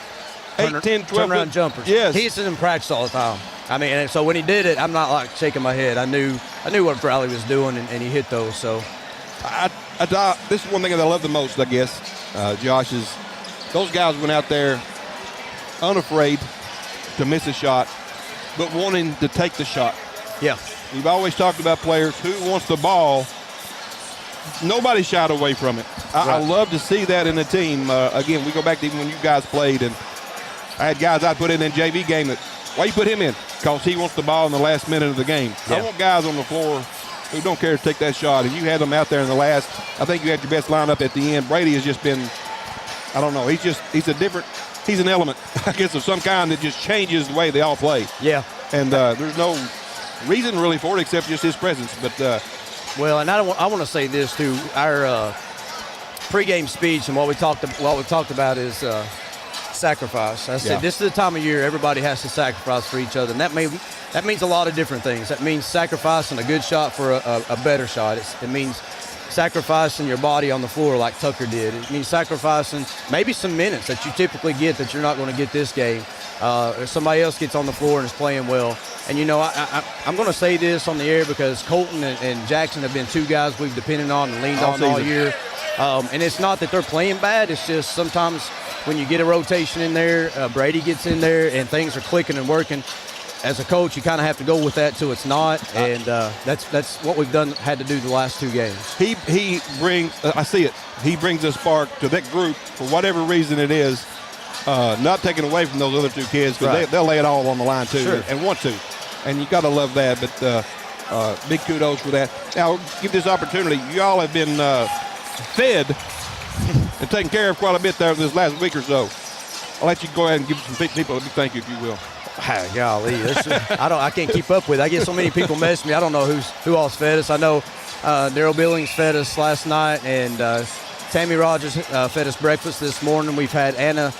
8, 10, 12 turnaround jumpers. Yes. He hits it in practice all the time. I mean, and so when he did it, I'm not like shaking my head. I knew what Riley was doing, and he hit those. So this is one thing that I love the most, I guess, Josh, is those guys went out there unafraid to miss a shot, but wanting to take the shot. Yeah. We've always talked about players who wants the ball. Nobody shied away from it. I love to see that in the team. Again, we go back to even when you guys played, and I had guys I put in JV game that, why you put him in? Because he wants the ball in the last minute of the game. Yeah. I want guys on the floor who don't care to take that shot. And you had them out there in the last, I think you had your best lineup at the end. Brady has just been, I don't know, he's an element, I guess, of some kind that just changes the way they all play. Yeah. And there's no reason really for it except just his presence. But Well, and I want to say this too. Our pregame speech and what we talked about is sacrifice. I said this is the time of year everybody has to sacrifice for each other, and that means a lot of different things. That means sacrificing a good shot for a better shot. It means sacrificing your body on the floor like Tucker did. It means sacrificing maybe some minutes that you typically get that you're not going to get this game. If somebody else gets on the floor and is playing well. And, I'm going to say this on the air because Colton and Jackson have been two guys we've depended on and leaned on all year. And it's not that they're playing bad. It's just sometimes when you get a rotation in there, Brady gets in there, and things are clicking and working. As a coach, you kind of have to go with that till it's not, and that's what we've had to do the last two games. He brings, I see it, he brings a spark to that group for whatever reason it is, not taking away from those other two kids because they'll lay it all on the line too and want to, and you got to love that, but big kudos for that. Now, give this opportunity. You all have been fed and taken care of quite a bit there this last week or so. I'll let you go ahead and give some people a big thank you if you will. Golly, I can't keep up with it. I get so many people message me. I don't know who else fed us. I know Daryl Billings fed us last night, and Tammy Rogers fed us breakfast this morning. We've had Hannah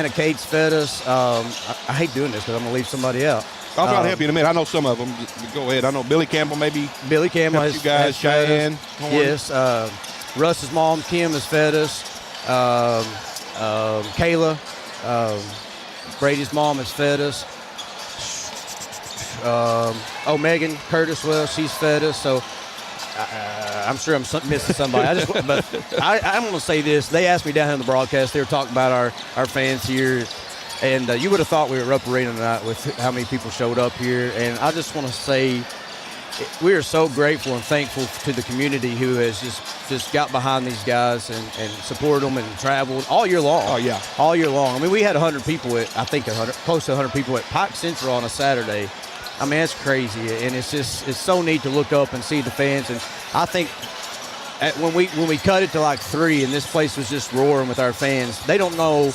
Cates fed us. I hate doing this because I'm going to leave somebody out. I'll try to help you in a minute. I know some of them. Go ahead. I know Billy Campbell maybe. Billy Campbell has you guys. Cheyenne. Yes. Russ's mom, Kim, has fed us. Kayla. Brady's mom has fed us. Megan Curtis, she's fed us. So I'm sure I'm missing somebody. I'm going to say this. They asked me down here in the broadcast. They were talking about our fans here. And you would have thought we were up arena tonight with how many people showed up here. And I just want to say we are so grateful and thankful to the community who has just got behind these guys and supported them and traveled all year long. Oh, yeah. All year long. I mean, we had 100 people close to 100 people at Pike Central on a Saturday. I mean, that's crazy. And it's so neat to look up and see the fans. And I think when we cut it to like 3 and this place was just roaring with our fans, they don't know.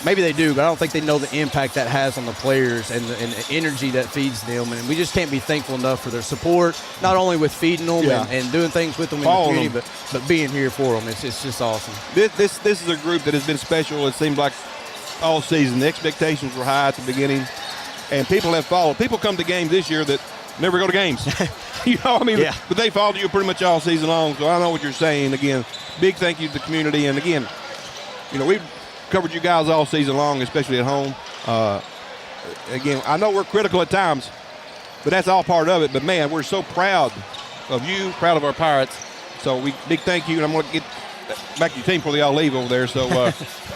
Maybe they do, but I don't think they know the impact that has on the players and the energy that feeds them. And we just can't be thankful enough for their support, not only with feeding them and doing things with them in the community, but being here for them. It's just awesome. This is a group that has been special, it seems like, all season. The expectations were high at the beginning, and people have followed. People come to games this year that never go to games. But they followed you pretty much all season long, so I know what you're saying. Again, big thank you to the community. And, again, we've covered you guys all season long, especially at home. Again, I know we're critical at times, but that's all part of it. But, man, we're so proud of you, proud of our Pirates. So big thank you, and I'm going to get back to your team before they all leave over there. So,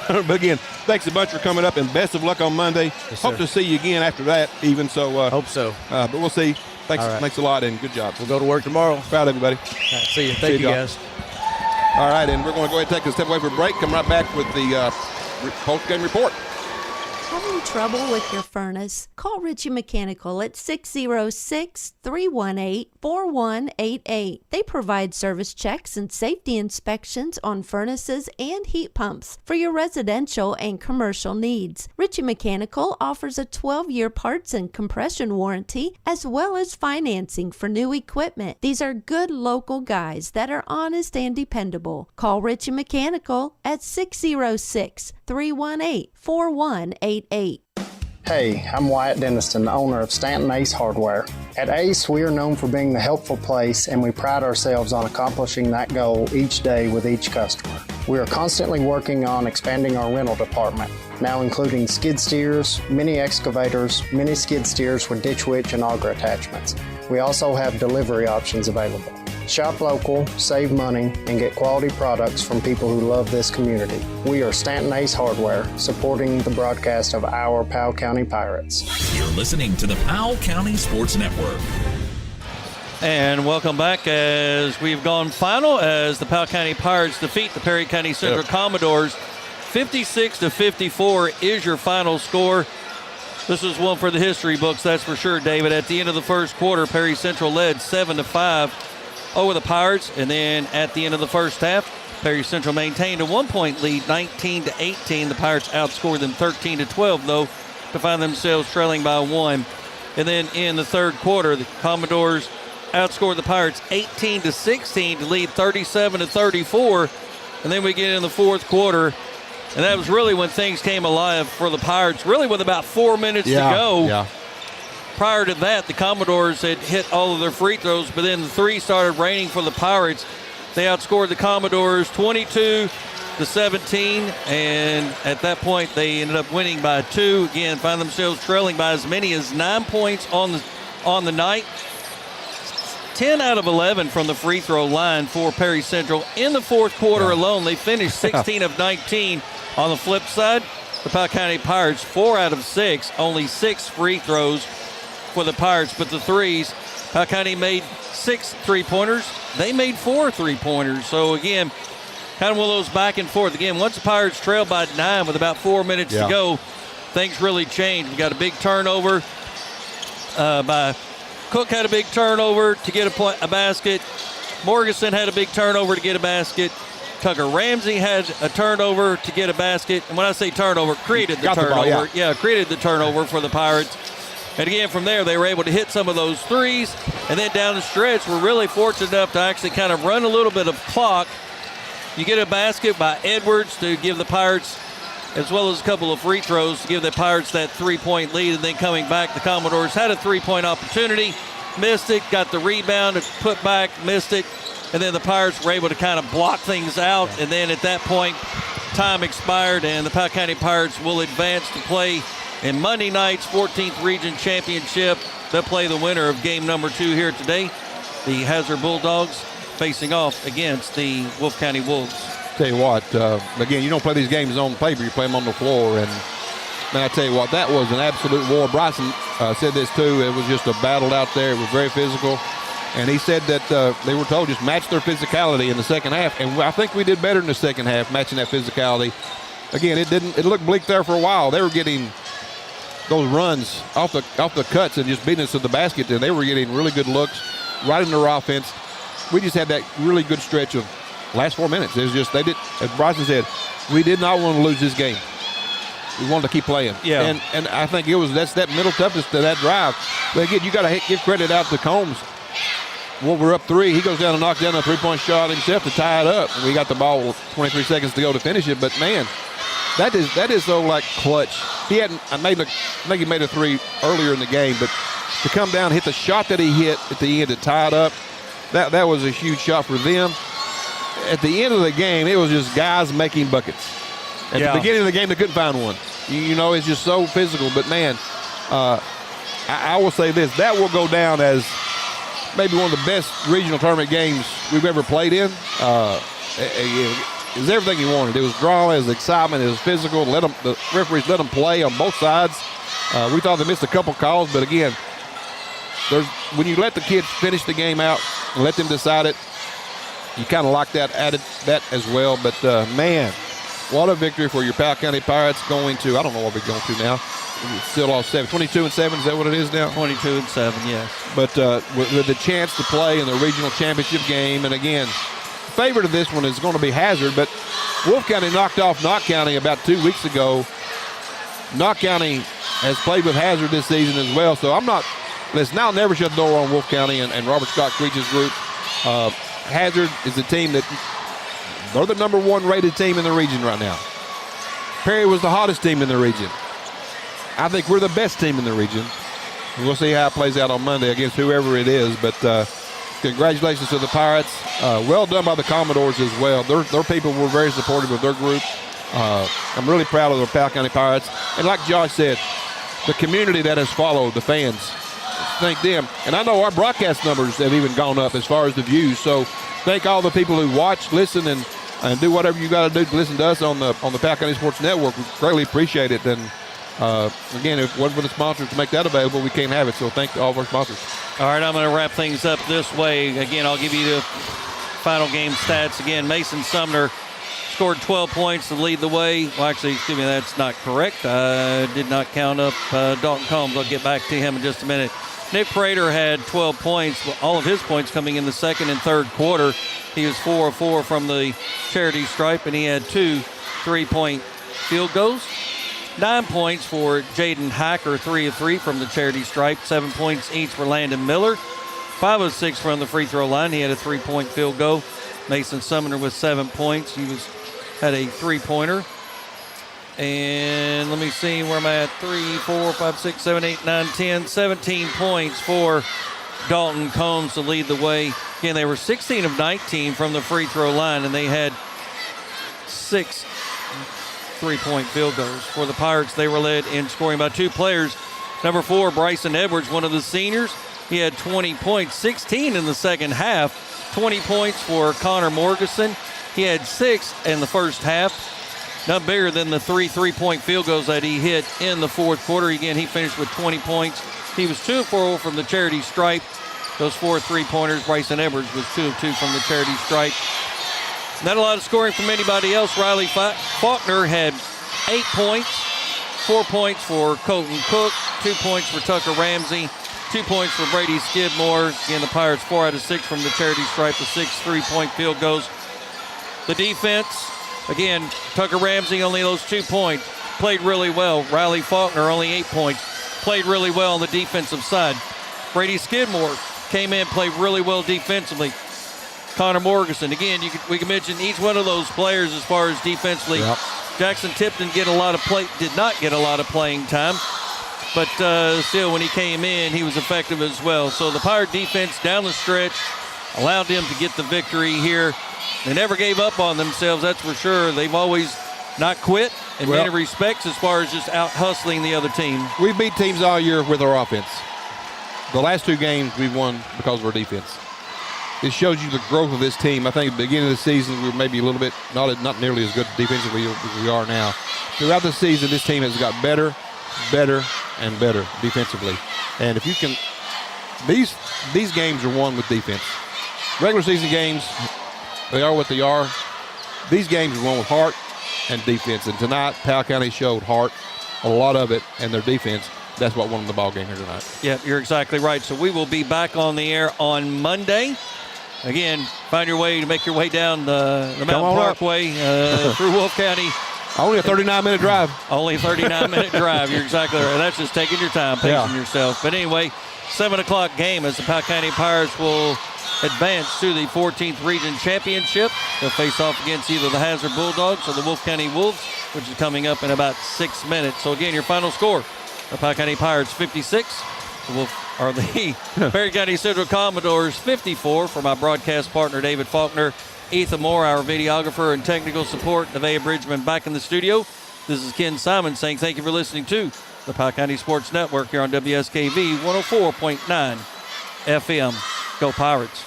but, again, thanks a bunch for coming up, and best of luck on Monday. Yes, hope to see you again after that even. So hope so. But we'll see. Thanks a lot, and good job. We'll go to work tomorrow. Proud of everybody. Right, see you. Thank you, guys. All right, and we're going to go ahead and take a step away for a break. Come right back with the post-game report. Having trouble with your furnace? Call Ritchie Mechanical at 606-318-4188. They provide service checks and safety inspections on furnaces and heat pumps for your residential and commercial needs. Ritchie Mechanical offers a 12-year parts and compression warranty as well as financing for new equipment. These are good local guys that are honest and dependable. Call Ritchie Mechanical at 606-318-4188. Hey, I'm Wyatt Denniston, owner of Stanton Ace Hardware. At Ace, we are known for being the helpful place, and we pride ourselves on accomplishing that goal each day with each customer. We are constantly working on expanding our rental department, now including skid steers, mini excavators, mini skid steers with ditch witch and auger attachments. We also have delivery options available. Shop local, save money, and get quality products from people who love this community. We are Stanton Ace Hardware, supporting the broadcast of our Powell County Pirates. You're listening to the Powell County Sports Network. And welcome back as we've gone final as the Powell County Pirates defeat the Perry County Central Commodores. 56-54 is your final score. This is one for the history books, that's for sure, David. At the end of the first quarter, Perry Central led 7-5 over the Pirates, and then at the end of the first half, Perry Central maintained a 1-point lead, 19-18. The Pirates outscored them 13-12, though, to find themselves trailing by 1. And then in the third quarter, the Commodores outscored the Pirates 18-16 to lead 37-34. And then we get in the fourth quarter, and that was really when things came alive for the Pirates, really with about 4 minutes to go. Yeah. Prior to that, the Commodores had hit all of their free throws, but then the three started raining for the Pirates. They outscored the Commodores 22-17, and at that point they ended up winning by 2. Again, find themselves trailing by as many as 9 points on the night. 10 out of 11 from the free throw line for Perry Central. In the fourth quarter alone, they finished 16 of 19. On the flip side, the Powell County Pirates, 4 out of 6, only 6 free throws for the Pirates, but the threes, Powell County made 6 3-pointers. They made 4 3-pointers. So again, kind of one of those back and forth. Again, once the Pirates trailed by 9 with about 4 minutes to go, things really changed. We got a big turnover by Cook, had a big turnover to get a basket. Morganson had a big turnover to get a basket. Tucker Ramsey had a turnover to get a basket. And when I say turnover, created the turnover. Created the turnover for the Pirates. And again, from there, they were able to hit some of those threes. And then down the stretch, we're really fortunate enough to actually kind of run a little bit of clock. You get a basket by Edwards to give the Pirates, as well as a couple of free throws to give the Pirates that 3-point lead. And then coming back, the Commodores had a 3-point opportunity, missed it, got the rebound, put back, missed it. And then the Pirates were able to kind of block things out. And then at that point, time expired, and the Powell County Pirates will advance to play in Monday night's 14th Region Championship. They'll play the winner of game number 2 here today. The Hazard Bulldogs facing off against the Wolfe County Wolves. Tell you what, again, you don't play these games on paper, you play them on the floor. And man, I tell you what, that was an absolute war. Bryson said this too. It was just a battle out there. It was very physical. And he said that they were told just match their physicality in the second half. And I think we did better in the second half, matching that physicality. Again, it looked bleak there for a while. They were getting those runs off the cuts and just beating us to the basket, and they were getting really good looks right in their offense. We just had that really good stretch of last 4 minutes. It was just, they did, as Bryson said, we did not want to lose this game. We wanted to keep playing. Yeah. And I think that's that mental toughness to that drive. But again, you got to give credit out to Combs. Well, we're up 3. He goes down and knocks down a 3-point shot himself to tie it up. And we got the ball with 23 seconds to go to finish it. But man, that is so like clutch. He hadn't. I think he made a 3 earlier in the game, but to come down, hit the shot that he hit at the end to tie it up, that was a huge shot for them. At the end of the game, it was just guys making buckets. At the beginning of the game, they couldn't find one. You know, it's just so physical. But man, I will say this: that will go down as maybe one of the best regional tournament games we've ever played in. It was everything you wanted. It was drama, it was excitement, it was physical. The referees let them play on both sides. We thought they missed a couple calls, but again, when you let the kids finish the game out and let them decide it, you kind of like that as well. But man, what a victory for your Powell County Pirates going to, I don't know what we're going to now. It's still all 7. 22-7, is that what it is now? 22-7, yes. But with the chance to play in the regional championship game, and again, favorite of this one is going to be Hazard, but Wolfe County knocked off Knott County about 2 weeks ago. Knott County has played with Hazard this season as well, so I'll never shut the door on Wolfe County and Robert Scott Creech's group. Hazard is a team they're the number 1 rated team in the region right now. Perry was the hottest team in the region. I think we're the best team in the region. We'll see how it plays out on Monday against whoever it is, but congratulations to the Pirates. Well done by the Commodores as well. Their people were very supportive of their group. I'm really proud of the Powell County Pirates. And like Josh said, the community that has followed, the fans, thank them. And I know our broadcast numbers have even gone up as far as the views. So thank all the people who watch, listen, and do whatever you got to do to listen to us on the Powell County Sports Network. We greatly appreciate it. And again, if it wasn't for the sponsors to make that available, we can't have it. So thank all of our sponsors. All right, I'm going to wrap things up this way. Again, I'll give you the final game stats. Again, Mason Sumner scored 12 points to lead the way. Well, actually, excuse me, that's not correct. I did not count up Dalton Combs. I'll get back to him in just a minute. Nick Prater had 12 points, all of his points coming in the second and third quarter. He was 4 of 4 from the charity stripe, and he had 2 3-point field goals. 9 points for Jaden Hacker, 3 of 3 from the charity stripe. 7 points each for Landon Miller. 5 of 6 from the free throw line. He had a 3-point field goal. Mason Sumner with 7 points. He had a 3-pointer. And let me see where I'm at. 3, 4, 5, 6, 7, 8, 9, 10. 17 points for Dalton Combs to lead the way. Again, they were 16 of 19 from the free throw line, and they had 6 3-point field goals. For the Pirates, they were led in scoring by 2 players. Number 4, Bryson Edwards, one of the seniors. He had 20 points, 16 in the second half. 20 points for Connor Morgeson. He had 6 in the first half. Not bigger than the 3 3-point field goals that he hit in the fourth quarter. Again, he finished with 20 points. He was 2 of 4 from the charity stripe. Those 4 3-pointers. Bryson Edwards was 2 of 2 from the charity stripe. Not a lot of scoring from anybody else. Riley Faulkner had 8 points. 4 points for Colton Cook. 2 points for Tucker Ramsey. 2 points for Brady Skidmore. Again, the Pirates 4 out of 6 from the charity stripe with 6 3-point field goals. The defense, again, Tucker Ramsey only those 2 points. Played really well. Riley Faulkner only 8 points. Played really well on the defensive side. Brady Skidmore came in, played really well defensively. Connor Morgeson, again, we can mention each one of those players as far as defensively. Yep. Jackson Tipton did not get a lot of playing time, but still, when he came in, he was effective as well. So the Pirate defense down the stretch allowed them to get the victory here. They never gave up on themselves, that's for sure. They've always not quit in many respects as far as just out-hustling the other team. We beat teams all year with our offense. The last 2 games we've won because of our defense. It shows you the growth of this team. I think at the beginning of the season, we were maybe a little bit, not nearly as good defensively as we are now. Throughout the season, this team has got better, and better defensively. And if you can, these games are won with defense. Regular season games, they are what they are. These games are won with heart and defense. And tonight, Powell County showed heart, a lot of it, and their defense. That's what won the ball game here tonight. Yeah, you're exactly right. So we will be back on the air on Monday. Again, make your way down the Mountain Parkway through Wolfe County. Only a 39-minute drive. Only a 39-minute drive. You're exactly right. That's just taking your time, pacing yourself. But anyway, 7 o'clock game as the Powell County Pirates will advance to the 14th Region Championship. They'll face off against either the Hazard Bulldogs or the Wolfe County Wolves, which is coming up in about 6 minutes. So again, your final score, the Powell County Pirates 56, the Perry County Central Commodores 54. For my broadcast partner, David Faulkner, Ethan Moore, our videographer and technical support, Nevaeh Bridgeman back in the studio. This is Ken Simon saying thank you for listening to the Powell County Sports Network here on WSKV 104.9 FM. Go Pirates.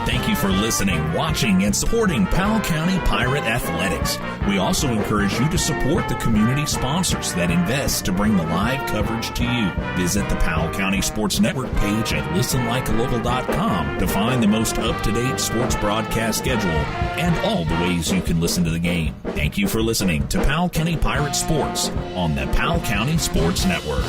Thank you for listening, watching, and supporting Powell County Pirate Athletics. We also encourage you to support the community sponsors that invest to bring the live coverage to you. Visit the Powell County Sports Network page at listenlikealocal.com to find the most up-to-date sports broadcast schedule and all the ways you can listen to the game. Thank you for listening to Powell County Pirate Sports on the Powell County Sports Network.